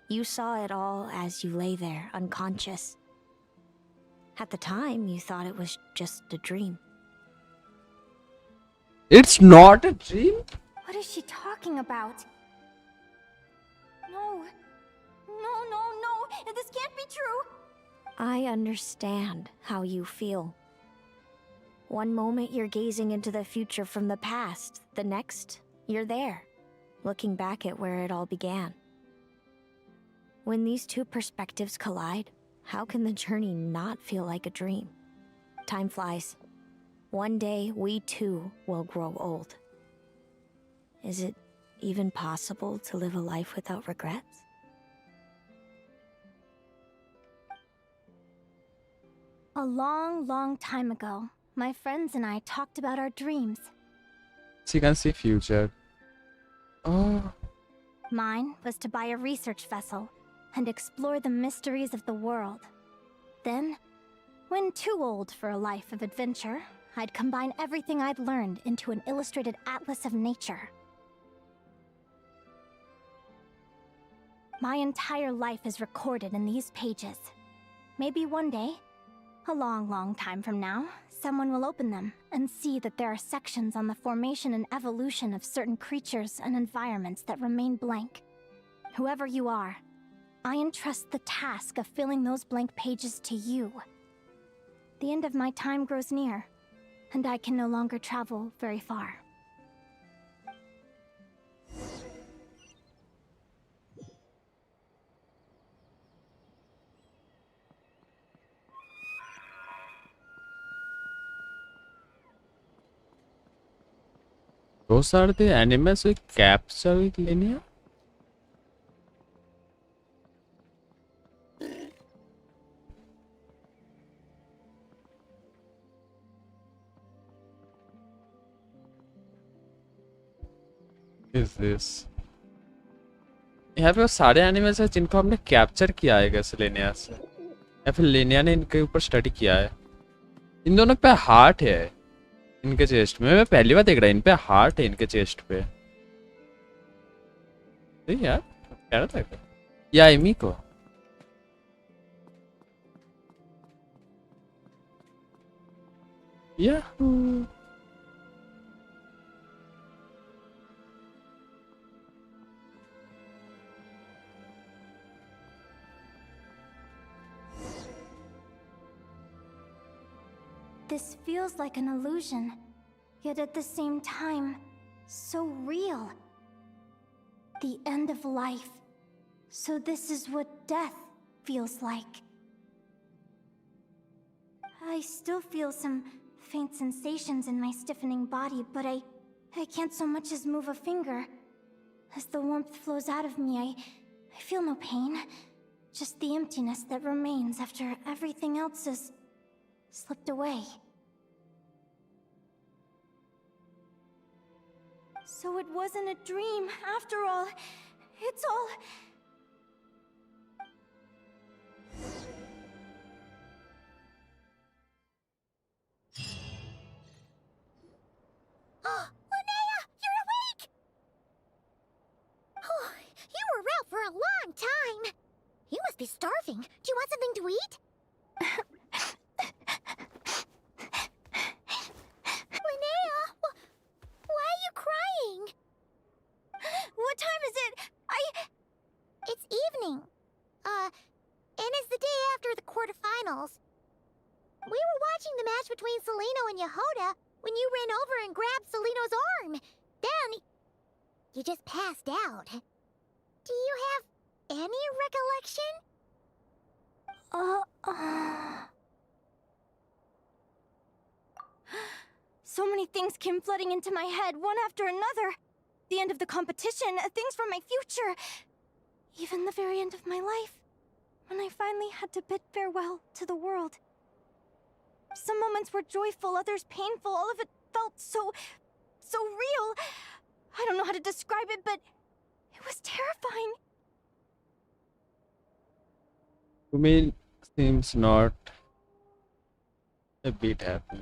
You saw it all as you lay there, unconscious. At the time, you thought it was just a dream. It's not a dream. What is she talking about? No. No. This can't be true. I understand how you feel. One moment you're gazing into the future from the past, the next, you're there, looking back at where it all began. When these two perspectives collide, how can the journey not feel like a dream? Time flies. One day, we too will grow old. Is it even possible to live a life without regrets? A long time ago, my friends and I talked about our dreams. She can see future. Oh. Mine was to buy a research vessel and explore the mysteries of the world. Then, when too old for a life of adventure, I'd combine everything I'd learned into an illustrated atlas of nature. My entire life is recorded in these pages. Maybe one day, a long time from now, someone will open them and see that there are sections on the formation and evolution of certain creatures and environments that remain blank. Whoever you are, I entrust the task of filling those blank pages to you. The end of my time grows near, and I can no longer travel very far. Those are the animals we capture with Linnea? Is this? यहाँ पे वो सारे animals हैं जिनको हमने capture किया है कैसे लिनिया से या फिर लिनिया ने इनके ऊपर स्टडी किया है. इन दोनों पे हार्ट है इनके चेस्ट में. मैं पहली बार देख रहा इन पे हार्ट है इनके चेस्ट पे. सही यार कह रहा था या एमी को. या This feels like an illusion, yet at the same time, so real. The end of life. So this is what death feels like. I still feel some faint sensations in my stiffening body, but I can't so much as move a finger. As the warmth flows out of me, I feel no pain. Just the emptiness that remains after everything else is slipped away. So it wasn't a dream, after all. It's all... Linnea, you're awake! Oh, you were out for a long time. You must be starving. Do you want something to eat? Linnea, why are you crying? What time is it? It's evening. And it's the day after the quarterfinals. We were watching the match between Celino and Yehoda when you ran over and grabbed Celino's arm. Then, you just passed out. Do you have any recollection? So many things came flooding into my head, one after another. The end of the competition, things from my future. Even the very end of my life. When I finally had to bid farewell to the world. Some moments were joyful, others painful. All of it felt so real. I don't know how to describe it, but it was terrifying. to me seems not a bit happy.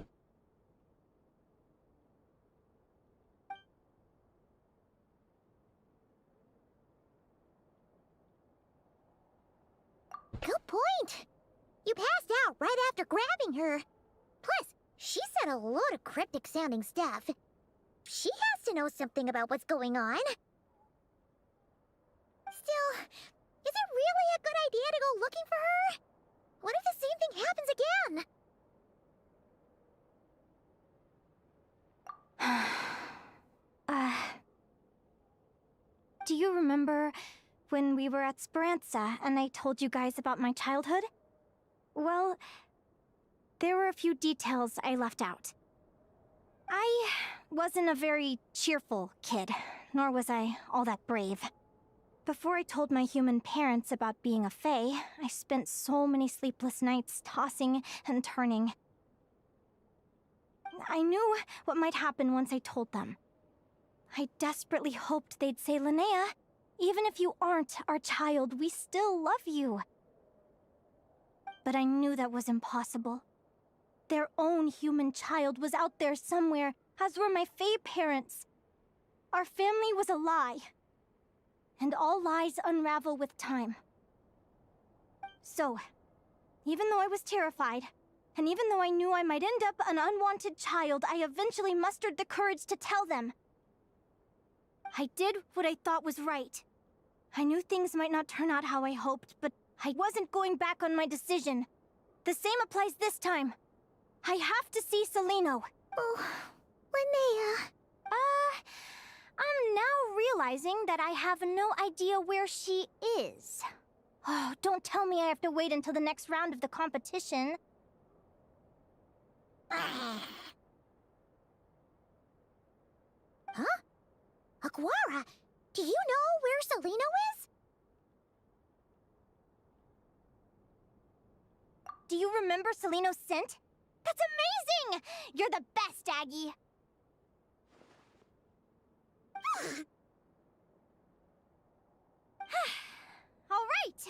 point. You passed out right after grabbing her. Plus, she said a load of cryptic-sounding stuff. She has to know something about what's going on. Still, is it really a good idea to go looking for her? What if the same thing happens again? Do you remember when we were at Speranza and I told you guys about my childhood? Well, there were a few details I left out. I wasn't a very cheerful kid, nor was I all that brave. Before I told my human parents about being a fae, I spent so many sleepless nights tossing and turning. I knew what might happen once I told them. I desperately hoped they'd say, Linnea, even if you aren't our child, we still love you. But I knew that was impossible. Their own human child was out there somewhere, as were my fae parents. Our family was a lie. And all lies unravel with time. So, even though I was terrified, and even though I knew I might end up an unwanted child, I eventually mustered the courage to tell them. I did what I thought was right. I knew things might not turn out how I hoped, but I wasn't going back on my decision. The same applies this time. I have to see Celino. Oh, Linnea. I'm now realizing that I have no idea where she is. Oh, don't tell me I have to wait until the next round of the competition. Huh? Aguara, do you know where Celino is? Do you remember Celino's scent? That's amazing! You're the best, Aggie! All right,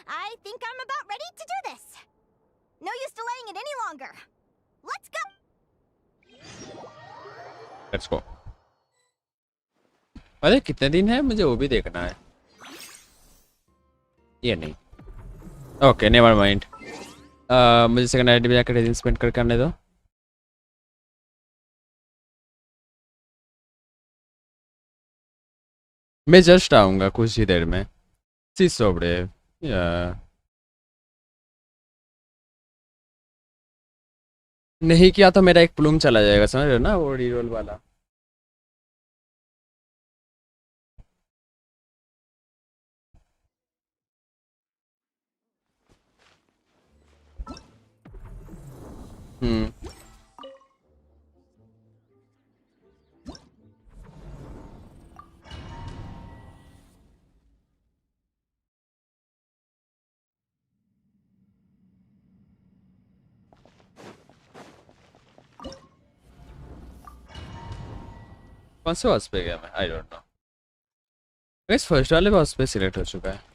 I think I'm about ready to do this. No use delaying it any longer. Let's go. Let's go. अरे कितने दिन है मुझे वो भी देखना है ये नहीं ओके नेवर माइंड मुझे सेकंड आईडी में जाकर रेजिन स्पेंड करके आने दो मैं जस्ट आऊँगा कुछ ही देर में सी सोबरे या नहीं किया तो मेरा एक प्लूम चला जाएगा समझ रहे हो ना वो रीरोल वाला कौन से बॉस पे गया मैं I don't know guys first वाले बॉस पे सिलेक्ट हो चुका है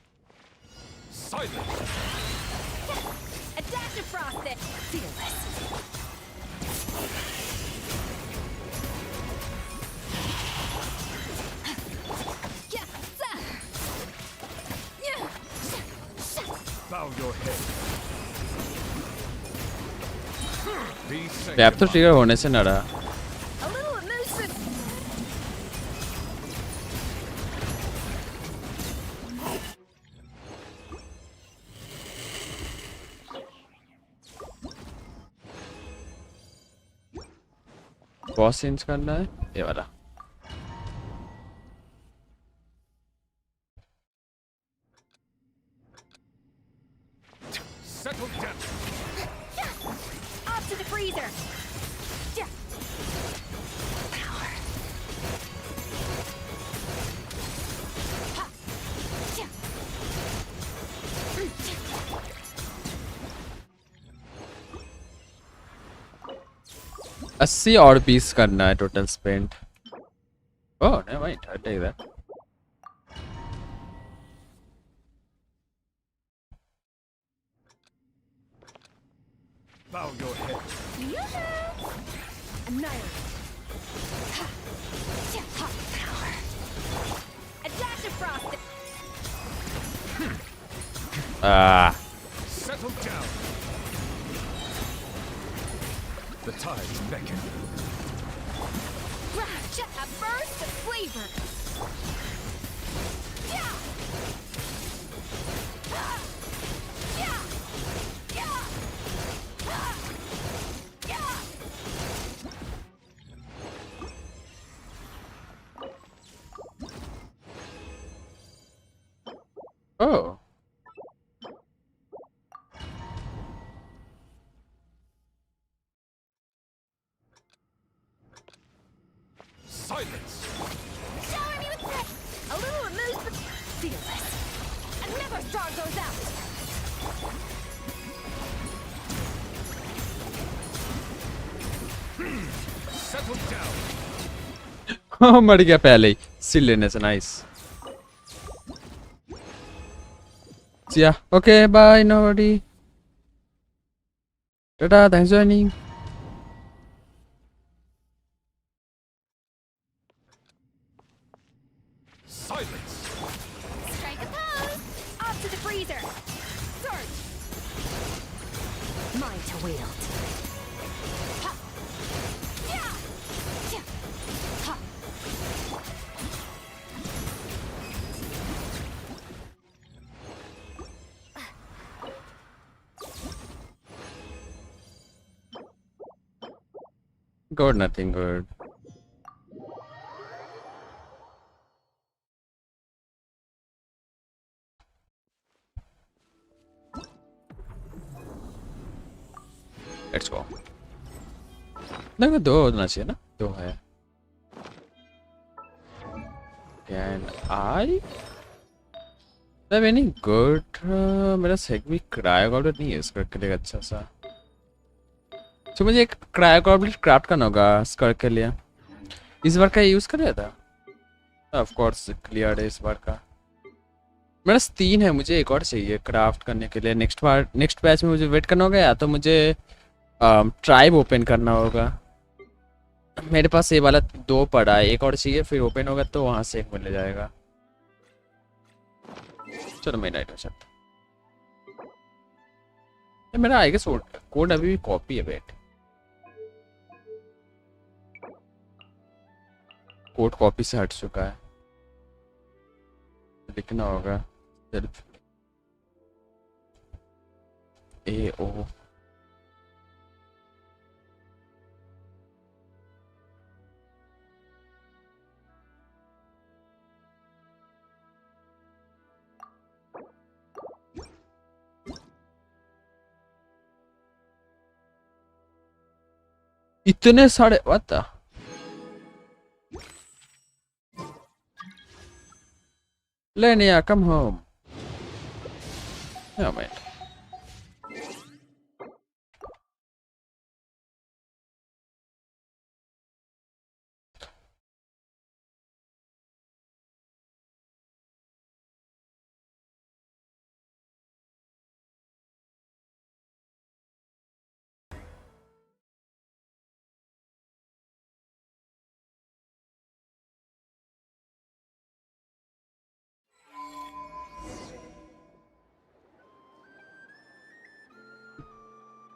अब तो ट्रिगर होने से ना रहा बॉस चेंज करना है ये वाला Up to the freezer. अस्सी और 20 करना है total spend oh never mind I take that Bow your head. Annihilate. Power. A dash of frost. Settle down. The tides beckon. A burst of flavor. Yeah. Yeah. Yeah. Yeah. Oh. Silence. Shower me with that. A little amused but fearless. And never star goes out. Settle down. Oh, मर गया पहले ही seal लेने से nice yeah okay bye nobody ta thanks for joining Silence. Strike a pose. Off to the freezer. Surge. Mine to wield. Ha. Yeah. Yeah. Ha. good nothing good let's go देखो दो होना चाहिए ना दो है can I तब any good मेरा सेग भी क्रायो गॉब्लेट नहीं है इसका के लिए अच्छा सा तो मुझे एक क्रायो गॉब्लेट क्राफ्ट करना होगा स्कर के लिए इस बार का यूज कर लिया था ऑफ कोर्स क्लियर है इस बार का मेरा 3 है मुझे एक और चाहिए क्राफ्ट करने के लिए नेक्स्ट बैच में मुझे वेट करना होगा या तो मुझे ट्राइब ओपन करना होगा मेरे पास ये वाला 2 पड़ा है एक और चाहिए फिर ओपन होगा तो वहां से एक मिल जाएगा चलो मैं नाइट में चलता मेरा आएगा कोड अभी भी कॉपी है वेट कोड कॉपी से हट चुका है लिखना होगा सिर्फ ए ओ इतने सारे what the Linnea, come home. Oh man.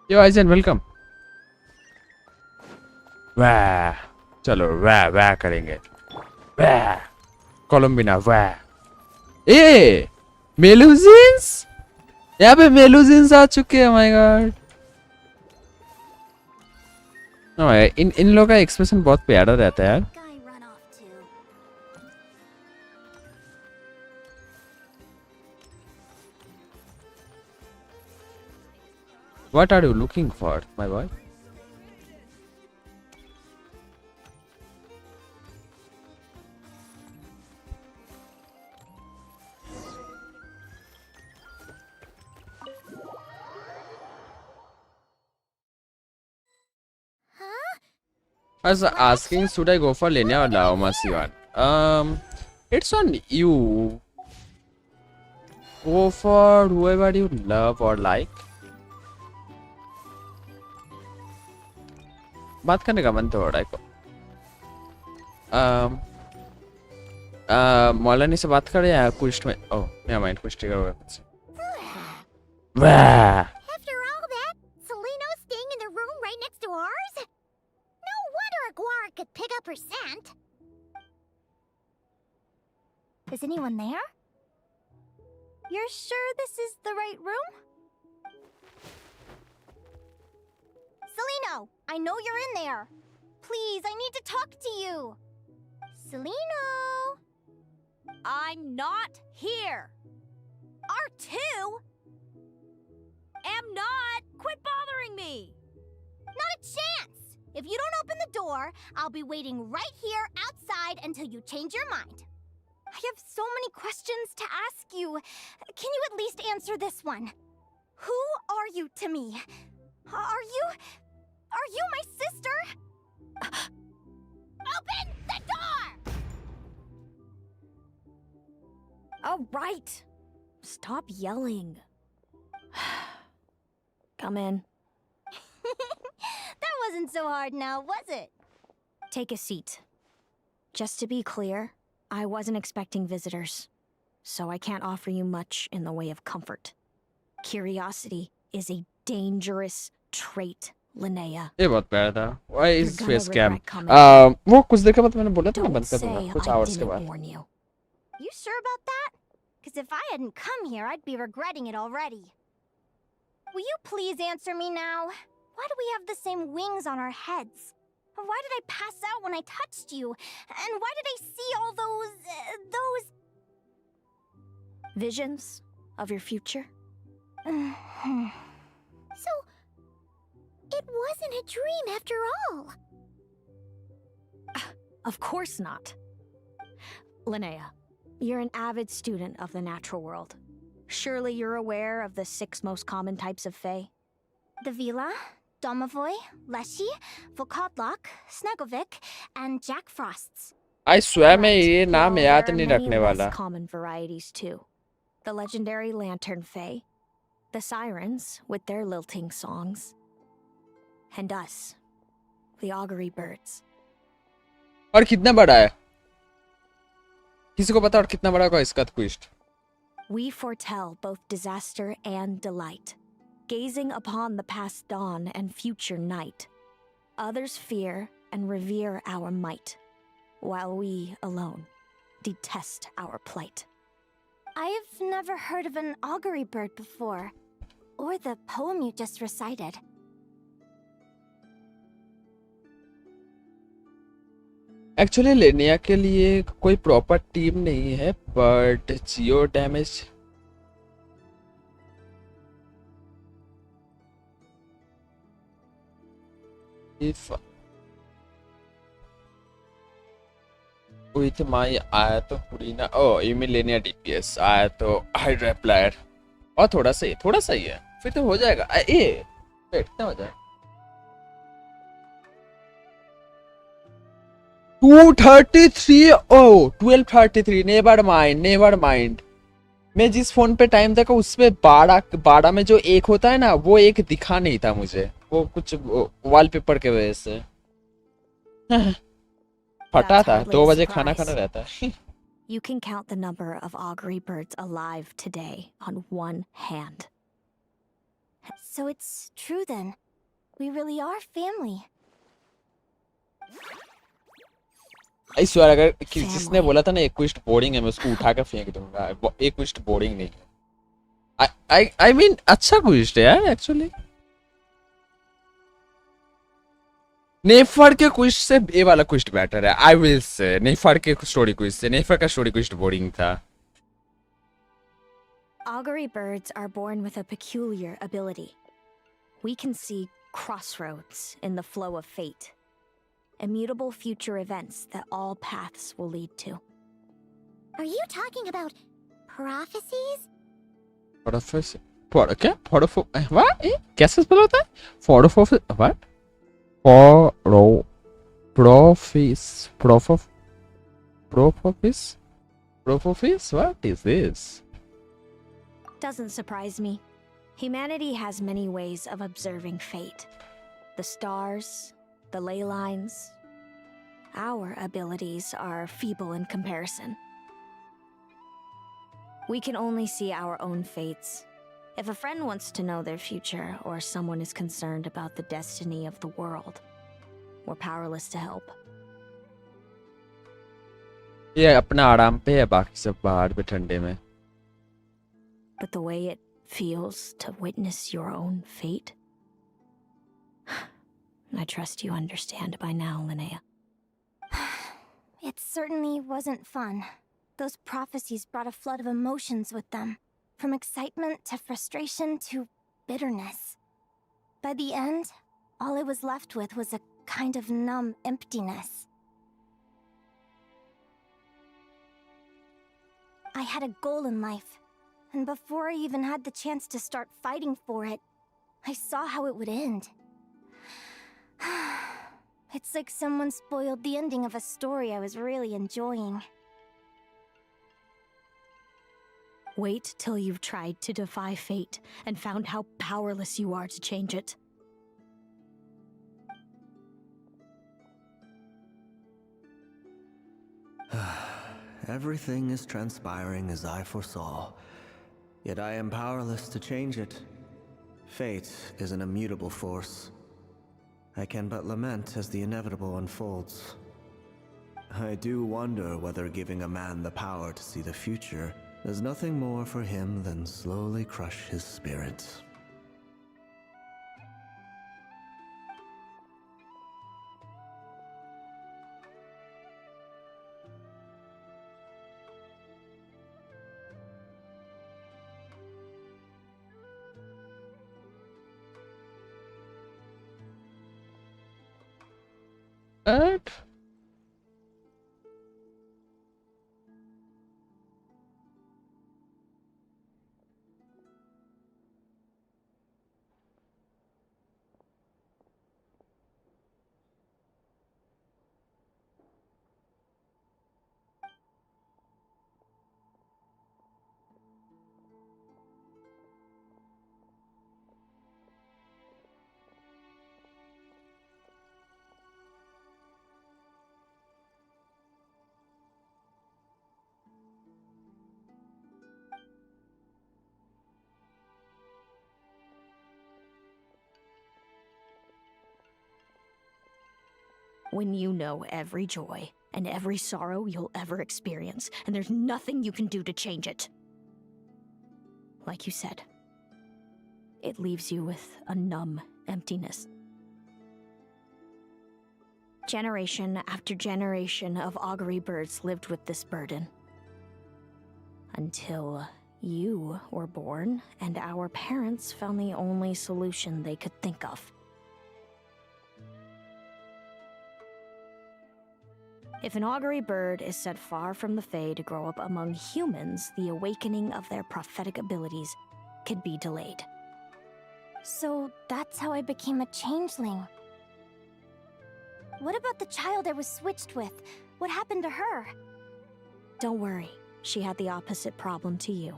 Yo, Aizen, welcome. वाह चलो वाह वाह करेंगे वाह कोलम्बिना वाह ए मेलुजिन्स यहाँ पे मेलुजिन्स आ चुके हैं माय गॉड इन लोगों का एक्सप्रेशन बहुत प्यारा रहता है यार What are you looking for, my boy? I was asking, should I go for Linnea or Laoma Sivan? It's on you. Go for whoever you love or like. बात करने का मन तो हो रहा है मौलानी से बात करे या कुछ में ओह मेरा माइंड कुछ ट्रिगर हो गया वाह Celino! I know you're in there. Please, I need to talk to you. Celino! I'm not here. R2? Am not. Quit bothering me. Not a chance! If you don't open the door, I'll be waiting right here outside until you change your mind. I have so many questions to ask you. Can you at least answer this one? Who are you to me? Are you my sister? Open the door! All right. Stop yelling. Come in. That wasn't so hard now, was it? Take a seat. Just to be clear, I wasn't expecting visitors, so I can't offer you much in the way of comfort. Curiosity is a dangerous trait, Linnea. ये बहुत प्यारा था. Why is You're face gonna cam? regret coming. वो कुछ देर के बाद मैंने बोला था मैं Don't बंद कर say दूंगा कुछ I hours के didn't बाद. warn you. You sure about that? Because if I hadn't come here, I'd be regretting it already. Will you please answer me now? Why do we have the same wings on our heads? Why did I pass out when I touched you? And why did I see all those... Visions of your future? So, it wasn't a dream after all. Of course not. Linnea, you're an avid student of the natural world. Surely you're aware of the 6 most common types of Fae? The Vila, Domovoy, Leshy, Volkodlok, Snegovic, and Jack Frosts. I swear मैं ये Well, नाम there याद are नहीं many रखने less वाला. common varieties too. The legendary Lantern Fae, the Sirens with their lilting songs, and us, the Augury Birds. और कितना बड़ा है? किसी को पता और कितना बड़ा होगा इसका twist? We foretell both disaster and delight, gazing upon the past dawn and future night. Others fear and revere our might, while we alone detest our plight. I've never heard of an augury bird before, or the poem you just recited. Actually Linnea के लिए कोई proper team नहीं है but geo damage if with my आया तो पुरीना you mean Linnea DPS आया तो hydra player और थोड़ा सा ही है फिर तो हो जाएगा ए वेट कितना हो जाए 233 oh 1233 नेवर माइंड मैं जिस फोन पे टाइम देखा उसमें 12 में जो एक होता है ना वो एक दिखा नहीं था मुझे वो कुछ वॉलपेपर के वजह से फटा था 2 बजे खाना रहता है You can count the number of augury birds alive today on one hand. So it's true then. We really are family. I swear अगर जिसने बोला था ना एक क्विस्ट बोरिंग है मैं उसको उठा कर फेंक दूंगा एक क्विस्ट बोरिंग नहीं है आई मीन अच्छा क्विस्ट है यार एक्चुअली नेफर के क्विस्ट से ये वाला क्विस्ट बेटर है आई विल से नेफर के स्टोरी क्विस्ट से नेफर का स्टोरी क्विस्ट बोरिंग था Augury birds are born with a peculiar ability. We can see crossroads in the flow of fate. Immutable future events that all paths will lead to. Are you talking about prophecies? Prophecy? क्या? What? कैसे spell होता है? What? Prophecies? What is this? Doesn't surprise me. Humanity has many ways of observing fate. The stars, the ley lines. Our abilities are feeble in comparison. We can only see our own fates. If a friend wants to know their future, or someone is concerned about the destiny of the world, we're powerless to help. ये अपना आराम पे है बाकी सब बाहर पे ठंडे में But the way it feels to witness your own fate, I trust you understand by now, Linnea. It certainly wasn't fun. Those prophecies brought a flood of emotions with them. From excitement to frustration to bitterness. By the end, all I was left with was a kind of numb emptiness. I had a goal in life, and before I even had the chance to start fighting for it, I saw how it would end. It's like someone spoiled the ending of a story I was really enjoying. Wait till you've tried to defy fate and found how powerless you are to change it. Everything is transpiring as I foresaw, yet I am powerless to change it. Fate is an immutable force. I can but lament as the inevitable unfolds. I do wonder whether giving a man the power to see the future does nothing more for him than slowly crush his spirit. What? When you know every joy and every sorrow you'll ever experience, and there's nothing you can do to change it. Like you said, it leaves you with a numb emptiness. Generation after generation of augury birds lived with this burden. Until you were born, and our parents found the only solution they could think of. If an augury bird is set far from the Fae to grow up among humans, the awakening of their prophetic abilities could be delayed. So that's how I became a changeling. What about the child I was switched with? What happened to her? Don't worry, she had the opposite problem to you.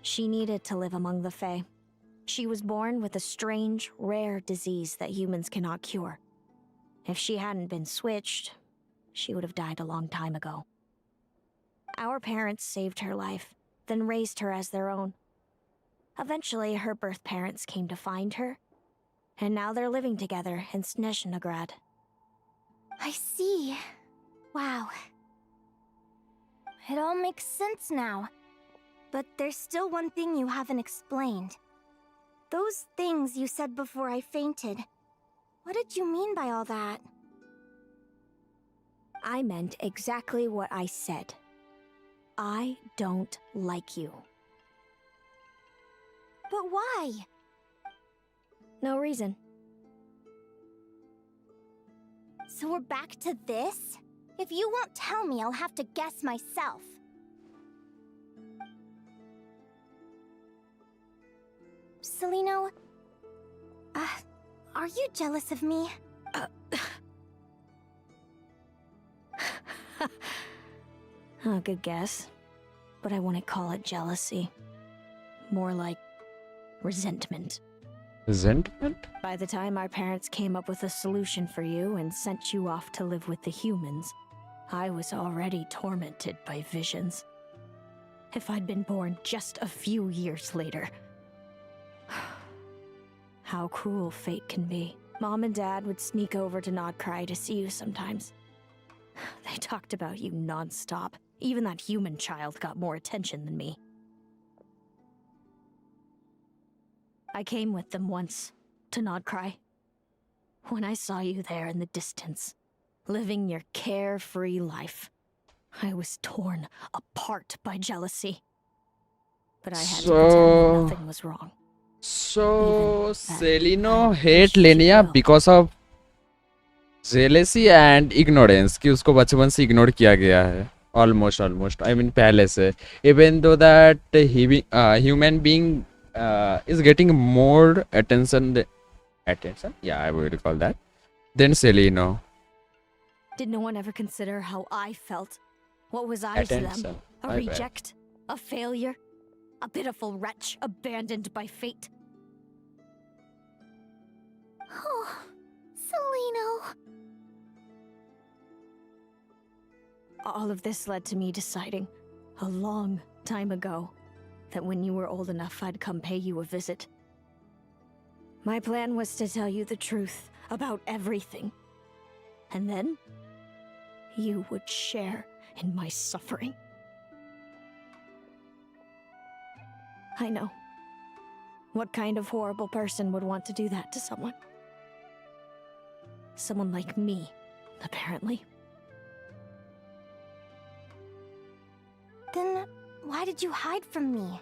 She needed to live among the Fae. She was born with a strange, rare disease that humans cannot cure. If she hadn't been switched, she would have died a long time ago. Our parents saved her life, then raised her as their own. Eventually, her birth parents came to find her, and now they're living together in Snezhnegrad. I see. Wow. It all makes sense now. But there's still one thing you haven't explained. Those things you said before I fainted. What did you mean by all that? I meant exactly what I said. I don't like you. But why? No reason. So we're back to this? If you won't tell me, I'll have to guess myself. Celino, are you jealous of me? Oh, good guess. But I wouldn't call it jealousy. More like resentment. Resentment? By the time our parents came up with a solution for you and sent you off to live with the humans, I was already tormented by visions. If I'd been born just a few years later. How cruel fate can be. Mom and Dad would sneak over to Nodcry to see you sometimes. They talked about you non-stop. Even that human child got more attention than me. I came with them once, to Nodcry. When I saw you there in the distance, living your carefree life, I was torn apart by jealousy. But I had to pretend So, nothing was wrong. so that Celino I hate wished you Linnea well. because of jealousy and ignorance कि उसको बचपन से ignore किया गया है. Almost. I mean पहले से. Even though that human being is getting more attention. Attention? Yeah, I would call that. Than Celino. Did no one ever consider how I felt? What was I to them? Attention. A My bad. reject? A failure? A pitiful wretch abandoned by fate? Oh, Celino. All of this led to me deciding, a long time ago, that when you were old enough, I'd come pay you a visit. My plan was to tell you the truth about everything. And then, you would share in my suffering. I know. What kind of horrible person would want to do that to someone? Someone like me, apparently. Then why did you hide from me?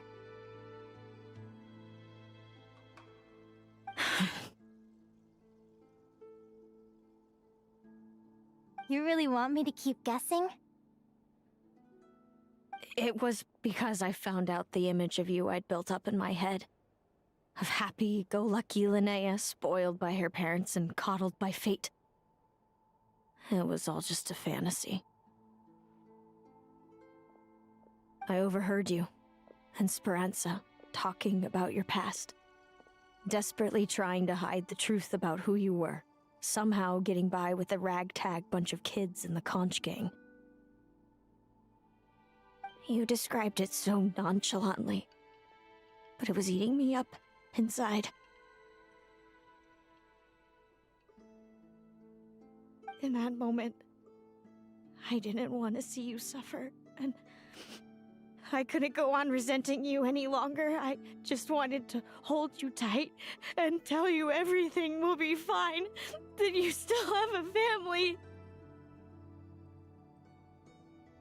You really want me to keep guessing? It was because I found out the image of you I'd built up in my head. Of happy-go-lucky Linnea, spoiled by her parents and coddled by fate. It was all just a fantasy. I overheard you and Speranza talking about your past. Desperately trying to hide the truth about who you were. Somehow getting by with a ragtag bunch of kids in the conch gang. You described it so nonchalantly, but it was eating me up inside. In that moment, I didn't want to see you suffer, and I couldn't go on resenting you any longer. I just wanted to hold you tight and tell you everything will be fine, that you still have a family.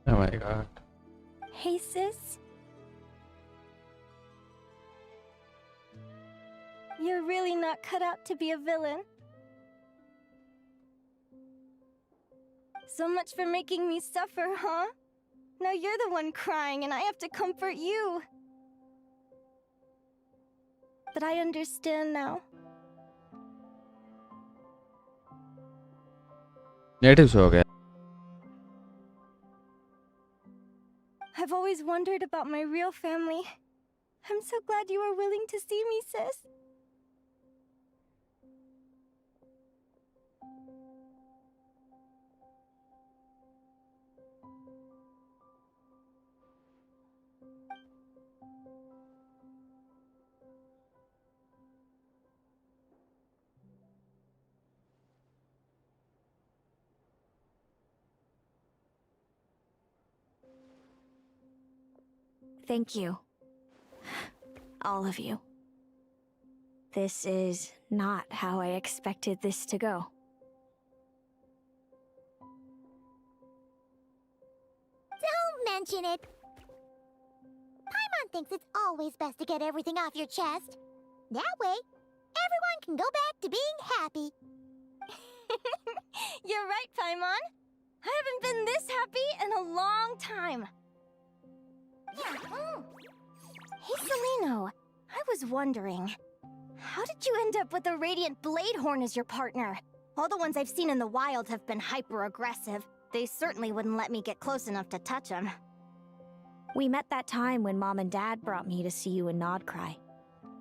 Oh my god. Hey, sis. You're really not cut out to be a villain. So much for making me suffer, huh? Now you're the one crying and I have to comfort you. But I understand now. Native हो गया. I've always wondered about my real family. I'm so glad you were willing to see me, sis. Thank you. All of you. This is not how I expected this to go. Don't mention it. Paimon thinks it's always best to get everything off your chest. That way, everyone can go back to being happy. You're right, Paimon. I haven't been this happy in a long time. Hey, Celino. I was wondering, how did you end up with a Radiant Bladehorn as your partner? All the ones I've seen in the wild have been hyper-aggressive. They certainly wouldn't let me get close enough to touch them. We met that time when Mom and Dad brought me to see you in Nodcry.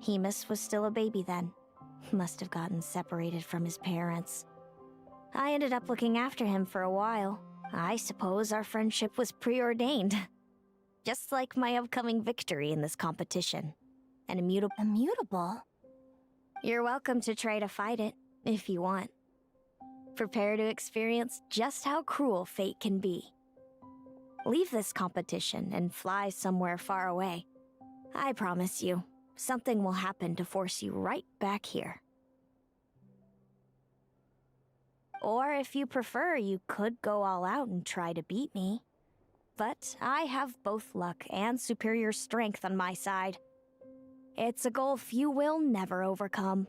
Hemus was still a baby then. Must have gotten separated from his parents. I ended up looking after him for a while. I suppose our friendship was preordained. Just like my upcoming victory in this competition. An immutable... Immutable? You're welcome to try to fight it, if you want. Prepare to experience just how cruel fate can be. Leave this competition and fly somewhere far away. I promise you, something will happen to force you right back here. Or if you prefer, you could go all out and try to beat me. But I have both luck and superior strength on my side. It's a gulf you will never overcome.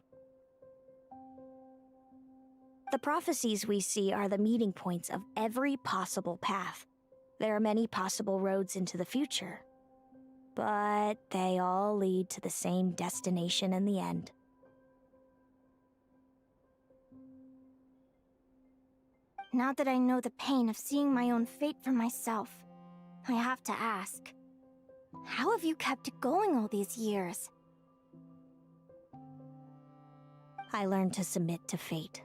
The prophecies we see are the meeting points of every possible path. There are many possible roads into the future, but they all lead to the same destination in the end. Now that I know the pain of seeing my own fate for myself, I have to ask, how have you kept it going all these years? I learned to submit to fate.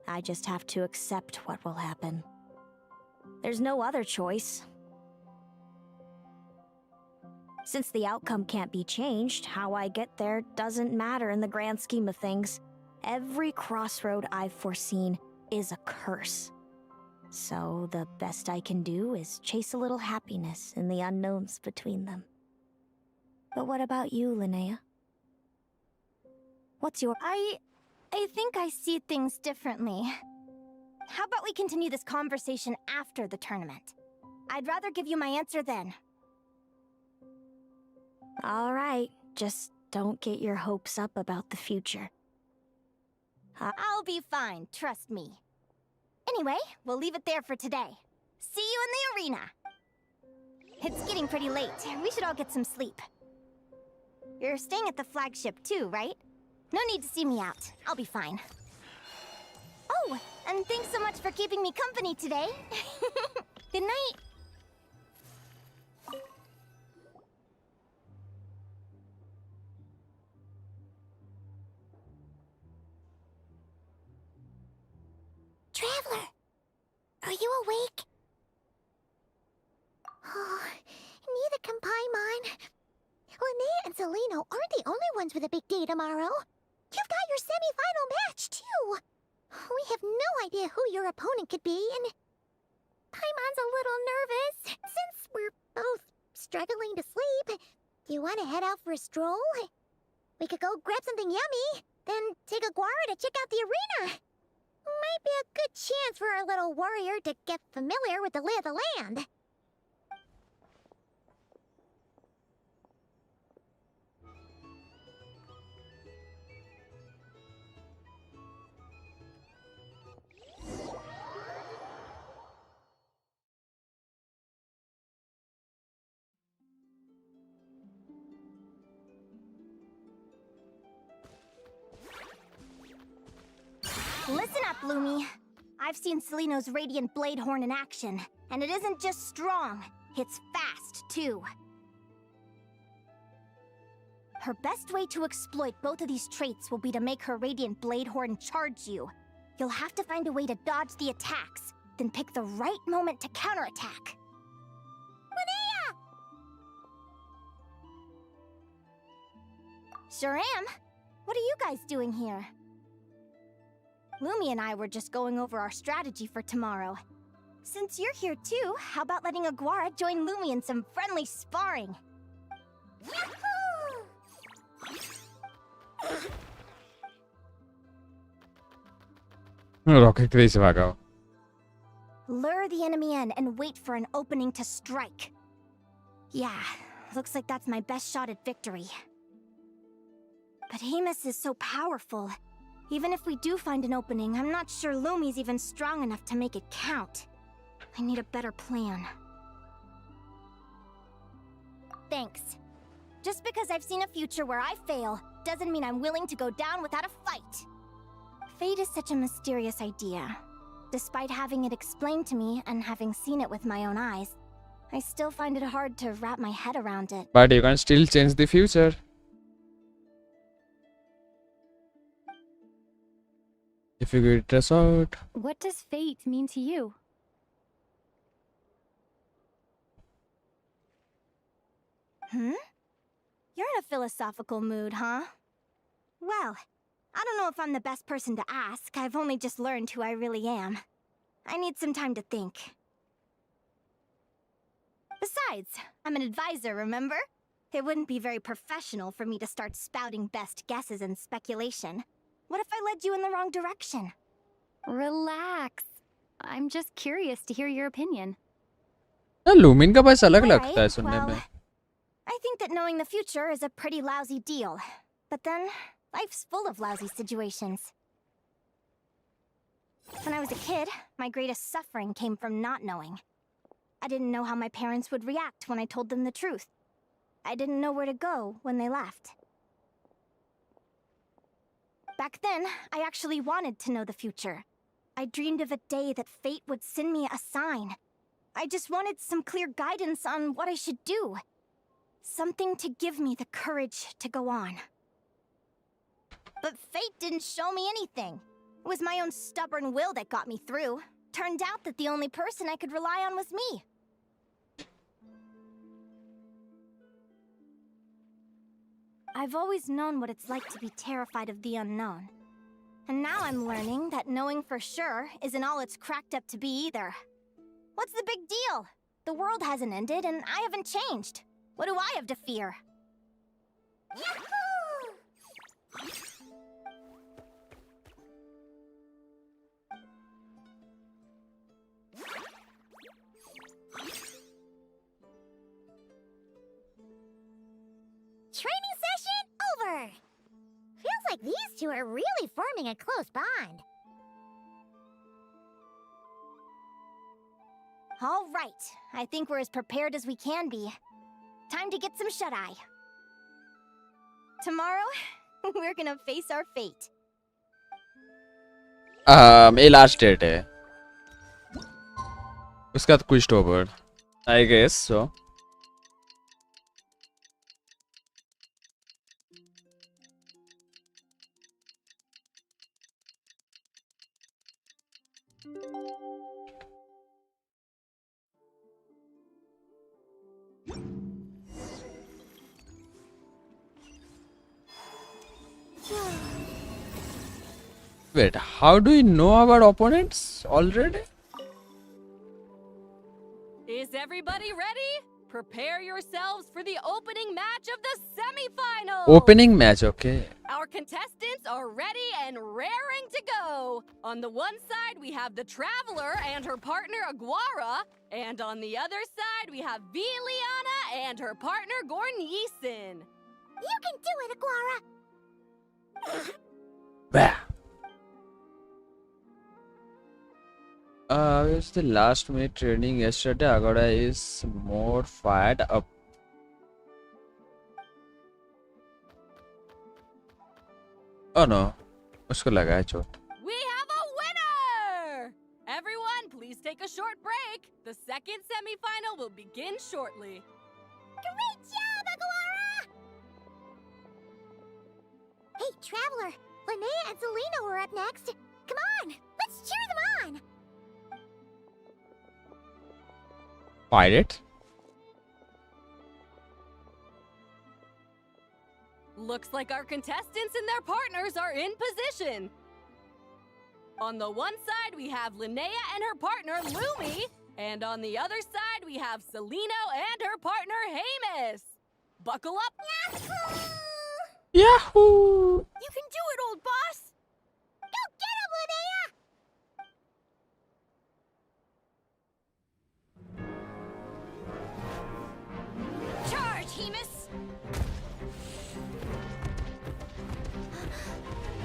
I just have to accept what will happen. There's no other choice. Since the outcome can't be changed, how I get there doesn't matter in the grand scheme of things. Every crossroad I've foreseen is a curse. So the best I can do is chase a little happiness in the unknowns between them. But what about you, Linnea? What's your... I think I see things differently. How about we continue this conversation after the tournament? I'd rather give you my answer then. All right, just don't get your hopes up about the future. I'll be fine, trust me. Anyway, we'll leave it there for today. See you in the arena! It's getting pretty late. We should all get some sleep. You're staying at the flagship too, right? No need to see me out. I'll be fine. Oh, and thanks so much for keeping me company today. Good night. Traveler, are you awake? Oh, neither can Paimon. Linnea and Celino aren't the only ones with a big day tomorrow. You've got your semi-final match, too. We have no idea who your opponent could be, and Paimon's a little nervous. Since we're both struggling to sleep, do you want to head out for a stroll? We could go grab something yummy, then take a guara to check out the arena. Might be a good chance for our little warrior to get familiar with the lay of the land. Listen up, Lumi. I've seen Celino's Radiant Blade Horn in action, and it isn't just strong, it's fast, too. Her best way to exploit both of these traits will be to make her Radiant Blade Horn charge you. You'll have to find a way to dodge the attacks, then pick the right moment to counterattack. Linnea! Sure am. What are you guys doing here? Lumi and I were just going over our strategy for tomorrow. Since you're here too, how about letting Aguara join Lumi in some friendly sparring? Yahoo! Rocket के से भागा हो. Lure the enemy in and wait for an opening to strike. Yeah, looks like that's my best shot at victory. But Hemus is so powerful. Even if we do find an opening, I'm not sure Lumi's even strong enough to make it count. I need a better plan. Thanks. Just because I've seen a future where I fail, doesn't mean I'm willing to go down without a fight. Fate is such a mysterious idea. Despite having it explained to me and having seen it with my own eyes, I still find it hard to wrap my head around it. But you can still change the future. If you get this out. What does fate mean to you? You're in a philosophical mood, huh? Well, I don't know if I'm the best person to ask. I've only just learned who I really am. I need some time to think. Besides, I'm an advisor, remember? It wouldn't be very professional for me to start spouting best guesses and speculation. What if I led you in the wrong direction? Relax. I'm just curious to hear your opinion. लूमिन का voice अलग लगता है Alright, सुनने well, में. I think that knowing the future is a pretty lousy deal. But then, life's full of lousy situations. When I was a kid, my greatest suffering came from not knowing. I didn't know how my parents would react when I told them the truth. I didn't know where to go when they left. Back then, I actually wanted to know the future. I dreamed of a day that fate would send me a sign. I just wanted some clear guidance on what I should do. Something to give me the courage to go on. But fate didn't show me anything. It was my own stubborn will that got me through. Turned out that the only person I could rely on was me. I've always known what it's like to be terrified of the unknown. And now I'm learning that knowing for sure isn't all it's cracked up to be either. What's the big deal? The world hasn't ended and I haven't changed. What do I have to fear? Yahoo! Training session over! Feels like these two are really forming a close bond. All right, I think we're as prepared as we can be. Time to get some shut-eye. Tomorrow, we're gonna face our fate. ये last date है. उसका बाद क्विस्ट over. I guess so. Wait, how do we know our opponents already? Is everybody ready? Prepare yourselves for the opening match of the semifinals! Opening match, okay. Our contestants are ready and raring to go. On the one side, we have the Traveler and her partner Aguara. And on the other side, we have Viliana and her partner Gornyesin. You can do it, Aguara! Bah. It was the last minute training yesterday. Agora is more fired up. Oh no, उसको लगा है चोट. We have a winner! Everyone, please take a short break. The second semifinal will begin shortly. Great job, Aguara! Hey, Traveler, Linnea and Selena were up next. Come on, let's cheer them on! Pirate. Looks like our contestants and their partners are in position. On the one side, we have Linnea and her partner Lumi. And on the other side, we have Celino and her partner Hamus. Buckle up. Yahoo! Yahoo! You can do it, old boss! Go get him, Linnea! Charge, Hamus!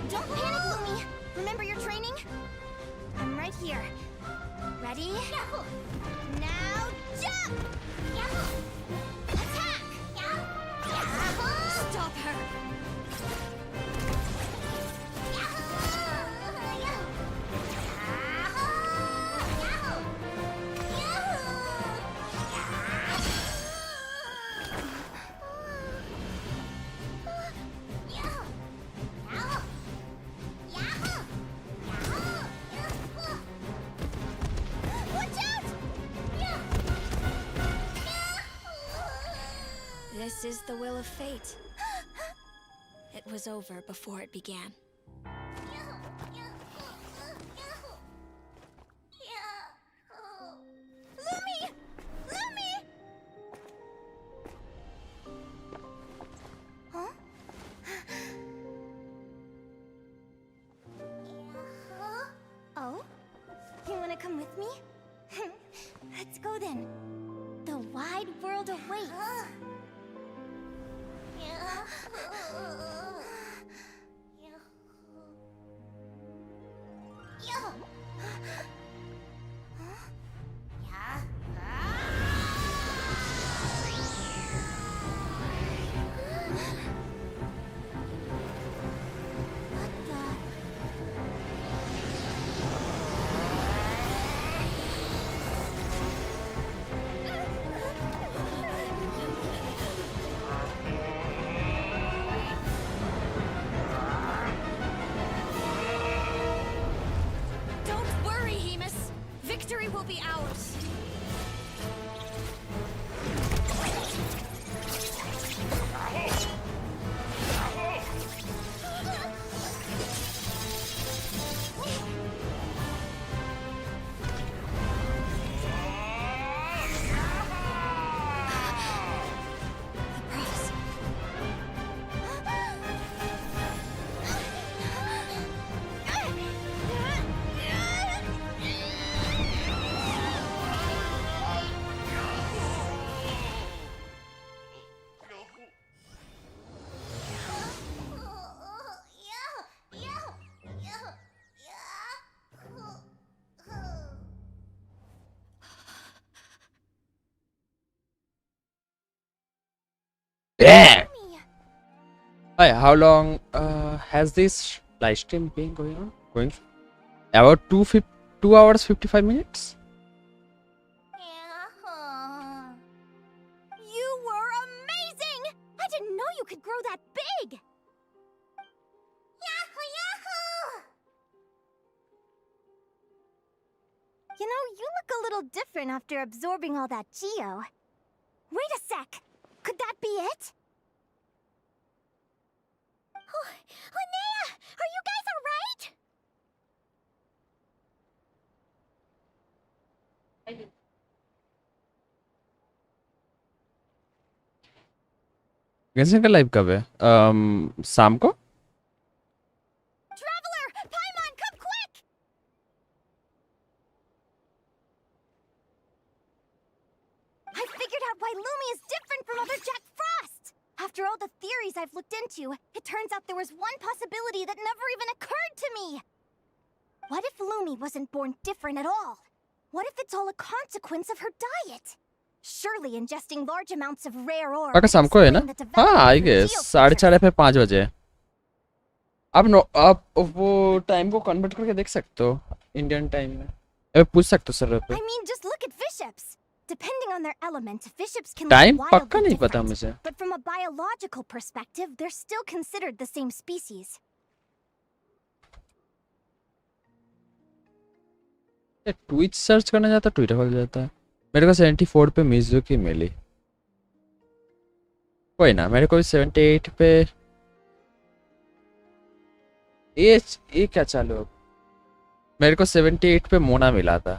Don't panic, Lumi. Remember your training? I'm right here. Ready? Yahoo! Now jump! Yahoo! Attack! Yahoo! Stop her! This is the will of fate. It was over before it began. Lumi! Lumi! Huh? Oh? come with me? Let's go then. The wide world awaits. Don't worry, Hemus. Victory will be ours. Yeah. Hi, how long has this live stream been going on? Going for? About 2 hours 55 minutes. You were amazing! I didn't know you could grow that big! Yahoo, yahoo! You know, you look a little different after absorbing all that geo. Wait a sec! Could that be it? Oh, Linnea! Are you guys alright? कैसे का live कब है शाम को Traveler! Paimon, come quick! I figured out why Lumi is different from other Jack Frost! After all the theories I've looked into, it turns out there was one possibility that never even occurred to me! What if Lumi wasn't born different at all? What if it's all a consequence of her diet? Surely ingesting large amounts of rare ore पक्का शाम को है ना हाँ I guess 4:30 पे 5 बजे आप वो टाइम को कन्वर्ट करके देख सकते हो इंडियन टाइम में अब पूछ सकते हो सर पे I mean, just look at bishops. Depending on their element, bishops can time look पक्का wildly नहीं पता different. मुझे But from a biological perspective, they're still considered the same species. Tweet search करना चाहता ट्विटर खोल जाता है मेरे को 74 पे मिजुकी मिली कोई ना मेरे को 78 पे ये क्या चालू है? मेरे को 78 पे मोना मिला था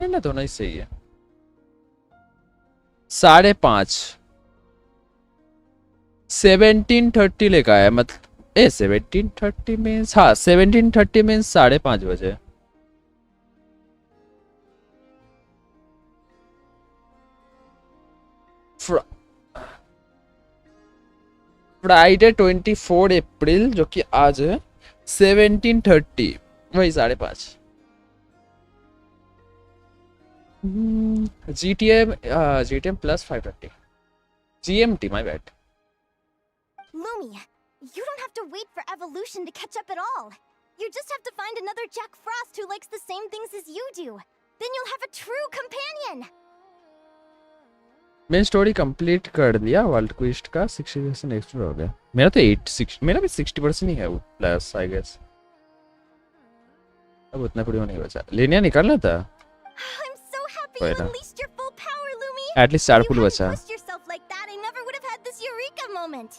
ना दोनों ही सही है 5:30 17:30 लेकर आया मतलब 17:30 मीन्स हाँ 17:30 मीन्स 5:30 बजे फ्राइडे 24 अप्रैल जो कि आज है 17:30 वही 5:30 GTM plus 5:30 GMT my bad Lumi, you don't have to wait for evolution to catch up at all. You just have to find another Jack Frost who likes the same things as you do. Then you'll have a true companion. मैंने story complete कर दिया world quest का 60% explore हो गया मेरा तो 86 मेरा भी 60% ही है वो प्लस आई गेस अब उतना बढ़िया नहीं बचा लिनिया निकालना था I'm so happy you unleashed your full power, Lumi. At least 4 पुल बचा Pushed yourself like that, I never would have had this eureka moment.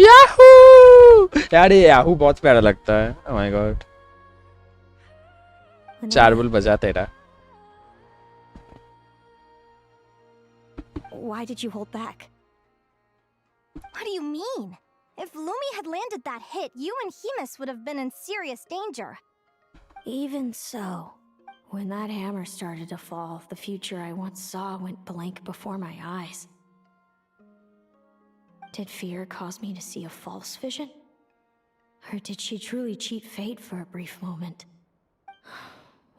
Yahoo यार ये याहू बहुत प्यारा लगता है ओह माय गॉड 4 पुल बजा तेरा Why did you hold back? What do you mean? If Lumi had landed that hit, you and Hemus would have been in serious danger. Even so, when that hammer started to fall, the future I once saw went blank before my eyes. Did fear cause me to see a false vision? Or did she truly cheat fate for a brief moment?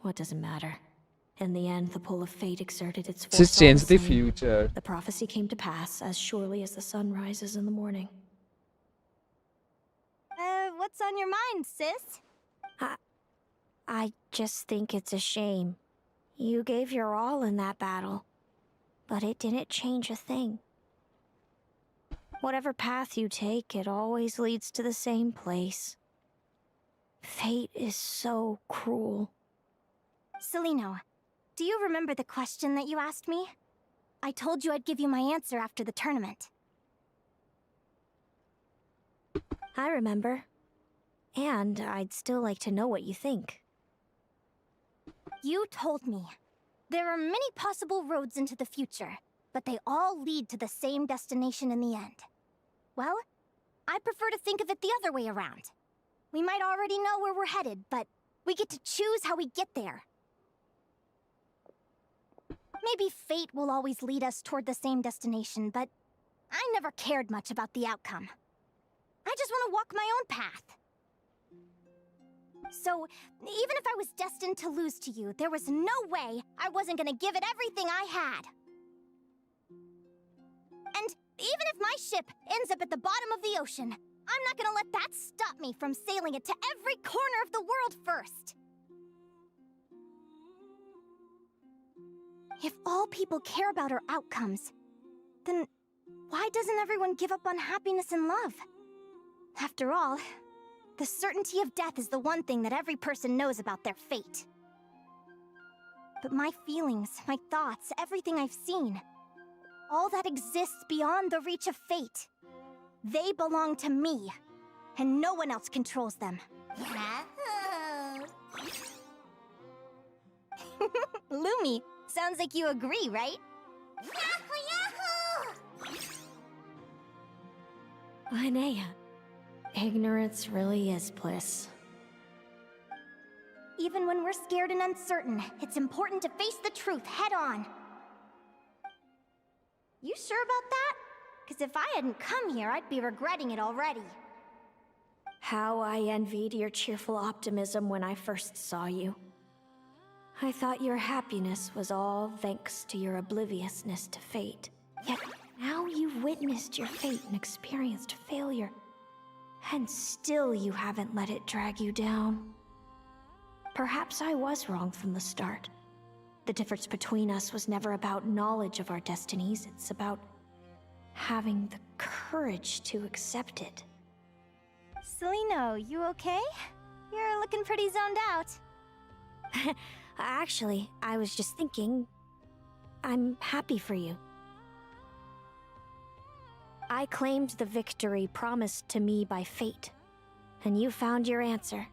What does it matter? In the end, the pull of fate exerted its force. Just all change the same. future. The prophecy came to pass as surely as the sun rises in the morning. What's on your mind, sis? I just think it's a shame. You gave your all in that battle, but it didn't change a thing. Whatever path you take, it always leads to the same place. Fate is so cruel. Celino, do you remember the question that you asked me? I told you I'd give you my answer after the tournament. I remember. And I'd still like to know what you think. You told me there are many possible roads into the future, but they all lead to the same destination in the end. Well, I prefer to think of it the other way around. We might already know where we're headed, but we get to choose how we get there. Maybe fate will always lead us toward the same destination, but I never cared much about the outcome. I just want to walk my own path. So, even if I was destined to lose to you, there was no way I wasn't gonna give it everything I had. And even if my ship ends up at the bottom of the ocean, I'm not gonna let that stop me from sailing it to every corner of the world first. If all people care about are outcomes, then why doesn't everyone give up on happiness and love? After all, the certainty of death is the one thing that every person knows about their fate. But my feelings, my thoughts, everything I've seen, all that exists beyond the reach of fate, they belong to me, and no one else controls them. Lumi, sounds like you agree, right? Linnea, ignorance really is bliss. Even when we're scared and uncertain, it's important to face the truth head on. You sure about that? Because if I hadn't come here, I'd be regretting it already. How I envied your cheerful optimism when I first saw you. I thought your happiness was all thanks to your obliviousness to fate. Yet now you've witnessed your fate and experienced failure. And still you haven't let it drag you down. Perhaps I was wrong from the start. The difference between us was never about knowledge of our destinies, it's about having the courage to accept it. Celino, you okay? You're looking pretty zoned out. Actually, I was just thinking, I'm happy for you. I claimed the victory promised to me by fate, and you found your answer.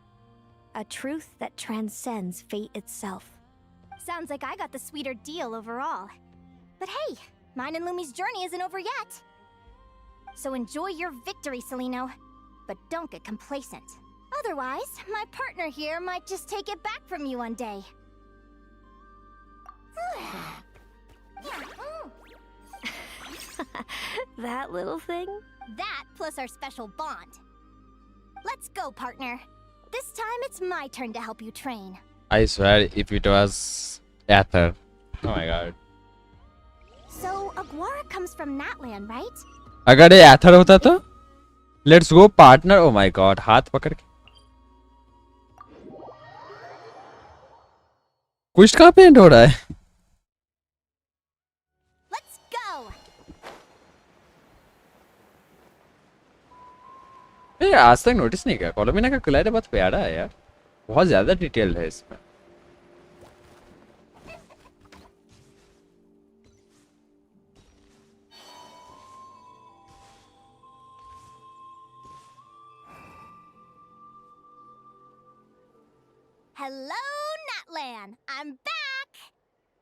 A truth that transcends fate itself. Sounds like I got the sweeter deal overall. But hey, mine and Lumi's journey isn't over yet. So enjoy your victory, Celino. But don't get complacent. Otherwise, my partner here might just take it back from you one day. That little thing? That plus our special bond. Let's go, partner. This time it's my turn to help you train. I swear if it was Aether. Oh my god. So, Aguara comes from Natland, right? अगर ये Aether होता तो Let's go partner. Oh my god. हाथ पकड़ के कुछ कहाँ paint हो रहा है? Let's go. ये आज तक नोटिस नहीं किया कोलोमिना का क्लाइड बहुत प्यारा है यार बहुत ज्यादा डिटेल्ड है इसमें Hello, Natland. I'm back.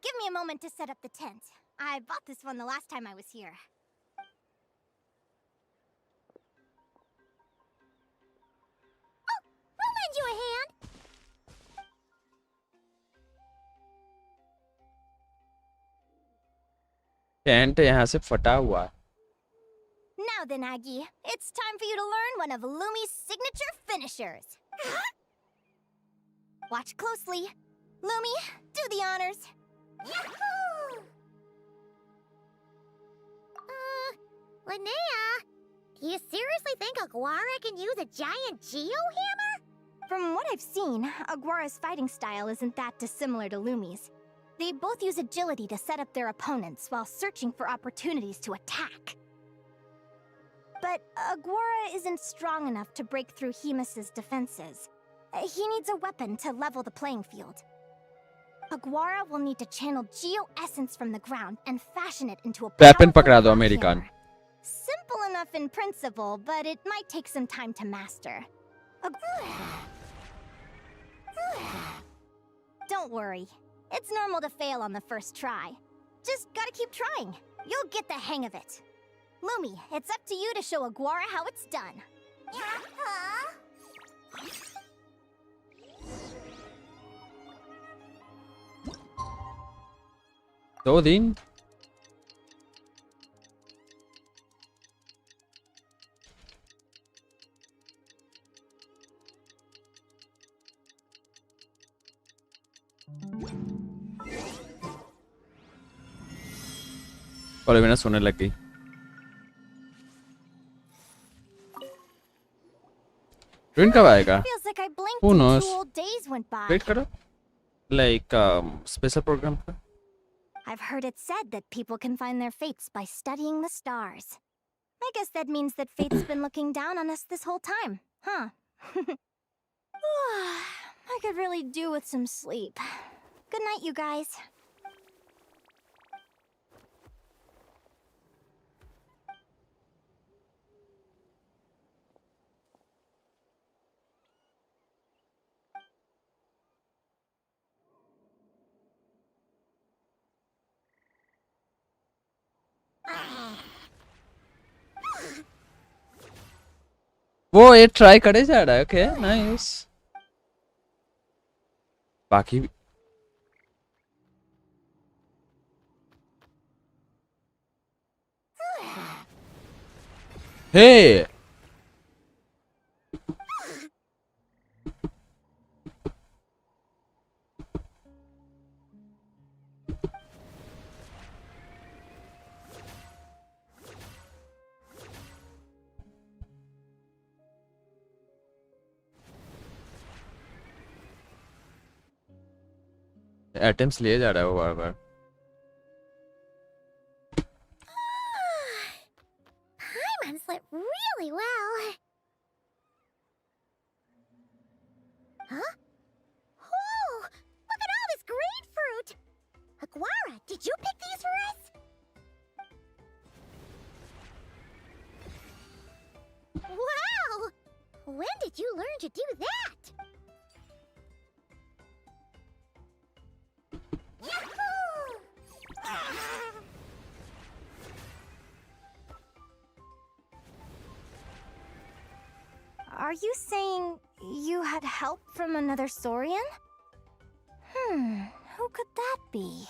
Give me a moment to set up the tent. I bought this one the last time I was here. Tent यहाँ से फटा हुआ है. Now then, Aggie, it's time for you to learn one of Lumi's signature finishers. Watch closely. Lumi, do the honors. Yahoo! Linnea, do you seriously think Aguara can use a giant geohammer? From what I've seen, Aguara's fighting style isn't that dissimilar to Lumi's. They both use agility to set up their opponents while searching for opportunities to attack. But Aguara isn't strong enough to break through Hemus's defenses. He needs a weapon to level the playing field. Aguara will need to channel Geo Essence from the ground and fashion it into a Weapon powerful पकड़ा दो rock American. hammer. Simple enough in principle, but it might take some time to master. Don't worry. It's normal to fail on the first try. Just gotta keep trying. You'll get the hang of it. Lumi, it's up to you to show Aguara how it's done. दो दिन. और मैंने सोने लग गई. Twin कब आएगा? Feels like I blinked Who and knows? 2 whole days went by. Wait करो. Like special program का. I've heard it said that people can find their fates by studying the stars. I guess that means that fate's been looking down on us this whole time, huh? I could really do with some sleep. Good night, you guys. वो ये try करे जा रहा है. Okay nice. बाकी हे attempts लिए जा रहा है वो बार बार. Paimon slept really well. Huh? Oh, look at all this grapefruit. Aguara, did you pick these for us? Wow! When did you learn to do that? Are you saying you had help from another Saurian? Who could that be?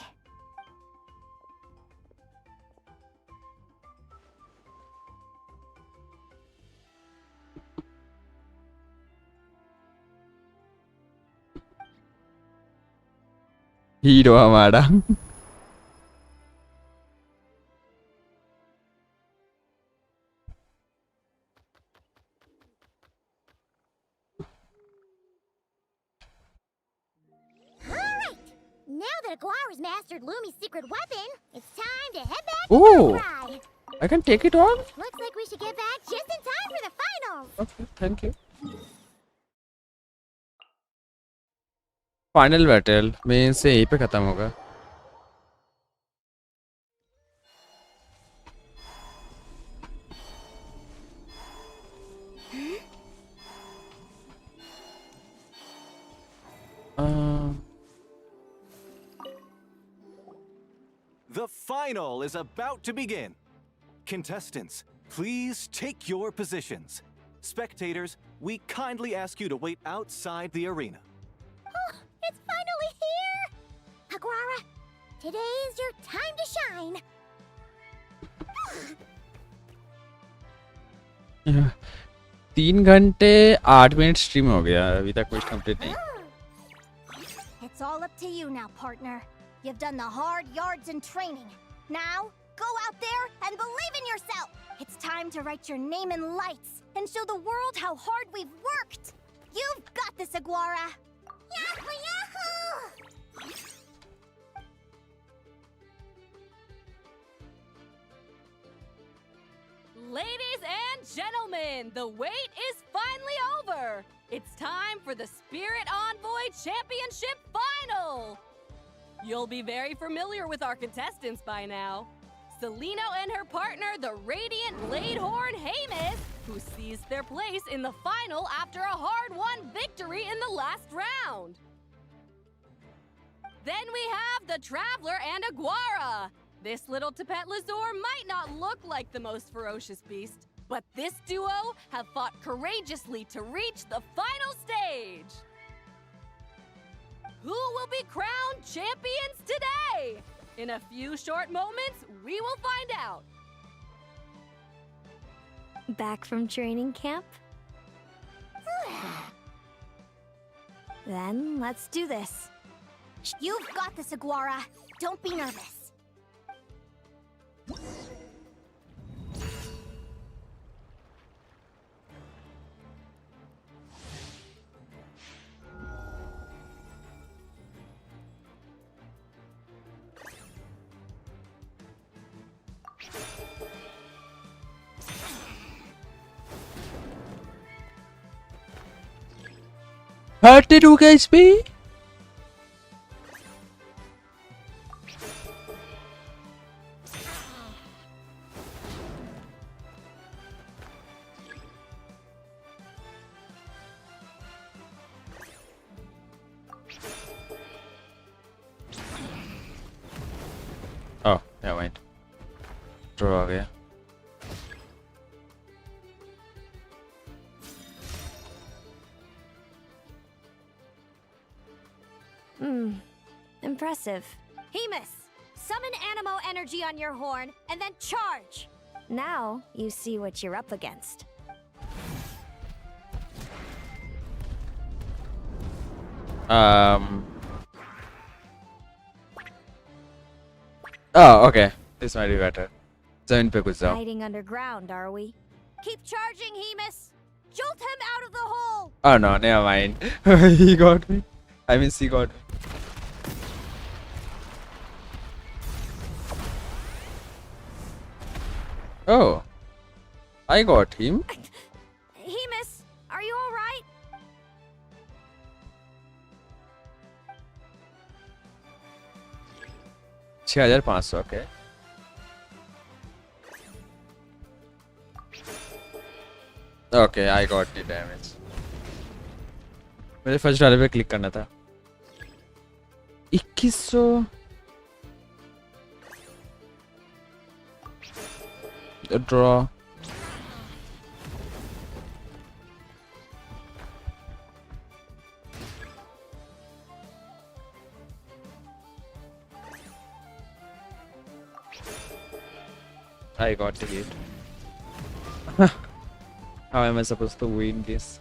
Hero हमारा. Now that Aguara's mastered Lumi's secret weapon, it's time to head back Ooh. to Ride. I can take it on. Looks like we should get back just in time for the finals. Okay, thank you. Final battle में से यहीं पे खत्म होगा. The final is about to begin. Contestants, please take your positions. Spectators, we kindly ask you to wait outside the arena. Oh, it's finally here! Aguara, today is your time to shine. तीन घंटे 8 minute stream हो गया, अभी तक कुछ complete नहीं। It's all up to you now, partner. You've done the hard yards in training. Now, go out there and believe in yourself. It's time to write your name in lights and show the world how hard we've worked. You've got this, Aguara. Yahoo! Yahoo! Ladies and gentlemen, the wait is finally over. It's time for the Spirit Envoy Championship Final. You'll be very familiar with our contestants by now. Celino and her partner, the Radiant Bladehorn Hamus, who seized their place in the final after a hard-won victory in the last round. Then we have the Traveler and Aguara. This little Tapet Lazur might not look like the most ferocious beast, but this duo have fought courageously to reach the final stage. Who will be crowned champions today? In a few short moments, we will find out. Back from training camp? Then let's do this. You've got this, Aguara. Don't be nervous. How did you guys be? Oh, never mind. Draw again. Impressive. Hamus, summon Animo energy on your horn and then charge. Now you see what you're up against. Oh, okay. This might be better. Zone पे कुछ जाओ. Hiding underground, are we? Keep charging, Hamus. Jolt him out of the hole. Oh no, never mind. He got me. I mean, she got me. Oh, I got him. Hamus, are you all right? $6,500. Okay. Okay, I got the damage. मुझे first डाले पे click करना था. 2100. Draw. I got the hit. How am I supposed to win this?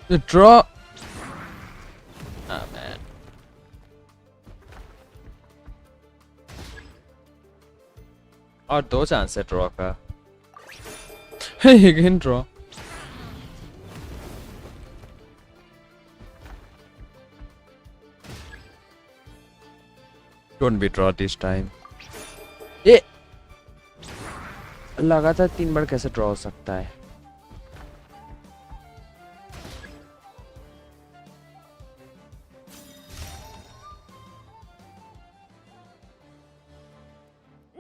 The draw. Oh man. और 2 chance है draw का. Hey, again draw. Don't be draw this time. ये लगातार 3 बार कैसे ड्रॉ हो सकता है?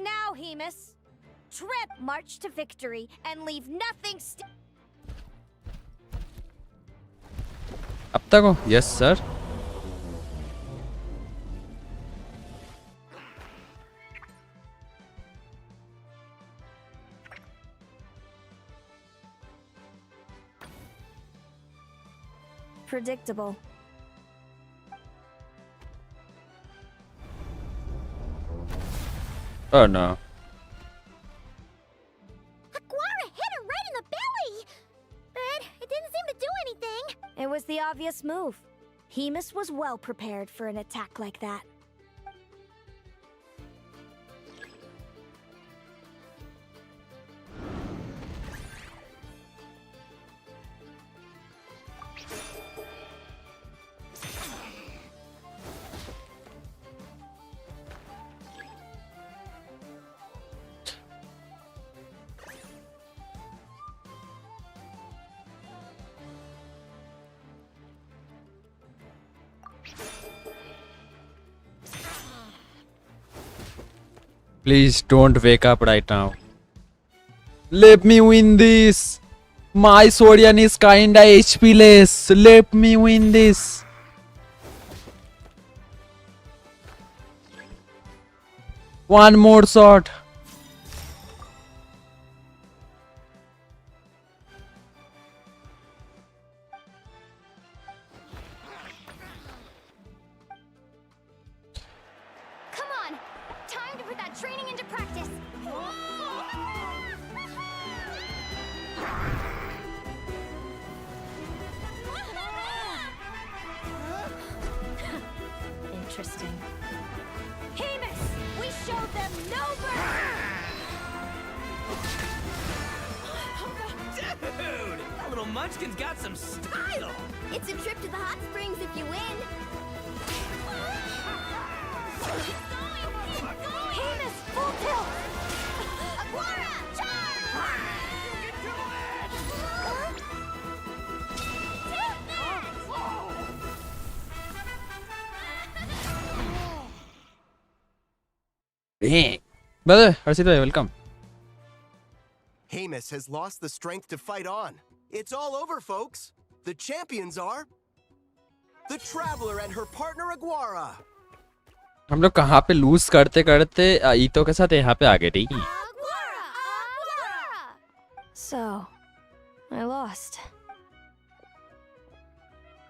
Now, Hamus, march to victory, and leave nothing अब तक हो? Yes, sir. Predictable. Oh no. Aguara hit her right in the belly! But it didn't seem to do anything. It was the obvious move. Hemus was well prepared for an attack like that. Please don't wake up right now. Let me win this. My Sorian is kinda HP less. Let me win this. One more shot. Come on! Time to put that training into practice! Interesting. Hemus! We showed them no Dude, that little munchkin's got some style. It's a trip to the hot springs if you win. Hemus, full tilt! Aguara, charge! Dang. Brother, Harshita, welcome. Hemus has lost the strength to fight on. It's all over, folks. The champions are the Traveler and her partner Aguara. हम लोग कहाँ पे loose करते करते ईतो के साथ यहाँ पे आ गए ठीक है So, I lost.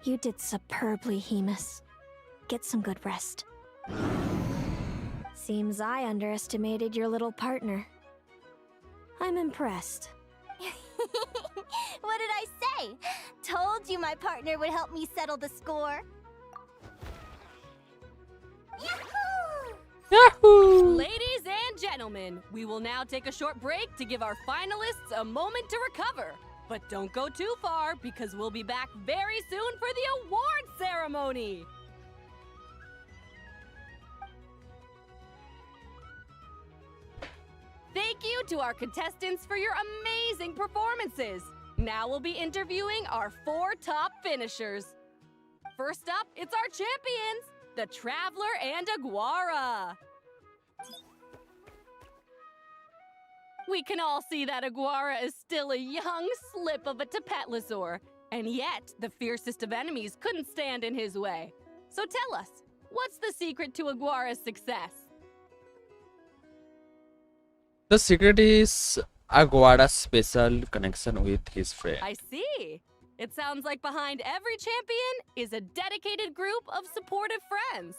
You did superbly, Hemus. Get some good rest. Seems I underestimated your little partner. I'm impressed. What did I say? Told you my partner would help me settle the score. Yahoo! Ladies and gentlemen, we will now take a short break to give our finalists a moment to recover. But don't go too far because we'll be back very soon for the award ceremony. Thank you to our contestants for your amazing performances. Now we'll be interviewing our 4 top finishers. First up, it's our champions, the Traveler and Aguara. We can all see that Aguara is still a young slip of a Tapetlosaur, and yet the fiercest of enemies couldn't stand in his way. So tell us, what's the secret to Aguara's success? The secret is Aguada's special connection with his friend. I see. It sounds like behind every champion is a dedicated group of supportive friends.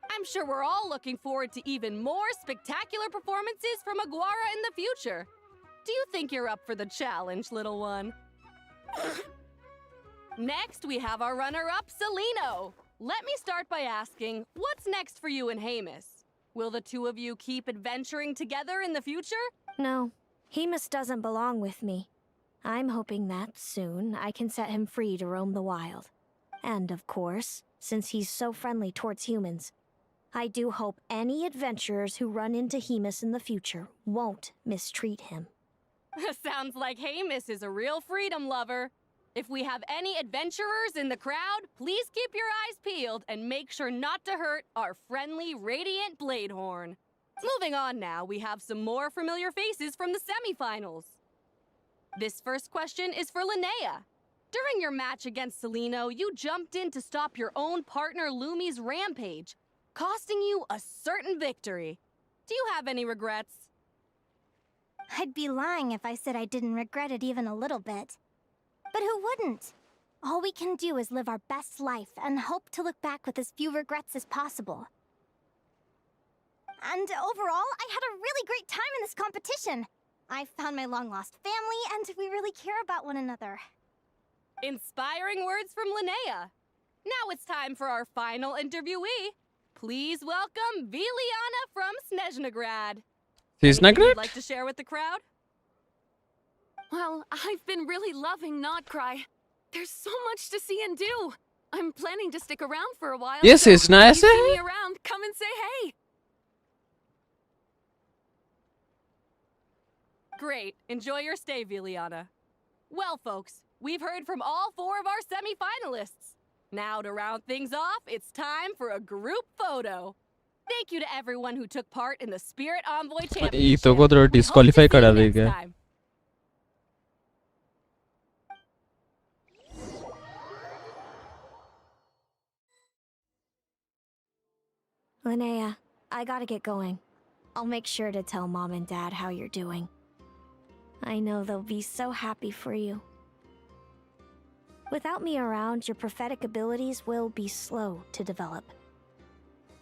I'm sure we're all looking forward to even more spectacular performances from Aguara in the future. Do you think you're up for the challenge, little one? Next, we have our runner-up, Celino. Let me start by asking, what's next for you and Hemus? Will the two of you keep adventuring together in the future? No, Hemus doesn't belong with me. I'm hoping that soon I can set him free to roam the wild. And of course, since he's so friendly towards humans, I do hope any adventurers who run into Hemus in the future won't mistreat him. Sounds like Hemus is a real freedom lover. If we have any adventurers in the crowd, please keep your eyes peeled and make sure not to hurt our friendly Radiant Bladehorn. Moving on now, we have some more familiar faces from the semifinals. This first question is for Linnea. During your match against Celino, you jumped in to stop your own partner Lumi's rampage, costing you a certain victory. Do you have any regrets? I'd be lying if I said I didn't regret it even a little bit. But who wouldn't? All we can do is live our best life and hope to look back with as few regrets as possible. And overall, I had a really great time in this competition. I found my long-lost family, and we really care about one another. Inspiring words from Linnea. Now it's time for our final interviewee. Please welcome Viliana from Snezhnograd. She's not Anything great. you'd like to share with the crowd? Well, I've been really loving Notcry. There's so much to see and do. I'm planning to stick around for a while. Yes, so it's nice. If you see me around, come and say hey. Great. Enjoy your stay, Viliana. Well, folks, we've heard from all 4 of our semi-finalists. Now, to round things off, it's time for a group photo. Thank you to everyone who took part in the Spirit Envoy Championship. तो को तो disqualify करा देगा. Linnea, I gotta get going. I'll make sure to tell Mom and Dad how you're doing. I know they'll be so happy for you. Without me around, your prophetic abilities will be slow to develop.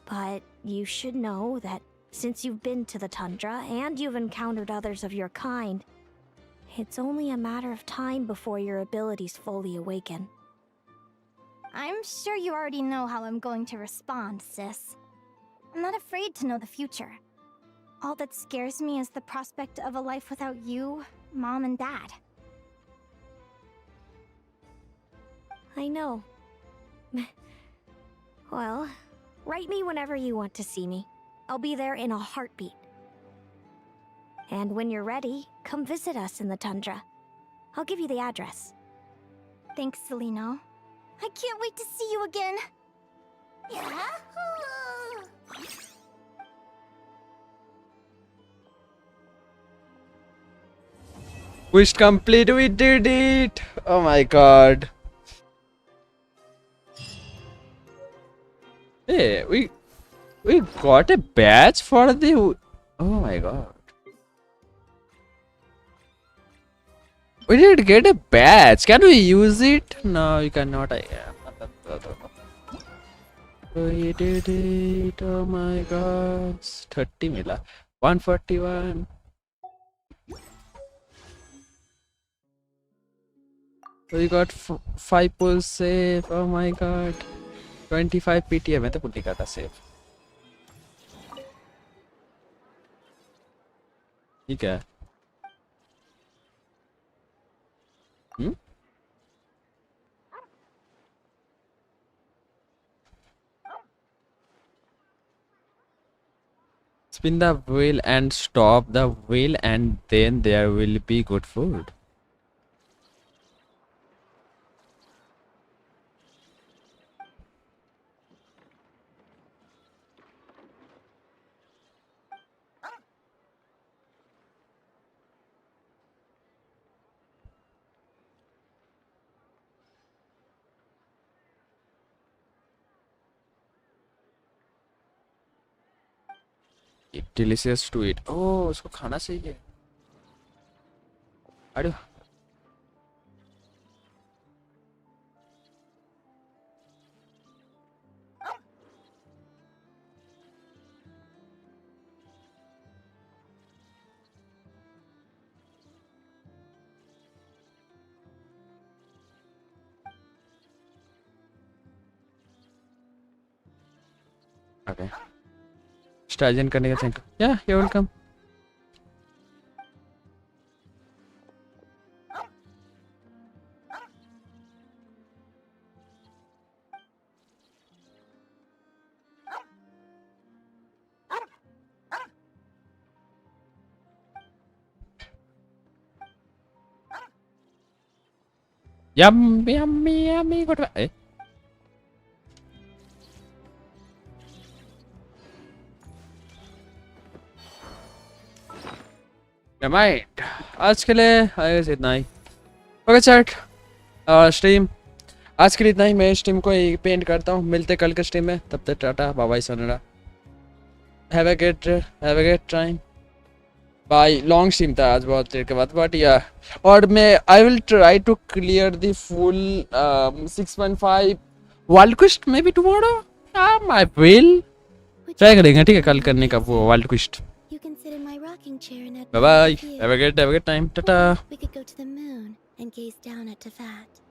But you should know that since you've been to the tundra and you've encountered others of your kind, it's only a matter of time before your abilities fully awaken. I'm sure you already know how I'm going to respond, sis. I'm not afraid to know the future. All that scares me is the prospect of a life without you, Mom, and Dad. I know. Well, write me whenever you want to see me. I'll be there in a heartbeat. And when you're ready, come visit us in the tundra. I'll give you the address. Thanks, Celino. I can't wait to see you again. Wish complete, we did it! Oh my god. Hey, we got a badge for the... Oh my god. We did get a badge. Can we use it? No, you cannot. We did it. Oh my gosh. 30 mila. 141. We got 5 pulls safe. Oh my god. 25 PTA. मैं तो putty करता safe. ठीक है. Spin the wheel and stop the wheel, and then there will be good food. Delicious to eat. Oh, उसको खाना चाहिए. अरे okay. Stallion करने का thank you. Yeah, you're welcome. Yum, yummy, yummy. Good. Eh? Right, आज के लिए I guess इतना ही। ओके चैट, स्ट्रीम आज के लिए इतना ही। मैं स्ट्रीम को पेंट करता हूँ, मिलते कल के स्ट्रीम में, तब तक टाटा बाय बाय सोनरा, have a good time bye. Long stream था आज बहुत देर के बाद, बट या और मैं I will try to clear the full 6.5 world quest may be tomorrow. I will try करेंगे, ठीक है, कल करने का वो world quest. You can sit in my rocking chair and bye bye, have a good time, tata. We could go to the moon and gaze down at Tefat.